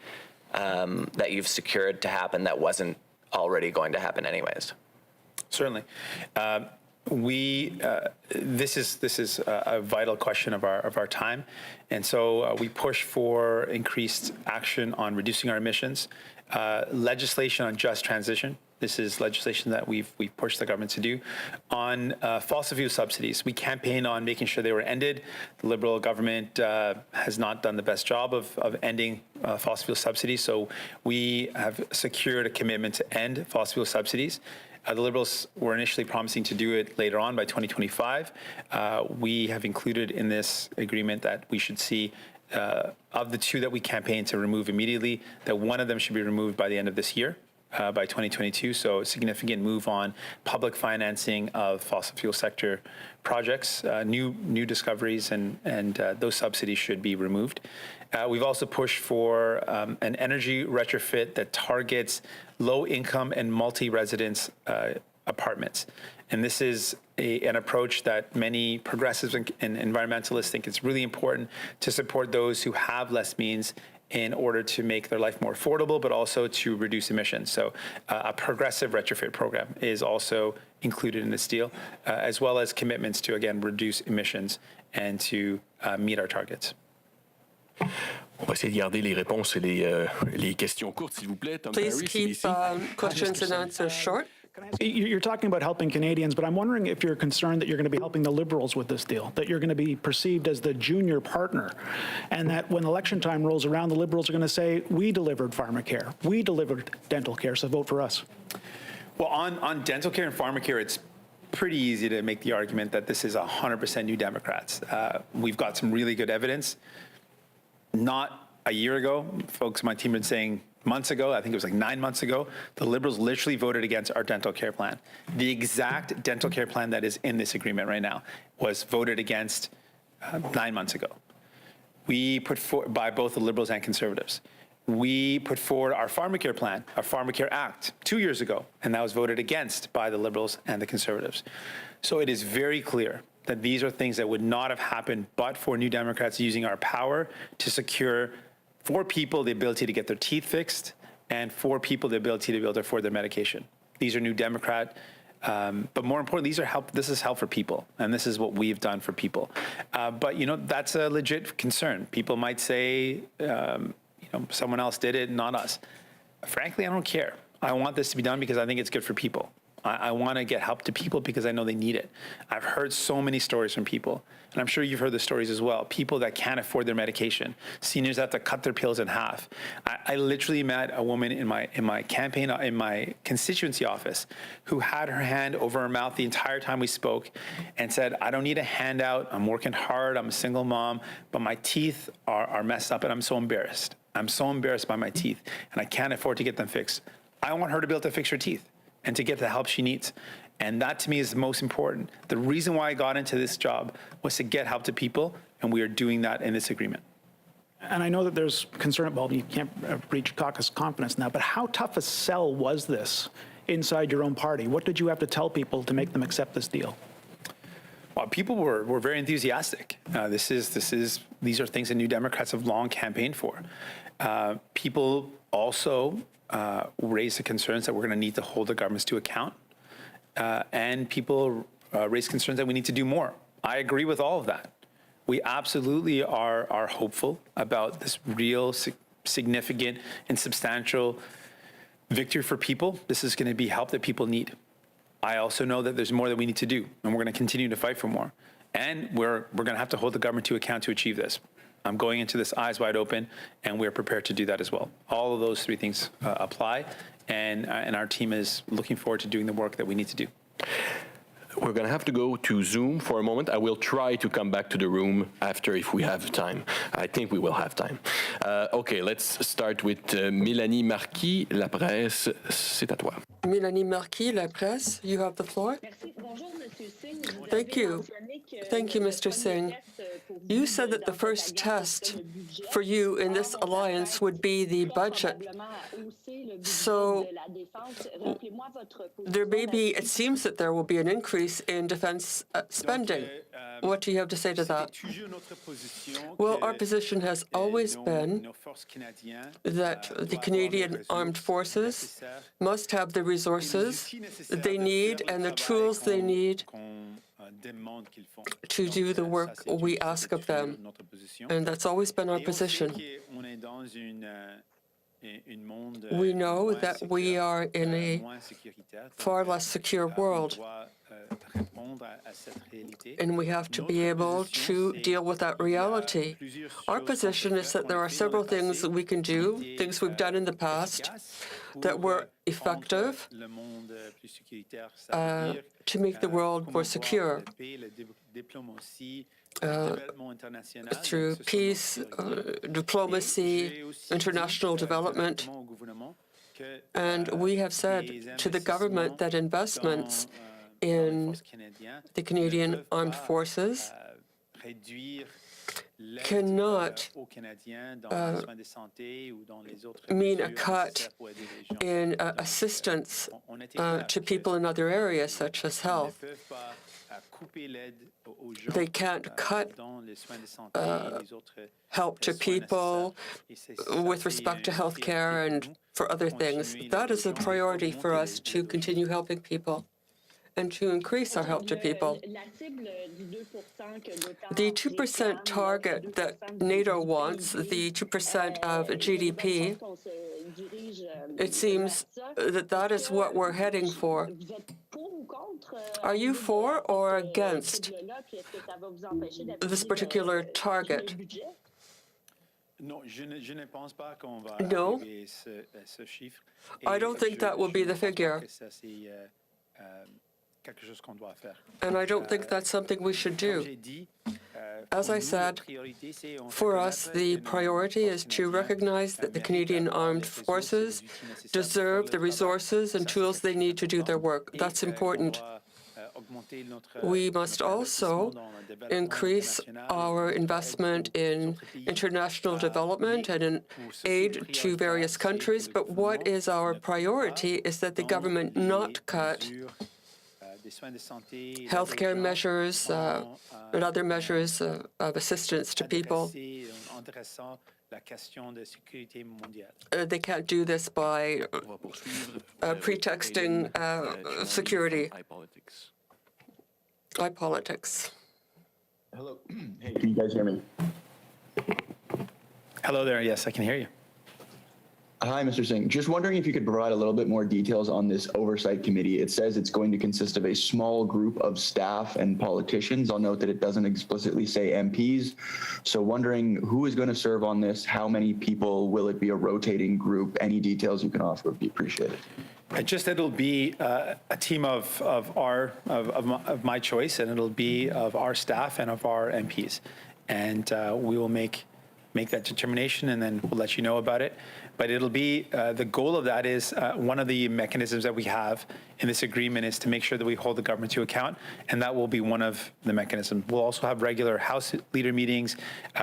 that you've secured to happen that wasn't already going to happen anyways? Certainly. This is a vital question of our time, and so we push for increased action on reducing our emissions, legislation on just transition. This is legislation that we've pushed the government to do. On fossil fuel subsidies, we campaign on making sure they were ended. The Liberal government has not done the best job of ending fossil fuel subsidies, so we have secured a commitment to end fossil fuel subsidies. The Liberals were initially promising to do it later on by 2025. We have included in this agreement that we should see, of the two that we campaign to remove immediately, that one of them should be removed by the end of this year, by 2022. So a significant move on public financing of fossil fuel sector projects, new discoveries, and those subsidies should be removed. We've also pushed for an energy retrofit that targets low-income and multi-residence apartments. And this is an approach that many progressives and environmentalists think it's really important to support those who have less means in order to make their life more affordable, but also to reduce emissions. So a progressive retrofit program is also included in this deal, as well as commitments to, again, reduce emissions and to meet our targets. On va essayer de garder les réponses et les questions courtes, s'il vous plaît. Please keep questions and answers short. You're talking about helping Canadians, but I'm wondering if you're concerned that you're going to be helping the Liberals with this deal, that you're going to be perceived as the junior partner, and that when election time rolls around, the Liberals are going to say, we delivered pharmacare, we delivered dental care, so vote for us. Well, on dental care and pharmacare, it's pretty easy to make the argument that this is 100% New Democrats. We've got some really good evidence. Not a year ago, folks on my team have been saying months ago, I think it was like 9 months ago, the Liberals literally voted against our dental care plan. The exact dental care plan that is in this agreement right now was voted against 9 months ago. We put forward, by both the Liberals and Conservatives, we put forward our pharmacare plan, our pharmacare act, 2 years ago, and that was voted against by the Liberals and the Conservatives. So it is very clear that these are things that would not have happened but for New Democrats using our power to secure for people the ability to get their teeth fixed and for people the ability to be able to afford their medication. These are New Democrat, but more importantly, this is help for people, and this is what we've done for people. But, that's a legit concern. People might say, someone else did it, not us. Frankly, I don't care. I want this to be done because I think it's good for people. I want to get help to people because I know they need it. I've heard so many stories from people, and I'm sure you've heard the stories as well. People that can't afford their medication. Seniors have to cut their pills in half. I literally met a woman in my campaign, in my constituency office, who had her hand over her mouth the entire time we spoke and said, I don't need a handout. I'm working hard. I'm a single mom, but my teeth are messed up and I'm so embarrassed. I'm so embarrassed by my teeth and I can't afford to get them fixed. I want her to be able to fix her teeth and to get the help she needs. And that, to me, is the most important. The reason why I got into this job was to get help to people, and we are doing that in this agreement. And I know that there's concern, well, you can't breach caucus confidence now, but how tough a sell was this inside your own party? What did you have to tell people to make them accept this deal? Well, people were very enthusiastic. These are things that New Democrats have long campaigned for. People also raise the concerns that we're going to need to hold the governments to account. And people raise concerns that we need to do more. I agree with all of that. We absolutely are hopeful about this real significant and substantial victory for people. This is going to be help that people need. I also know that there's more that we need to do, and we're going to continue to fight for more. And we're going to have to hold the government to account to achieve this. I'm going into this eyes wide open, and we're prepared to do that as well. All of those three things apply, and our team is looking forward to doing the work that we need to do. We're going to have to go to Zoom for a moment. I will try to come back to the room after if we have time. I think we will have time. Okay, let's start with Mélanie Marquis, La Presse, c'est à toi. Mélanie Marquis, La Presse, you have the floor. Thank you. Thank you, Mr. Singh. You said that the first test for you in this alliance would be the budget. So there may be, it seems that there will be an increase in defense spending. What do you have to say to that? Well, our position has always been that the Canadian Armed Forces must have the resources they need and the tools they need to do the work we ask of them. And that's always been our position. We know that we are in a far less secure world, and we have to be able to deal with that reality. Our position is that there are several things that we can do, things we've done in the past that were effective to make the world more secure. Through peace, diplomacy, international development. And we have said to the government that investments in the Canadian Armed Forces cannot mean a cut in assistance to people in other areas, such as health. They can't cut help to people with respect to health care and for other things. That is a priority for us to continue helping people and to increase our help to people. The 2% target that NATO wants, the 2% of GDP, it seems that that is what we're heading for. Are you for or against this particular target? No, I don't think that will be the figure. And I don't think that's something we should do. As I said, for us, the priority is to recognize that the Canadian Armed Forces deserve the resources and tools they need to do their work. That's important. We must also increase our investment in international development and in aid to various countries. But what is our priority is that the government not cut healthcare measures and other measures of assistance to people. They can't do this by pretexting security. Politics. Hello. Hey, can you guys hear me? Hello there. Yes, I can hear you. Hi, Mr. Singh. Just wondering if you could provide a little bit more details on this oversight committee. It says it's going to consist of a small group of staff and politicians. I'll note that it doesn't explicitly say MPs. So wondering who is going to serve on this, how many people, will it be a rotating group? Any details you can offer would be appreciated. It'll be a team of my choice, and it'll be of our staff and of our MPs. And we will make that determination, and then we'll let you know about it. But it'll be, the goal of that is one of the mechanisms that we have in this agreement is to make sure that we hold the government to account, and that will be one of the mechanisms. We'll also have regular House leader meetings,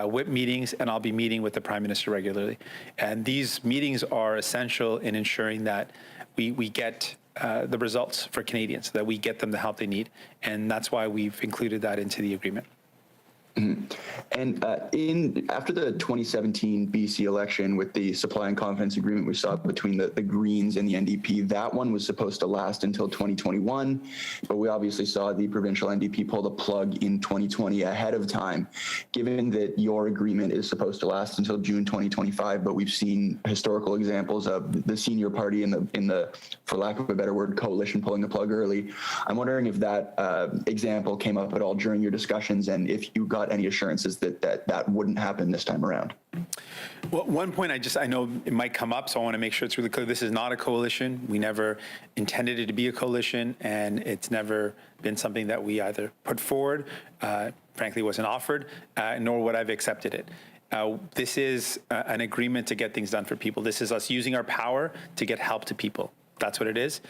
whip meetings, and I'll be meeting with the Prime Minister regularly. And these meetings are essential in ensuring that we get the results for Canadians, that we get them the help they need, and that's why we've included that into the agreement. Mm-hmm. And after the 2017 BC election with the supply and confidence agreement we saw between the Greens and the NDP, that one was supposed to last until 2021, but we obviously saw the provincial NDP pull the plug in 2020 ahead of time. Given that your agreement is supposed to last until June 2025, but we've seen historical examples of the senior party in the for lack of a better word, coalition pulling the plug early. I'm wondering if that example came up at all during your discussions, and if you got got any assurances that that wouldn't happen this time around? Well, one point I know it might come up, so I want to make sure it's really clear. This is not a coalition. We never intended it to be a coalition, and it's never been something that we either put forward, frankly wasn't offered, nor would I've accepted it. This is an agreement to get things done for people. This is us using our power to get help to people. That's what it is.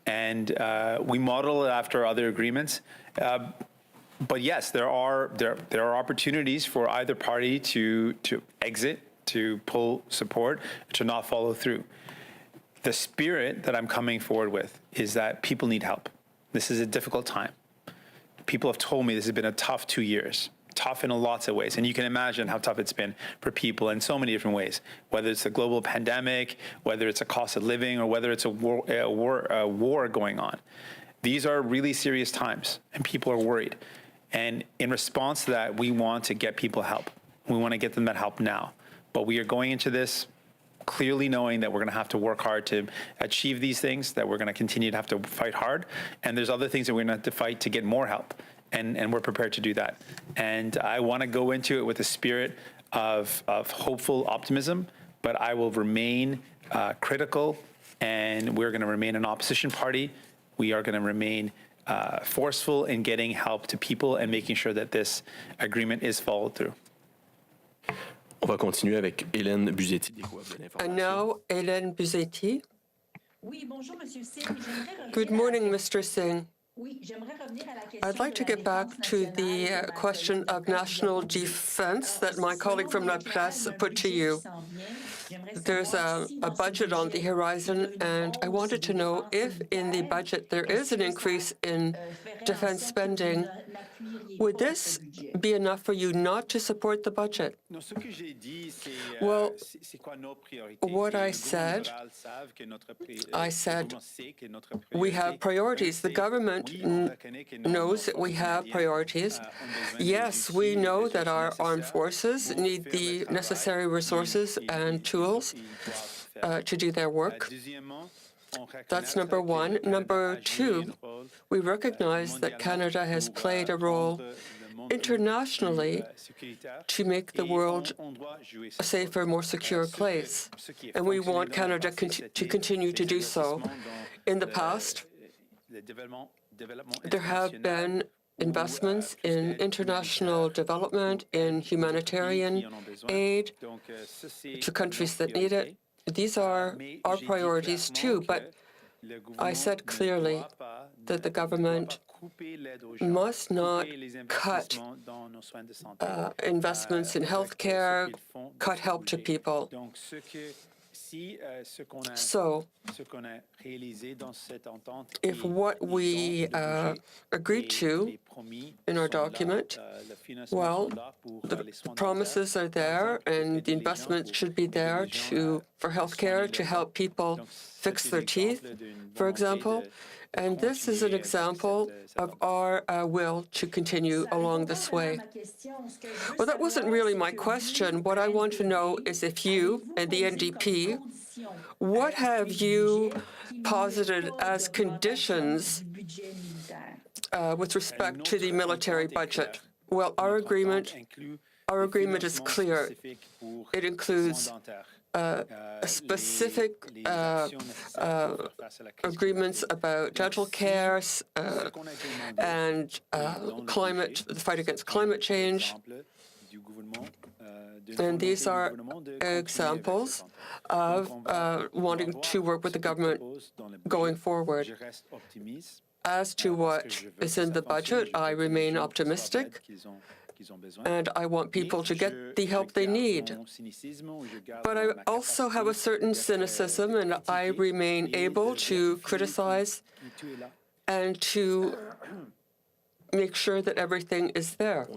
And we model it after other agreements. But yes, there are opportunities for either party to exit, to pull support, to not follow through. The spirit that I'm coming forward with is that people need help. This is a difficult time. People have told me this has been a tough 2 years, tough in lots of ways. And you can imagine how tough it's been for people in so many different ways, whether it's a global pandemic, whether it's a cost of living, or whether it's a war going on. These are really serious times, and people are worried. And in response to that, we want to get people help. We want to get them that help now. But we are going into this clearly knowing that we're going to have to work hard to achieve these things, that we're going to continue to have to fight hard. And there's other things that we're going to have to fight to get more help. And we're prepared to do that. And I want to go into it with a spirit of hopeful optimism, but I will remain critical, and we're going to remain an opposition party. We are going to remain forceful in getting help to people and making sure that this agreement is followed through. On va continuer avec Hélène Buzetti. And now, Hélène Buzetti. Good morning, Mr. Singh. I'd like to get back to the question of national defense that my colleague from La Presse put to you. There's a budget on the horizon, and I wanted to know if in the budget there is an increase in defense spending. Would this be enough for you not to support the budget? Well, what I said we have priorities. The government knows that we have priorities. Yes, we know that our armed forces need the necessary resources and tools to do their work. That's number one. Number two, we recognize that Canada has played a role internationally to make the world a safer, more secure place. And we want Canada to continue to do so. In the past, there have been investments in international development, in humanitarian aid to countries that need it. These are our priorities too, but I said clearly that the government must not cut investments in healthcare, cut help to people. So, if what we agreed to in our document, well, the promises are there, and the investments should be there for healthcare to help people fix their teeth, for example. And this is an example of our will to continue along this way. Well, that wasn't really my question. What I want to know is if you and the NDP, what have you posited as conditions with respect to the military budget? Well, our agreement is clear. It includes specific agreements about dental care and the fight against climate change. And these are examples of wanting to work with the government going forward. As to what is in the budget, I remain optimistic. And I want people to get the help they need. But I also have a certain cynicism, and I remain able to criticize and to make sure that everything is there.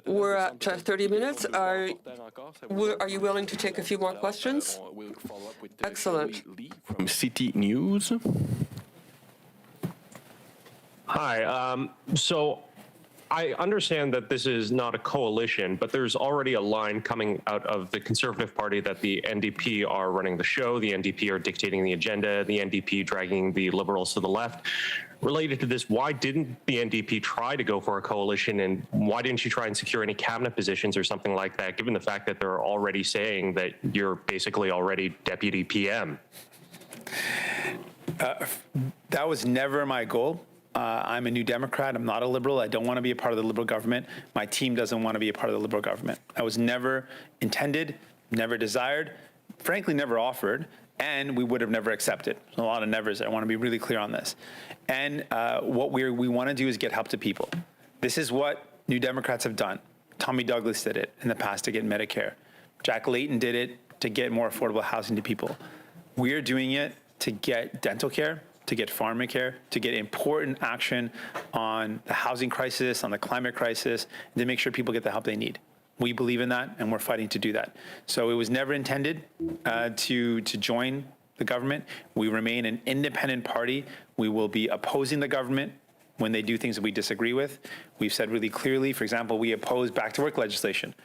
We're at 30 minutes. Are you willing to take a few more questions? Excellent. From City News. Hi. So I understand that this is not a coalition, but there's already a line coming out of the Conservative Party that the NDP are running the show, the NDP are dictating the agenda, the NDP dragging the Liberals to the left. related to this, why didn't the NDP try to go for a coalition, and why didn't you try and secure any cabinet positions or something like that, given the fact that they're already saying that you're basically already deputy PM? That was never my goal. I'm a New Democrat. I'm not a Liberal. I don't want to be a part of the Liberal government. My team doesn't want to be a part of the Liberal government. I was never intended, never desired, frankly, never offered, and we would have never accepted. A lot of nevers. I want to be really clear on this. And what we want to do is get help to people. This is what New Democrats have done. Tommy Douglas did it in the past to get Medicare. Jack Layton did it to get more affordable housing to people. We're doing it to get dental care, to get pharmacare, to get important action on the housing crisis, on the climate crisis, and to make sure people get the help they need. We believe in that, and we're fighting to do that. So it was never intended to join the government. We remain an independent party. We will be opposing the government when they do things that we disagree with. We've said really clearly, for example, we oppose back-to-work legislation.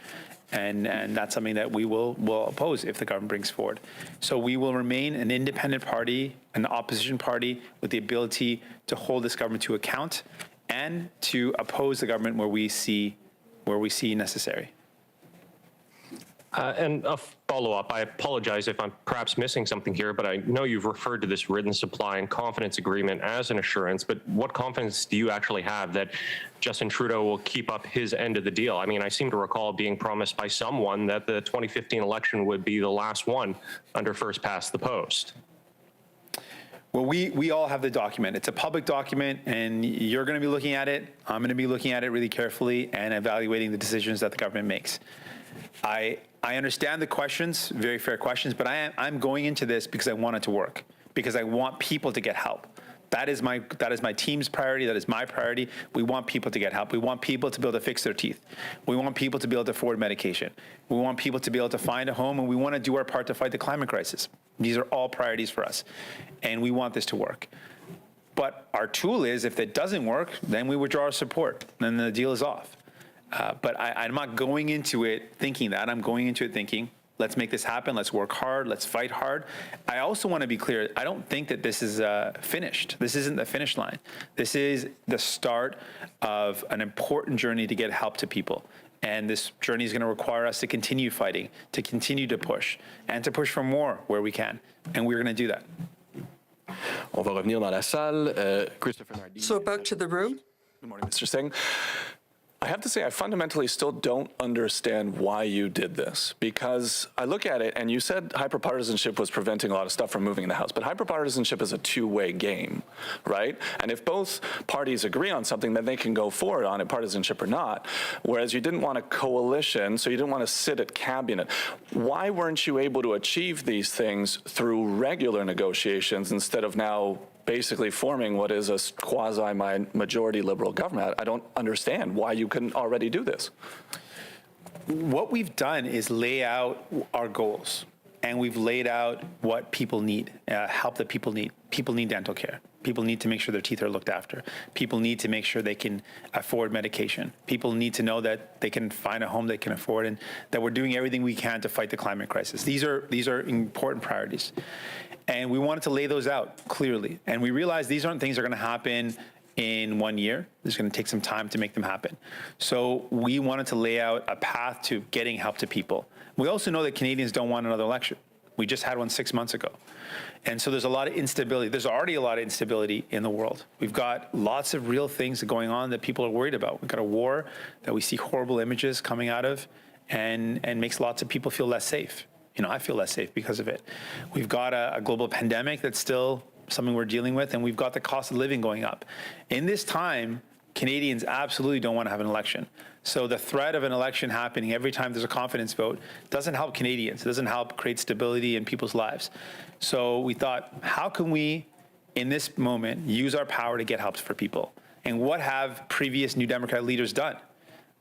And that's something that we will oppose if the government brings forward. So we will remain an independent party, an opposition party with the ability to hold this government to account and to oppose the government where we see necessary. And a follow-up, I apologize if I'm perhaps missing something here, but I know you've referred to this written supply and confidence agreement as an assurance, but what confidence do you actually have that Justin Trudeau will keep up his end of the deal? I mean, I seem to recall being promised by someone that the 2015 election would be the last one under first past the post. Well, we all have the document. It's a public document, and you're going to be looking at it. I'm going to be looking at it really carefully and evaluating the decisions that the government makes. I understand the questions, very fair questions, but I'm going into this because I want it to work, because I want people to get help. That is my team's priority. That is my priority. We want people to get help. We want people to be able to fix their teeth. We want people to be able to afford medication. We want people to be able to find a home, and we want to do our part to fight the climate crisis. These are all priorities for us, and we want this to work. But our tool is, if it doesn't work, then we withdraw our support, then the deal is off. But I'm not going into it thinking that. I'm going into it thinking, let's make this happen. Let's work hard. Let's fight hard. I also want to be clear. I don't think that this is finished. This isn't the finish line. This is the start of an important journey to get help to people. And this journey is going to require us to continue fighting, to continue to push, and to push for more where we can. And we're going to do that. On va revenir dans la salle. Christopher Nardi. So back to the room. Good morning, Mr. Singh. I have to say, I fundamentally still don't understand why you did this, because I look at it, and you said hyperpartisanship was preventing a lot of stuff from moving in the House, but hyperpartisanship is a two-way game, right? And if both parties agree on something, then they can go forward on it, partisanship or not, whereas you didn't want a coalition, so you didn't want to sit at cabinet. Why weren't you able to achieve these things through regular negotiations instead of now basically forming what is a quasi-majority Liberal government? I don't understand why you couldn't already do this. What we've done is lay out our goals, and we've laid out what people need, help that people need. People need dental care. People need to make sure their teeth are looked after. People need to make sure they can afford medication. People need to know that they can find a home they can afford, and that we're doing everything we can to fight the climate crisis. These are important priorities. And we wanted to lay those out clearly. And we realized these aren't things that are going to happen in 1 year. It's going to take some time to make them happen. So we wanted to lay out a path to getting help to people. We also know that Canadians don't want another election. We just had one 6 months ago. And so there's a lot of instability. There's already a lot of instability in the world. We've got lots of real things going on that people are worried about. We've got a war that we see horrible images coming out of, and makes lots of people feel less safe. You know, I feel less safe because of it. We've got a global pandemic that's still something we're dealing with, and we've got the cost of living going up. In this time, Canadians absolutely don't want to have an election. So the threat of an election happening every time there's a confidence vote doesn't help Canadians. It doesn't help create stability in people's lives. So we thought, how can we, in this moment, use our power to get help for people? And what have previous New Democrat leaders done?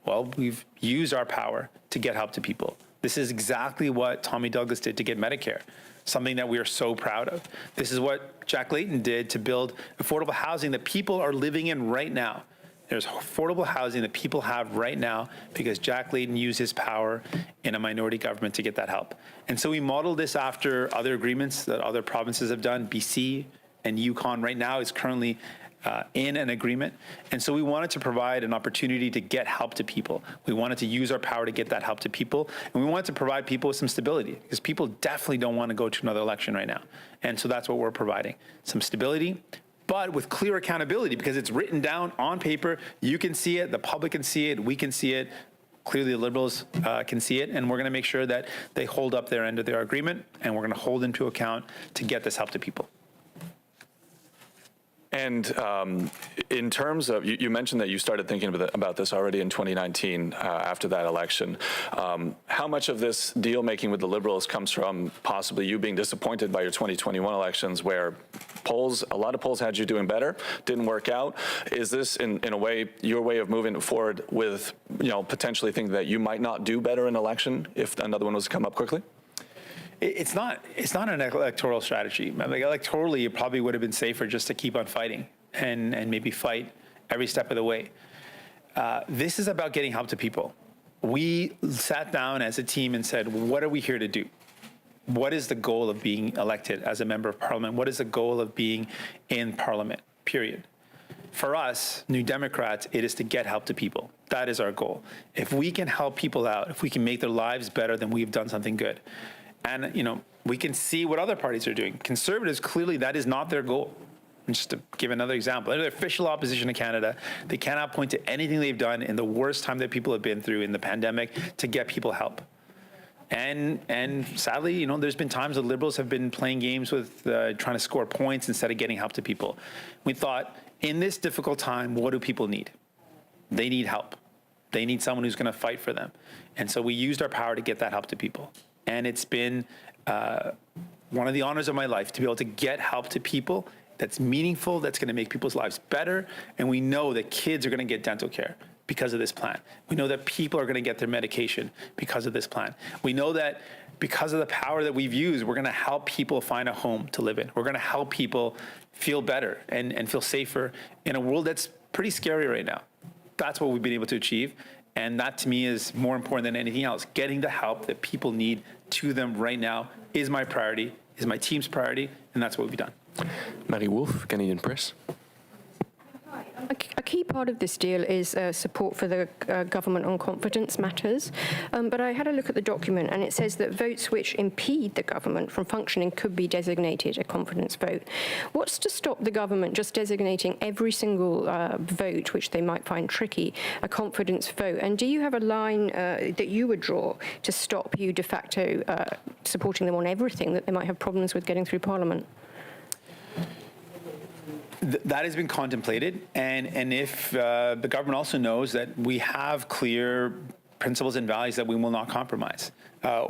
Well, we've used our power to get help to people. This is exactly what Tommy Douglas did to get Medicare, something that we are so proud of. This is what Jack Layton did to build affordable housing that people are living in right now. There's affordable housing that people have right now because Jack Layton used his power in a minority government to get that help. And so we modeled this after other agreements that other provinces have done. BC and Yukon right now is currently in an agreement. And so we wanted to provide an opportunity to get help to people. We wanted to use our power to get that help to people. And we wanted to provide people with some stability, because people definitely don't want to go to another election right now. And so that's what we're providing, some stability, but with clear accountability, because it's written down on paper. You can see it, the public can see it, we can see it. Clearly, the Liberals can see it, and we're going to make sure that they hold up their end of their agreement, and we're going to hold them to account to get this help to people. And in terms of, you mentioned that you started thinking about this already in 2019 after that election. How much of this deal making with the Liberals comes from possibly you being disappointed by your 2021 elections, where a lot of polls had you doing better, didn't work out? Is this in a way your way of moving forward with, potentially thinking that you might not do better in an election if another one was to come up quickly? It's not an electoral strategy. Like, electorally, it probably would have been safer just to keep on fighting and maybe fight every step of the way. This is about getting help to people. We sat down as a team and said, what are we here to do? What is the goal of being elected as a member of parliament? What is the goal of being in parliament, period? For us, New Democrats, it is to get help to people. That is our goal. If we can help people out, if we can make their lives better, then we've done something good. And, we can see what other parties are doing. Conservatives, clearly, that is not their goal. And just to give another example, they're the official opposition to Canada. They cannot point to anything they've done in the worst time that people have been through in the pandemic to get people help. And sadly, there's been times the Liberals have been playing games with trying to score points instead of getting help to people. We thought, in this difficult time, what do people need? They need help. They need someone who's going to fight for them. And so we used our power to get that help to people. And it's been one of the honors of my life to be able to get help to people that's meaningful, that's going to make people's lives better. And we know that kids are going to get dental care because of this plan. We know that people are going to get their medication because of this plan. We know that because of the power that we've used, we're going to help people find a home to live in. We're going to help people feel better and feel safer in a world that's pretty scary right now. That's what we've been able to achieve. And that, to me, is more important than anything else. Getting the help that people need to them right now is my priority, is my team's priority, and that's what we've done. Marie Wolf, Canadian Press. A key part of this deal is support for the government on confidence matters. But I had a look at the document, and it says that votes which impede the government from functioning could be designated a confidence vote. What's to stop the government just designating every single vote, which they might find tricky, a confidence vote? And do you have a line that you would draw to stop you de facto supporting them on everything that they might have problems with getting through Parliament? That has been contemplated, and if the government also knows that we have clear principles and values that we will not compromise.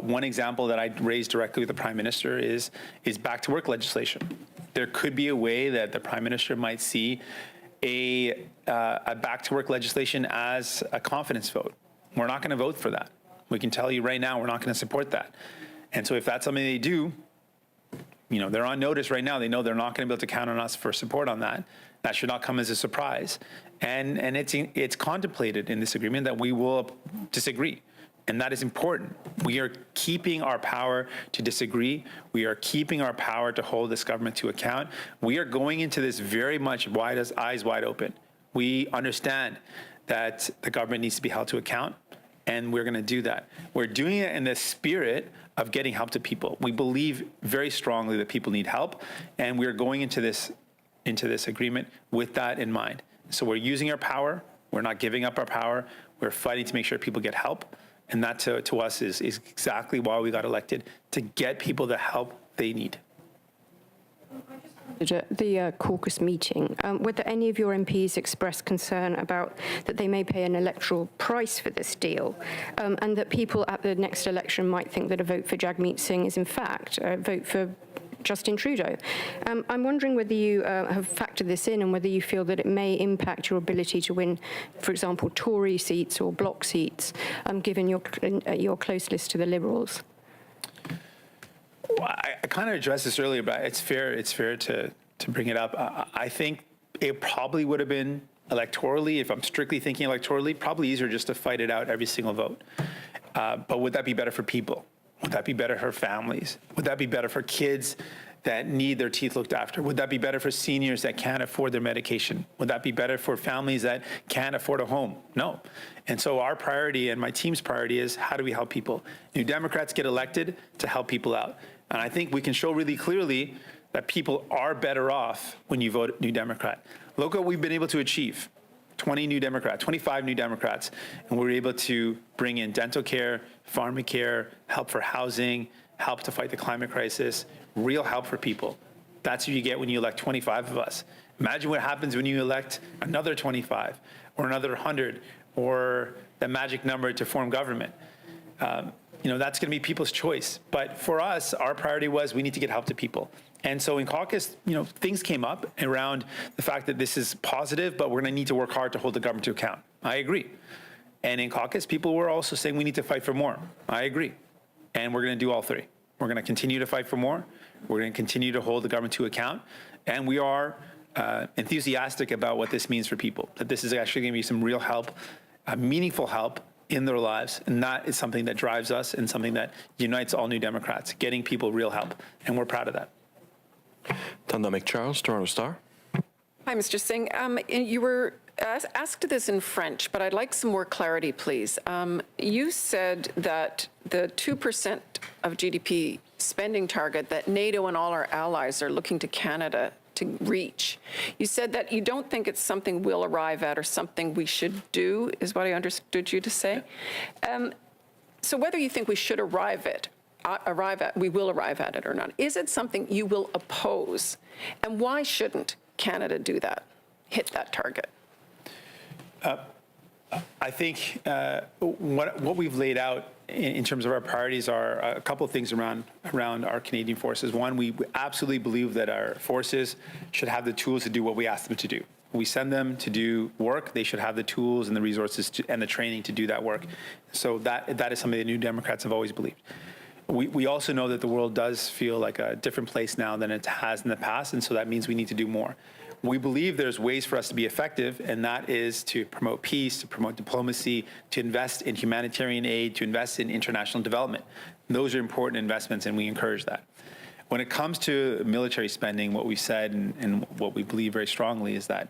One example that I raised directly with the Prime Minister is back to work legislation. There could be a way that the Prime Minister might see a back to work legislation as a confidence vote. We're not going to vote for that. We can tell you right now we're not going to support that. And so if that's something they do, they're on notice right now. They know they're not going to be able to count on us for support on that. That should not come as a surprise. And it's contemplated in this agreement that we will disagree. And that is important. We are keeping our power to disagree. We are keeping our power to hold this government to account. We are going into this very much eyes wide open. We understand that the government needs to be held to account, and we're going to do that. We're doing it in the spirit of getting help to people. We believe very strongly that people need help, and we're going into this agreement with that in mind. So we're using our power. We're not giving up our power. We're fighting to make sure people get help, and that to us is exactly why we got elected, to get people the help they need. The caucus meeting, whether any of your MPs expressed concern about that they may pay an electoral price for this deal, and that people at the next election might think that a vote for Jagmeet Singh is in fact a vote for Justin Trudeau. I'm wondering whether you have factored this in and whether you feel that it may impact your ability to win, for example, Tory seats or Bloc seats, given your close list to the Liberals. Well, I kind of addressed this earlier, but it's fair to bring it up. I think it probably would have been electorally, if I'm strictly thinking electorally, probably easier just to fight it out every single vote. But would that be better for people? Would that be better for families? Would that be better for kids that need their teeth looked after? Would that be better for seniors that can't afford their medication? Would that be better for families that can't afford a home? No. And so our priority and my team's priority is how do we help people? New Democrats get elected to help people out. And I think we can show really clearly that people are better off when you vote New Democrat. Look what we've been able to achieve. 20 New Democrats, 25 New Democrats, and we're able to bring in dental care, pharmacare, help for housing, help to fight the climate crisis, real help for people. That's what you get when you elect 25 of us. Imagine what happens when you elect another 25 or another 100 or the magic number to form government. That's going to be people's choice. But for us, our priority was we need to get help to people. And so in caucus, things came up around the fact that this is positive, but we're going to need to work hard to hold the government to account. I agree. And in caucus, people were also saying we need to fight for more. I agree. And we're going to do all three. We're going to continue to fight for more. We're going to continue to hold the government to account. And we are enthusiastic about what this means for people, that this is actually going to be some real help, meaningful help in their lives. And that is something that drives us and something that unites all New Democrats, getting people real help. And we're proud of that. Tanda McCharles, Toronto Star. Hi, Mr. Singh. You were asked this in French, but I'd like some more clarity, please. You said that the 2% of GDP spending target that NATO and all our allies are looking to Canada to reach. You said that you don't think it's something we'll arrive at or something we should do, is what I understood you to say. So whether you think we should we will arrive at it or not, is it something you will oppose? And why shouldn't Canada do that, hit that target? I think what we've laid out in terms of our priorities are a couple of things around our Canadian forces. One, we absolutely believe that our forces should have the tools to do what we ask them to do. We send them to do work, they should have the tools and the resources and the training to do that work. So that is something that New Democrats have always believed. We also know that the world does feel like a different place now than it has in the past, and so that means we need to do more. We believe there's ways for us to be effective, and that is to promote peace, to promote diplomacy, to invest in humanitarian aid, to invest in international development. Those are important investments, and we encourage that. When it comes to military spending, what we said and what we believe very strongly is that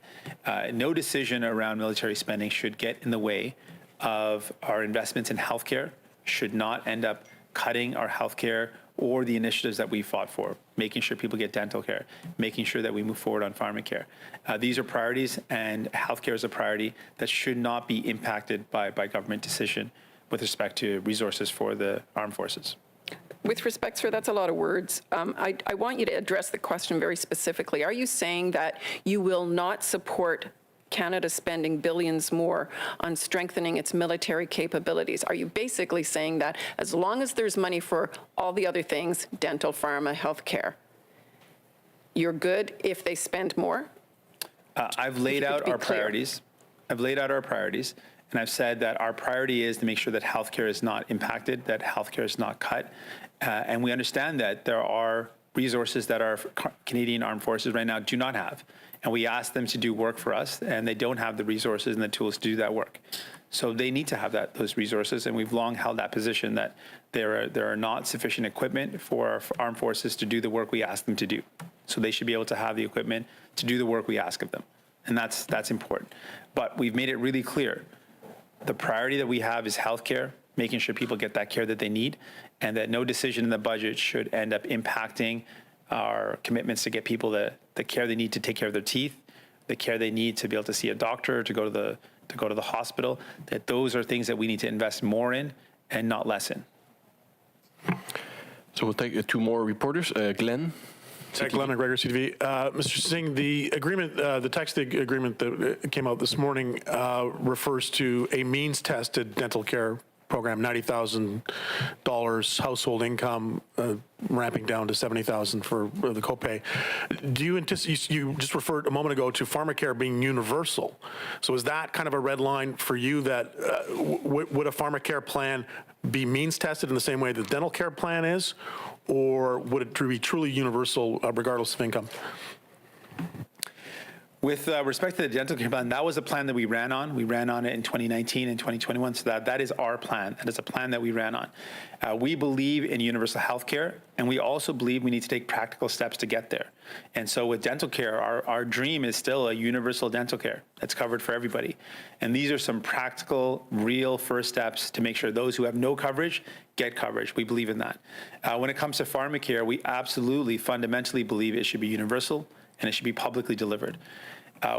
no decision around military spending should get in the way of our investments in healthcare, should not end up cutting our healthcare or the initiatives that we fought for, making sure people get dental care, making sure that we move forward on pharmacare. These are priorities, and healthcare is a priority that should not be impacted by government decision with respect to resources for the armed forces. With respect, sir, that's a lot of words. I want you to address the question very specifically. Are you saying that you will not support Canada spending billions more on strengthening its military capabilities? Are you basically saying that as long as there's money for all the other things, dental, pharma, healthcare, you're good if they spend more? I've laid out our priorities. And I've said that our priority is to make sure that healthcare is not impacted, that healthcare is not cut. And we understand that there are resources that our Canadian Armed Forces right now do not have. And we ask them to do work for us, and they don't have the resources and the tools to do that work. So they need to have those resources, and we've long held that position that there are not sufficient equipment for our armed forces to do the work we ask them to do. So they should be able to have the equipment to do the work we ask of them. And that's important. But we've made it really clear. The priority that we have is healthcare, making sure people get that care that they need, and that no decision in the budget should end up impacting our commitments to get people the care they need to take care of their teeth, the care they need to be able to see a doctor, to go to the hospital, that those are things that we need to invest more in and not less in. So we'll take two more reporters. Glenn. Glenn McGregor, CTV. Mr. Singh, the agreement, the text agreement that came out this morning refers to a means-tested dental care program, $90,000 household income, ramping down to $70,000 for the copay. Do you anticipate? You just referred a moment ago to pharmacare being universal. So is that kind of a red line for you? That would a pharmacare plan be means-tested in the same way the dental care plan is, or would it be truly universal regardless of income? With respect to the dental care plan, that was a plan that we ran on. We ran on it in 2019 and 2021, so that is our plan. That is a plan that we ran on. We believe in universal health care, and we also believe we need to take practical steps to get there. And so with dental care, our dream is still a universal dental care that's covered for everybody. And these are some practical, real first steps to make sure those who have no coverage get coverage. We believe in that. When it comes to pharmacare, we absolutely fundamentally believe it should be universal and it should be publicly delivered.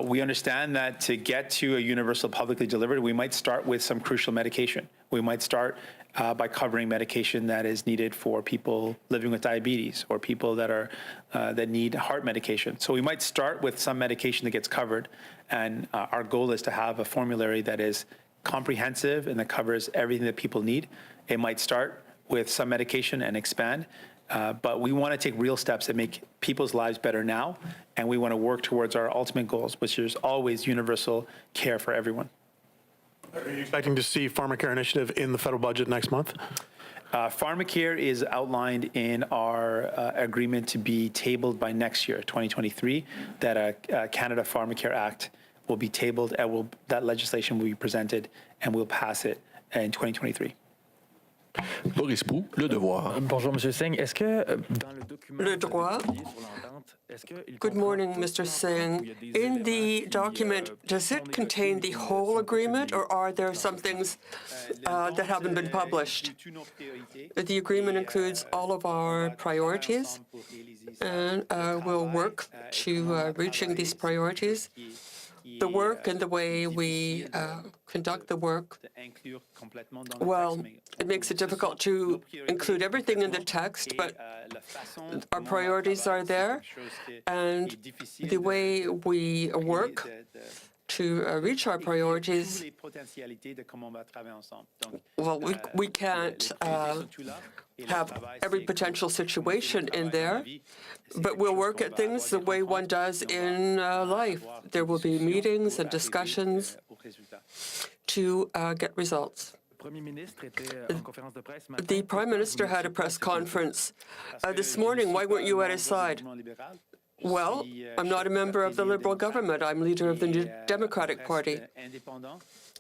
We understand that to get to a universal publicly delivered, we might start with some crucial medication. We might start by covering medication that is needed for people living with diabetes or people that need heart medication. So we might start with some medication that gets covered, and our goal is to have a formulary that is comprehensive and that covers everything that people need. It might start with some medication and expand. But we want to take real steps that make people's lives better now, and we want to work towards our ultimate goals, which is always universal care for everyone. Are you expecting to see pharmacare initiative in the federal budget next month? Pharmacare is outlined in our agreement to be tabled by next year, 2023, that a Canada Pharmacare Act will be tabled, and that legislation will be presented, and we'll pass it in 2023. Boris Proulx, Le Devoir. Bonjour, Monsieur Singh. Est-ce que dans le document Le Droit. Good morning, Mr. Singh. In the document, does it contain the whole agreement, or are there some things that haven't been published? The agreement includes all of our priorities, and we'll work to reaching these priorities. The work and the way we conduct the work, well, it makes it difficult to include everything in the text, but our priorities are there, and the way we work to reach our priorities, well, we can't have every potential situation in there, but we'll work at things the way one does in life. There will be meetings and discussions to get results. The Prime Minister had a press conference this morning. Why weren't you at his side? Well, I'm not a member of the Liberal government. I'm leader of the New Democratic Party.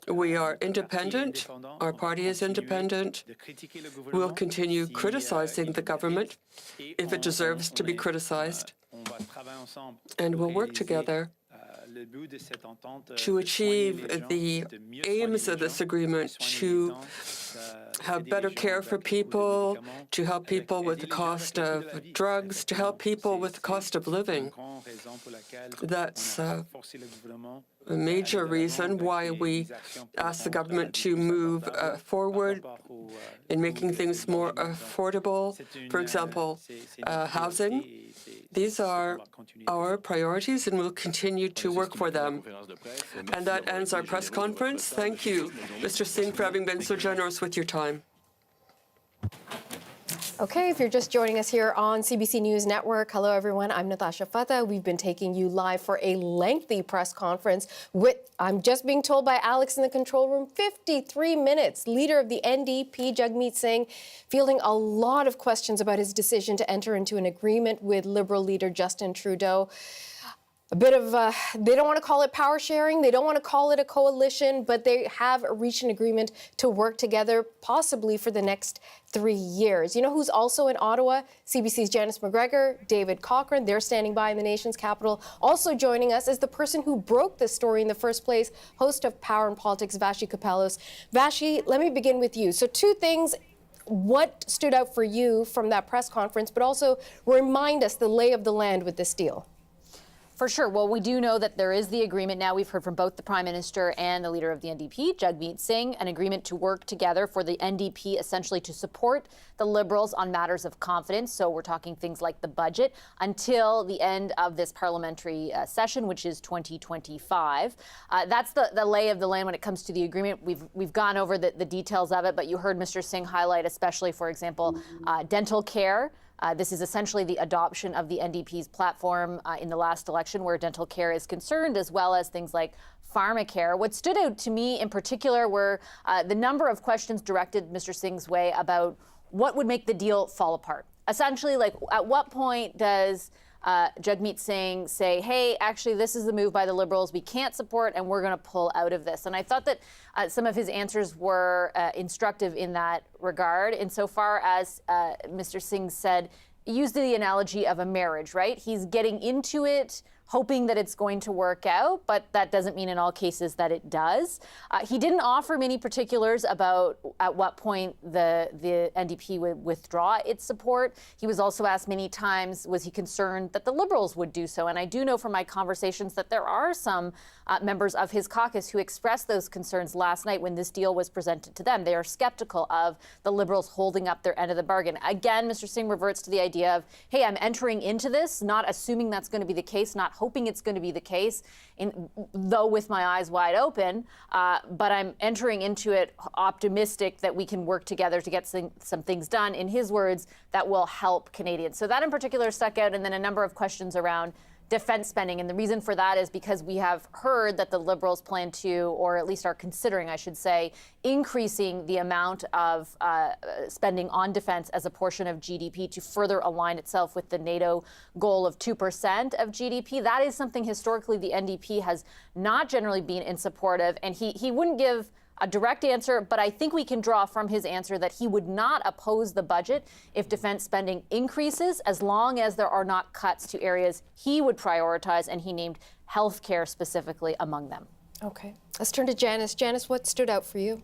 We are independent. Our party is independent. We'll continue criticizing the government if it deserves to be criticized. And we'll work together to achieve the aims of this agreement, to have better care for people, to help people with the cost of drugs, to help people with the cost of living. That's a major reason why we ask the government to move forward in making things more affordable. For example, housing. These are our priorities, and we'll continue to work for them. And that ends our press conference. Thank you, Mr. Singh, for having been so generous with your time. Okay, if you're just joining us here on CBC News Network, hello everyone, I'm Natasha Fatha. We've been taking you live for a lengthy press conference with, I'm just being told by Alex in the control room, 53 minutes. Leader of the NDP, Jagmeet Singh, fielding a lot of questions about his decision to enter into an agreement with Liberal leader Justin Trudeau. A bit of, they don't want to call it power sharing, they don't want to call it a coalition, but they have reached an agreement to work together, possibly for the next 3 years. You know who's also in Ottawa? CBC's Janice McGregor, David Cochrane. They're standing by in the nation's capital. Also joining us is the person who broke this story in the first place, host of Power and Politics, Vassy Kapelos. Vassy, let me begin with you. So 2 things. What stood out for you from that press conference, but also remind us the lay of the land with this deal? For sure. Well, we do know that there is the agreement now. We've heard from both the Prime Minister and the leader of the NDP, Jagmeet Singh, an agreement to work together for the NDP essentially to support the Liberals on matters of confidence. So we're talking things like the budget until the end of this parliamentary session, which is 2025. That's the lay of the land when it comes to the agreement. We've gone over the details of it, but you heard Mr. Singh highlight especially, for example, dental care. This is essentially the adoption of the NDP's platform in the last election where dental care is concerned, as well as things like pharmacare. What stood out to me in particular were the number of questions directed Mr. Singh's way about what would make the deal fall apart. Essentially, like, at what point does Jagmeet Singh say, hey, actually, this is the move by the Liberals we can't support, and we're going to pull out of this. And I thought that some of his answers were instructive in that regard, insofar as Mr. Singh said, used the analogy of a marriage, right? He's getting into it, hoping that it's going to work out, but that doesn't mean in all cases that it does. He didn't offer many particulars about at what point the NDP would withdraw its support. He was also asked many times, was he concerned that the Liberals would do so? And I do know from my conversations that there are some members of his caucus who expressed those concerns last night when this deal was presented to them. They are skeptical of the Liberals holding up their end of the bargain. Again, Mr. Singh reverts to the idea of, hey, I'm entering into this, not assuming that's going to be the case, not hoping it's going to be the case, though with my eyes wide open, but I'm entering into it optimistic that we can work together to get some things done, in his words, that will help Canadians. So that in particular stuck out, and then a number of questions around defense spending. And the reason for that is because we have heard that the Liberals plan to, or at least are considering, I should say, increasing the amount of spending on defense as a portion of GDP to further align itself with the NATO goal of 2% of GDP. That is something historically the NDP has not generally been in support of. And he wouldn't give a direct answer, but I think we can draw from his answer that he would not oppose the budget if defense spending increases, as long as there are not cuts to areas he would prioritize, and he named healthcare specifically among them. Okay. Let's turn to Janice. Janice, what stood out for you?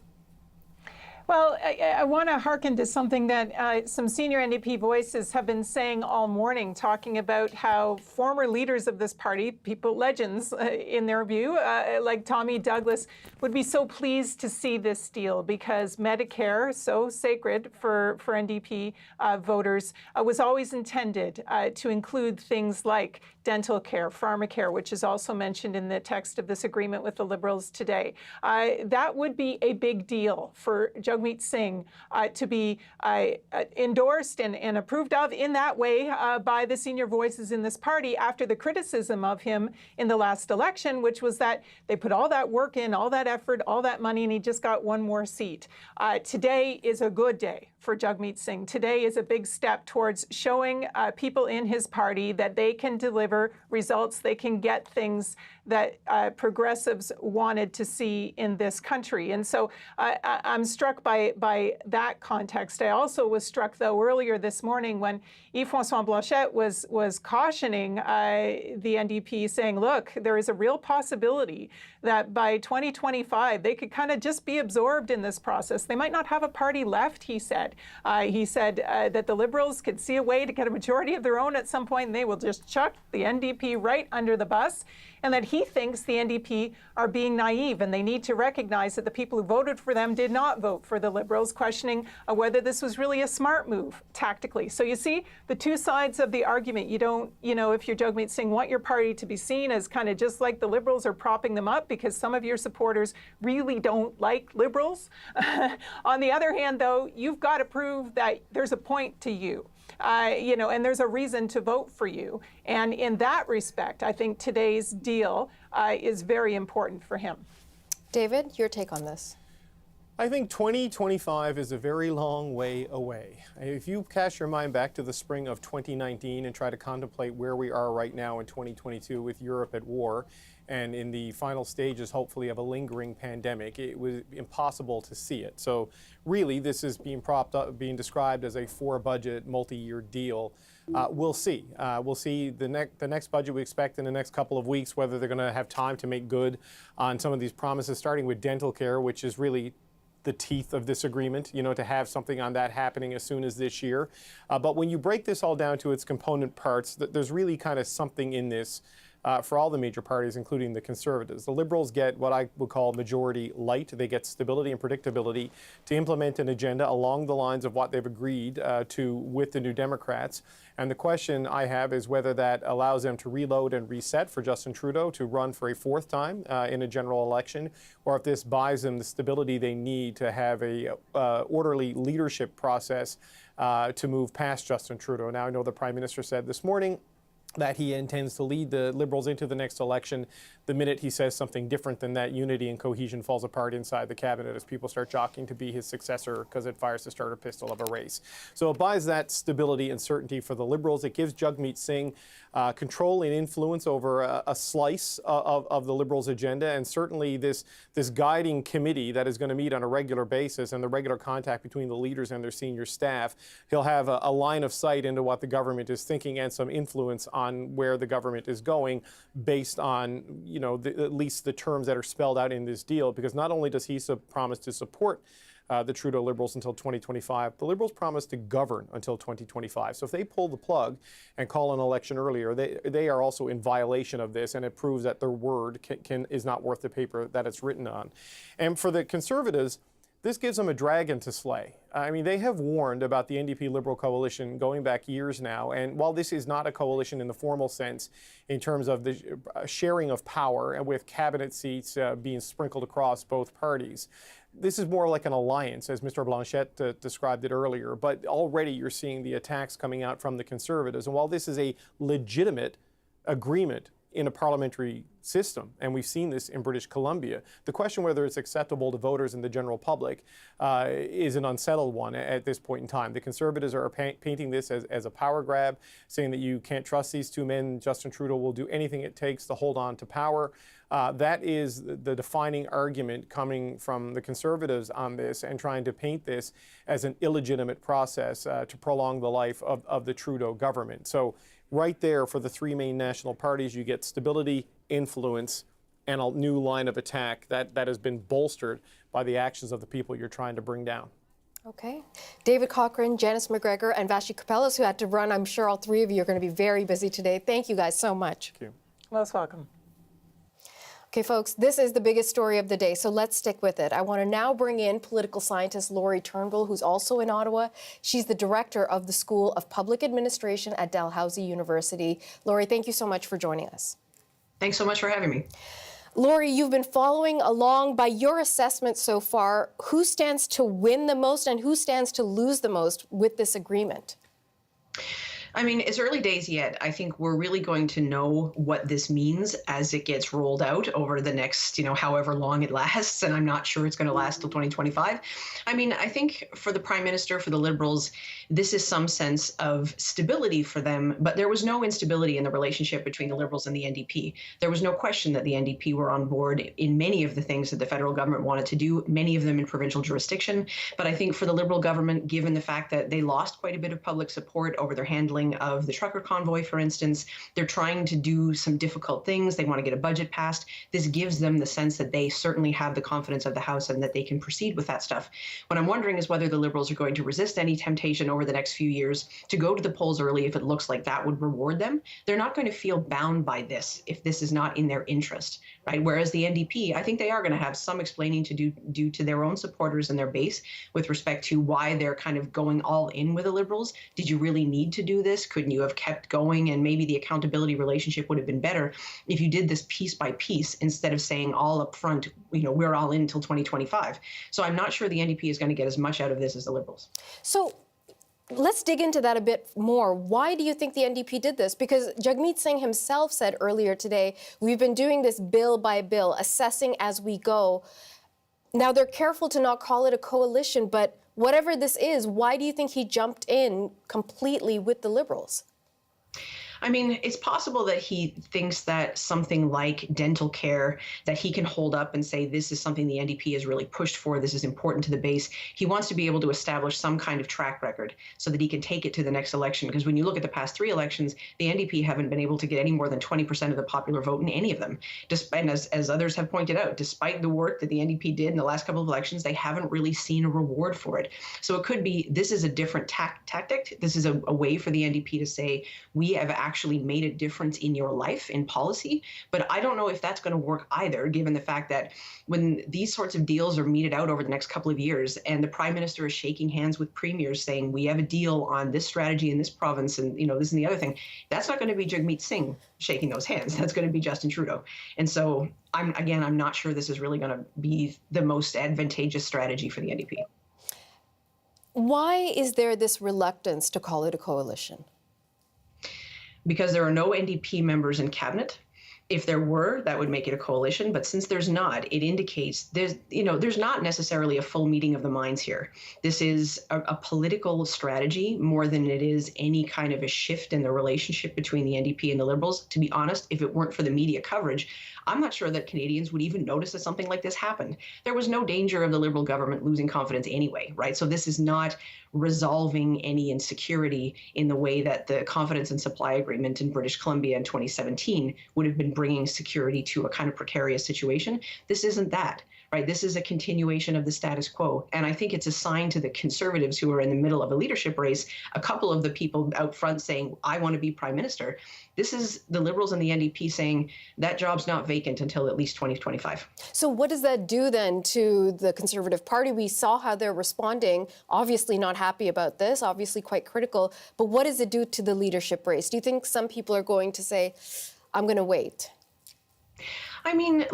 Well, I want to hearken to something that some senior NDP voices have been saying all morning, talking about how former leaders of this party, people, legends in their view, like Tommy Douglas, would be so pleased to see this deal because Medicare, so sacred for NDP voters, was always intended to include things like dental care, pharmacare, which is also mentioned in the text of this agreement with the Liberals today. That would be a big deal for Jagmeet Singh to be endorsed and approved of in that way by the senior voices in this party after the criticism of him in the last election, which was that they put all that work in, all that effort, all that money, and he just got one more seat. Today is a good day for Jagmeet Singh. Today is a big step towards showing people in his party that they can deliver results, they can get things that progressives wanted to see in this country. And so I'm struck by that context. I also was struck, though, earlier this morning when Yves-François Blanchet was cautioning the NDP, saying, look, there is a real possibility that by 2025, they could kind of just be absorbed in this process. They might not have a party left, he said. He said that the Liberals could see a way to get a majority of their own at some point, and they will just chuck the NDP right under the bus, and that he thinks the NDP are being naive, and they need to recognize that the people who voted for them did not vote for the Liberals, questioning whether this was really a smart move tactically. So you see the two sides of the argument. You don't, if you're Jagmeet Singh, want your party to be seen as kind of just like the Liberals are propping them up because some of your supporters really don't like Liberals. On the other hand, though, you've got to prove that there's a point to you. And there's a reason to vote for you. And in that respect, I think today's deal is very important for him. David, your take on this? I think 2025 is a very long way away. If you cast your mind back to the spring of 2019 and try to contemplate where we are right now in 2022 with Europe at war and in the final stages, hopefully, of a lingering pandemic, it was impossible to see it. So really, this is being propped up, being described as a four-budget, multi-year deal. We'll see. We'll see the next budget we expect in the next couple of weeks, whether they're going to have time to make good on some of these promises, starting with dental care, which is really the teeth of this agreement, to have something on that happening as soon as this year. But when you break this all down to its component parts, there's really kind of something in this for all the major parties, including the Conservatives. The Liberals get what I would call majority light. They get stability and predictability to implement an agenda along the lines of what they've agreed to with the New Democrats. And the question I have is whether that allows them to reload and reset for Justin Trudeau to run for a fourth time in a general election, or if this buys them the stability they need to have a orderly leadership process to move past Justin Trudeau. Now, I know the Prime Minister said this morning that he intends to lead the Liberals into the next election. The minute he says something different than that, unity and cohesion falls apart inside the cabinet as people start jockeying to be his successor because it fires the starter pistol of a race. So it buys that stability and certainty for the Liberals. It gives Jagmeet Singh control and influence over a slice of the Liberals' agenda, and certainly this guiding committee that is going to meet on a regular basis and the regular contact between the leaders and their senior staff. He'll have a line of sight into what the government is thinking and some influence on where the government is going based on, at least the terms that are spelled out in this deal, because not only does he promise to support the Trudeau Liberals until 2025, the Liberals promise to govern until 2025. So if they pull the plug and call an election earlier, they are also in violation of this, and it proves that their word is not worth the paper that it's written on. And for the Conservatives, this gives them a dragon to slay. I mean, they have warned about the NDP Liberal coalition going back years now, and while this is not a coalition in the formal sense in terms of the sharing of power and with cabinet seats being sprinkled across both parties, this is more like an alliance, as Mr. Blanchet described it earlier. But already you're seeing the attacks coming out from the Conservatives. And while this is a legitimate agreement in a parliamentary system, and we've seen this in British Columbia, the question whether it's acceptable to voters and the general public is an unsettled one at this point in time. The Conservatives are painting this as a power grab, saying that you can't trust these two men. Justin Trudeau will do anything it takes to hold on to power. That is the defining argument coming from the Conservatives on this, and trying to paint this as an illegitimate process to prolong the life of the Trudeau government. So right there, for the three main national parties, you get stability, influence, and a new line of attack that has been bolstered by the actions of the people you're trying to bring down. Okay. David Cochrane, Janice McGregor, and Vashi Capellas, who had to run. I'm sure all three of you are going to be very busy today. Thank you guys so much. Thank you. Most welcome. Okay, folks, this is the biggest story of the day, so let's stick with it. I want to now bring in political scientist Laurie Turnbull, who's also in Ottawa. She's the director of the School of Public Administration at Dalhousie University. Laurie, thank you so much for joining us. Thanks so much for having me. Laurie, you've been following along. By your assessment so far, who stands to win the most and who stands to lose the most with this agreement? I mean, it's early days yet. I think we're really going to know what this means as it gets rolled out over the next, however long it lasts. And I'm not sure it's going to last till 2025. I mean, I think for the Prime Minister, for the Liberals, this is some sense of stability for them. But there was no instability in the relationship between the Liberals and the NDP. There was no question that the NDP were on board in many of the things that the federal government wanted to do, many of them in provincial jurisdiction. But I think for the Liberal government, given the fact that they lost quite a bit of public support over their handling of the trucker convoy, for instance, they're trying to do some difficult things. They want to get a budget passed. This gives them the sense that they certainly have the confidence of the House and that they can proceed with that stuff. What I'm wondering is whether the Liberals are going to resist any temptation over the next few years to go to the polls early if it looks like that would reward them. They're not going to feel bound by this if this is not in their interest, right? Whereas the NDP, I think they are going to have some explaining to do to their own supporters and their base with respect to why they're kind of going all in with the Liberals. Did you really need to do this? Couldn't you have kept going? And maybe the accountability relationship would have been better if you did this piece by piece instead of saying all up front, we're all in until 2025. So I'm not sure the NDP is going to get as much out of this as the Liberals. So let's dig into that a bit more. Why do you think the NDP did this? Because Jagmeet Singh himself said earlier today, we've been doing this bill by bill, assessing as we go. Now, they're careful to not call it a coalition, but whatever this is, why do you think he jumped in completely with the Liberals? I mean, it's possible that he thinks that something like dental care that he can hold up and say, this is something the NDP has really pushed for, this is important to the base. He wants to be able to establish some kind of track record so that he can take it to the next election. Because when you look at the past three elections, the NDP haven't been able to get any more than 20% of the popular vote in any of them. And as others have pointed out, despite the work that the NDP did in the last couple of elections, they haven't really seen a reward for it. So it could be, this is a different tactic. This is a way for the NDP to say, we have actually made a difference in your life in policy. But I don't know if that's going to work either, given the fact that when these sorts of deals are meted out over the next couple of years and the Prime Minister is shaking hands with premiers saying, we have a deal on this strategy in this province and this and the other thing, that's not going to be Jagmeet Singh shaking those hands. That's going to be Justin Trudeau. And so I'm not sure this is really going to be the most advantageous strategy for the NDP. Why is there this reluctance to call it a coalition? because there are no NDP members in cabinet. If there were, that would make it a coalition. But since there's not, it indicates there's not necessarily a full meeting of the minds here. This is a political strategy more than it is any kind of a shift in the relationship between the NDP and the Liberals. To be honest, if it weren't for the media coverage, I'm not sure that Canadians would even notice that something like this happened. There was no danger of the Liberal government losing confidence anyway, right? So this is not resolving any insecurity in the way that the confidence and supply agreement in British Columbia in 2017 would have been bringing security to a kind of precarious situation. This isn't that, right? This is a continuation of the status quo. And I think it's a sign to the Conservatives who are in the middle of a leadership race, a couple of the people out front saying, I want to be Prime Minister. This is the Liberals and the NDP saying that job's not vacant until at least 2025. So what does that do then to the Conservative Party? We saw how they're responding, obviously not happy about this, obviously quite critical, but what does it do to the leadership race? Do you think some people are going to say, I'm going to wait? I mean,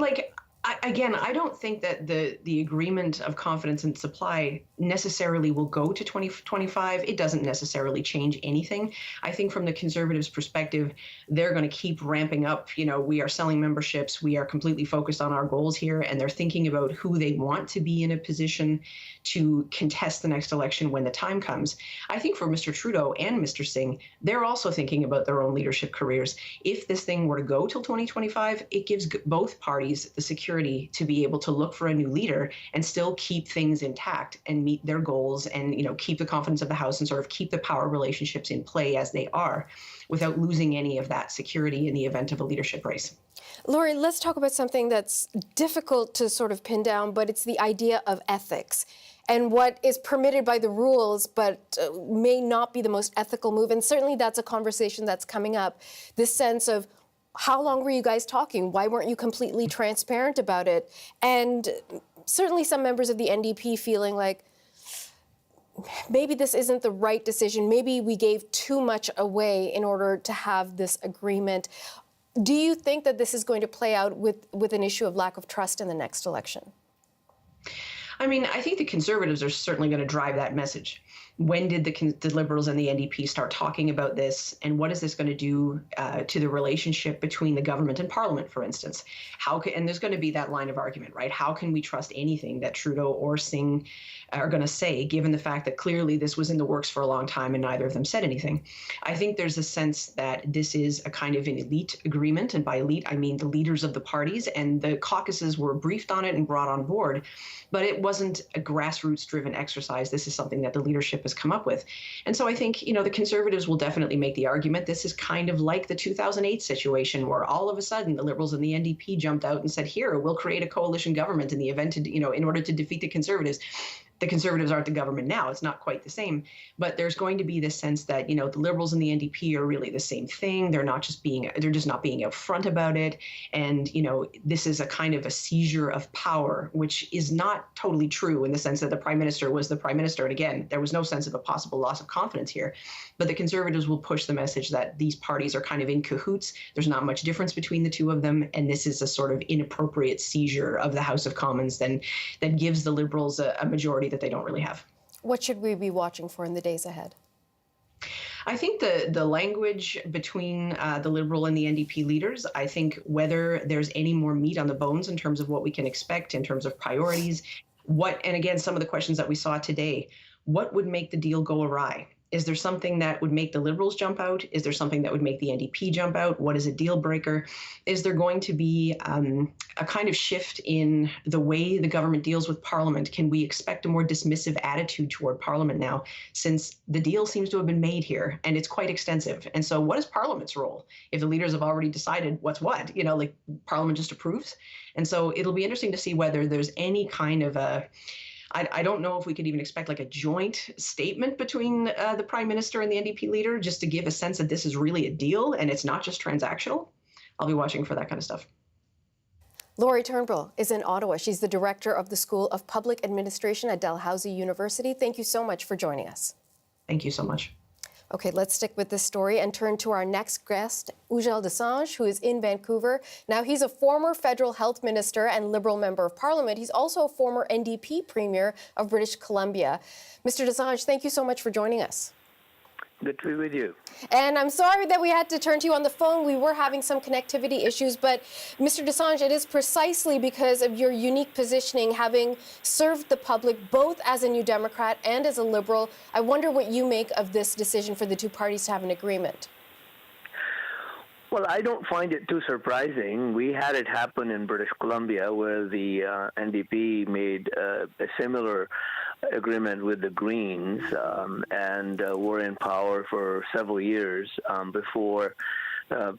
I don't think that the agreement of confidence and supply necessarily will go to 2025. It doesn't necessarily change anything. I think from the Conservatives' perspective, they're going to keep ramping up. We are selling memberships. We are completely focused on our goals here, and they're thinking about who they want to be in a position to contest the next election when the time comes. I think for Mr. Trudeau and Mr. Singh, they're also thinking about their own leadership careers. If this thing were to go till 2025, it gives both parties the security to be able to look for a new leader and still keep things intact and meet their goals and keep the confidence of the House and sort of keep the power relationships in play as they are without losing any of that security in the event of a leadership race. Laurie, let's talk about something that's difficult to sort of pin down, but it's the idea of ethics and what is permitted by the rules, but may not be the most ethical move. And certainly that's a conversation that's coming up. This sense of, how long were you guys talking? Why weren't you completely transparent about it? And certainly some members of the NDP feeling like, maybe this isn't the right decision. Maybe we gave too much away in order to have this agreement. Do you think that this is going to play out with an issue of lack of trust in the next election? I mean, I think the Conservatives are certainly going to drive that message. When did the Liberals and the NDP start talking about this? And what is this going to do to the relationship between the government and Parliament, for instance? And there's going to be that line of argument, right? How can we trust anything that Trudeau or Singh are going to say, given the fact that clearly this was in the works for a long time and neither of them said anything? I think there's a sense that this is a kind of an elite agreement. And by elite, I mean the leaders of the parties, and the caucuses were briefed on it and brought on board. But it wasn't a grassroots-driven exercise. This is something that the leadership has come up with. And so I think, the Conservatives will definitely make the argument. This is kind of like the 2008 situation where all of a sudden the Liberals and the NDP jumped out and said, here, we'll create a coalition government in the event, in order to defeat the Conservatives. The Conservatives aren't the government now. It's not quite the same. But there's going to be this sense that, the Liberals and the NDP are really the same thing. They're just not being upfront about it. And, this is a kind of a seizure of power, which is not totally true in the sense that the Prime Minister was the Prime Minister. And again, there was no sense of a possible loss of confidence here. But the Conservatives will push the message that these parties are kind of in cahoots. There's not much difference between the two of them. And this is a sort of inappropriate seizure of the House of Commons that gives the Liberals a majority that they don't really have. What should we be watching for in the days ahead? I think the language between the Liberal and the NDP leaders, I think whether there's any more meat on the bones in terms of what we can expect in terms of priorities, and again, some of the questions that we saw today, what would make the deal go awry? Is there something that would make the Liberals jump out? Is there something that would make the NDP jump out? What is a deal breaker? Is there going to be a kind of shift in the way the government deals with Parliament? Can we expect a more dismissive attitude toward Parliament now, since the deal seems to have been made here and it's quite extensive? And so what is Parliament's role if the leaders have already decided what's what? Parliament just approves? And so it'll be interesting to see whether there's any kind of I don't know if we could even expect a joint statement between the Prime Minister and the NDP leader, just to give a sense that this is really a deal and it's not just transactional. I'll be watching for that kind of stuff. Laurie Turnbull is in Ottawa. She's the director of the School of Public Administration at Dalhousie University. Thank you so much for joining us. Thank you so much. Okay, let's stick with this story and turn to our next guest, Ujjal Desgagne, who is in Vancouver. Now, he's a former federal health minister and Liberal member of Parliament. He's also a former NDP premier of British Columbia. Mr. Desgagne, thank you so much for joining us. Good to be with you. And I'm sorry that we had to turn to you on the phone. We were having some connectivity issues, but Mr. Desgagne, it is precisely because of your unique positioning, having served the public both as a New Democrat and as a Liberal. I wonder what you make of this decision for the two parties to have an agreement. Well, I don't find it too surprising. We had it happen in British Columbia where the NDP made a similar agreement with the Greens and were in power for several years before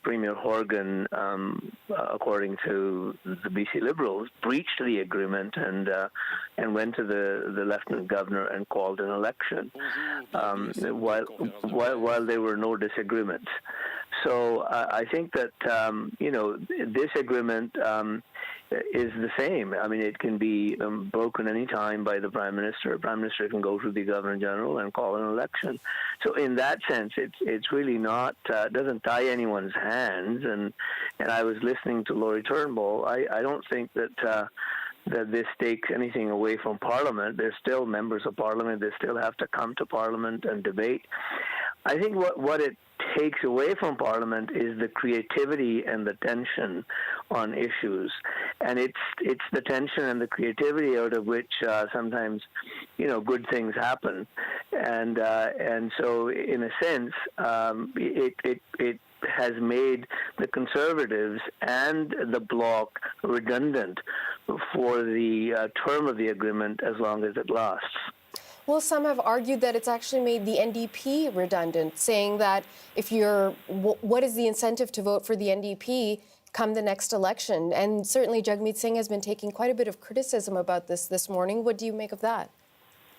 Premier Horgan, according to the BC Liberals, breached the agreement and went to the Lieutenant Governor and called an election while there were no disagreements. So I think that, this agreement is the same. I mean, it can be broken any time by the Prime Minister. The Prime Minister can go to the Governor General and call an election. So in that sense, it's really not, doesn't tie anyone's hands. And I was listening to Laurie Turnbull. I don't think that this takes anything away from Parliament. They're still members of Parliament. They still have to come to Parliament and debate. I think what it takes away from Parliament is the creativity and the tension on issues, and it's the tension and the creativity out of which sometimes, good things happen, and so in a sense, it has made the Conservatives and the Bloc redundant for the term of the agreement as long as it lasts. Well, some have argued that it's actually made the NDP redundant, saying that what is the incentive to vote for the NDP come the next election? And certainly Jagmeet Singh has been taking quite a bit of criticism about this morning. What do you make of that?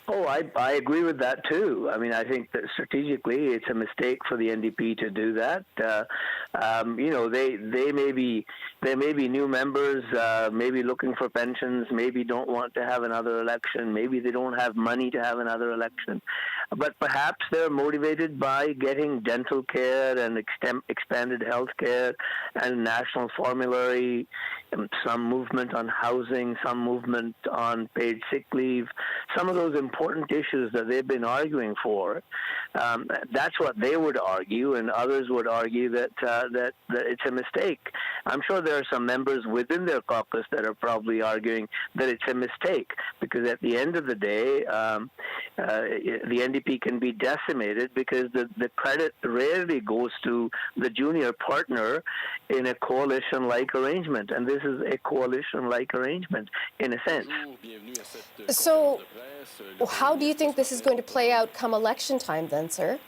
Oh, I agree with that too. I mean, I think that strategically it's a mistake for the NDP to do that. There may be new members, maybe looking for pensions, maybe don't want to have another election, maybe they don't have money to have another election. But perhaps they're motivated by getting dental care and expanded health care and national formulary, some movement on housing, some movement on paid sick leave, some of those important issues that they've been arguing for. That's what they would argue, and others would argue that it's a mistake. I'm sure there are some members within their caucus that are probably arguing that it's a mistake, because at the end of the day, the NDP can be decimated because the credit rarely goes to the junior partner in a coalition-like arrangement, and this is a coalition-like arrangement in a sense. So how do you think this is going to play out come election time then, sir?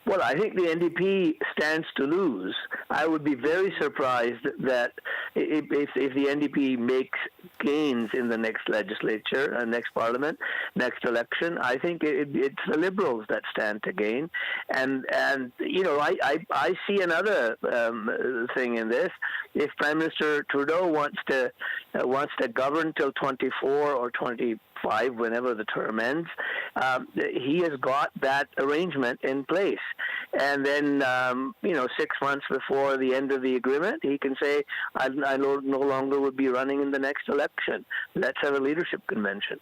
Well, I think the NDP stands to lose. I would be very surprised that if the NDP makes gains in the next legislature, next parliament, next election, I think it's the Liberals that stand to gain. And I see another thing in this. If Prime Minister Trudeau wants to govern till 24 or 25, whenever the term ends, he has got that arrangement in place. And then, 6 months before the end of the agreement, he can say, I no longer would be running in the next election. Let's have a leadership convention.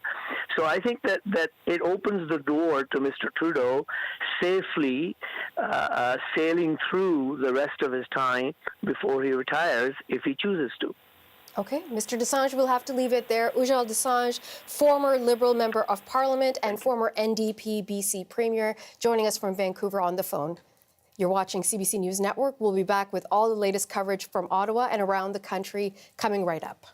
So I think that it opens the door to Mr. Trudeau safely sailing through the rest of his time before he retires, if he chooses to. Okay, Mr. Desgagne, we'll have to leave it there. Ujjal Desgagne, former Liberal Member of Parliament and former NDP BC Premier, joining us from Vancouver on the phone. You're watching CBC News Network. We'll be back with all the latest coverage from Ottawa and around the country coming right up.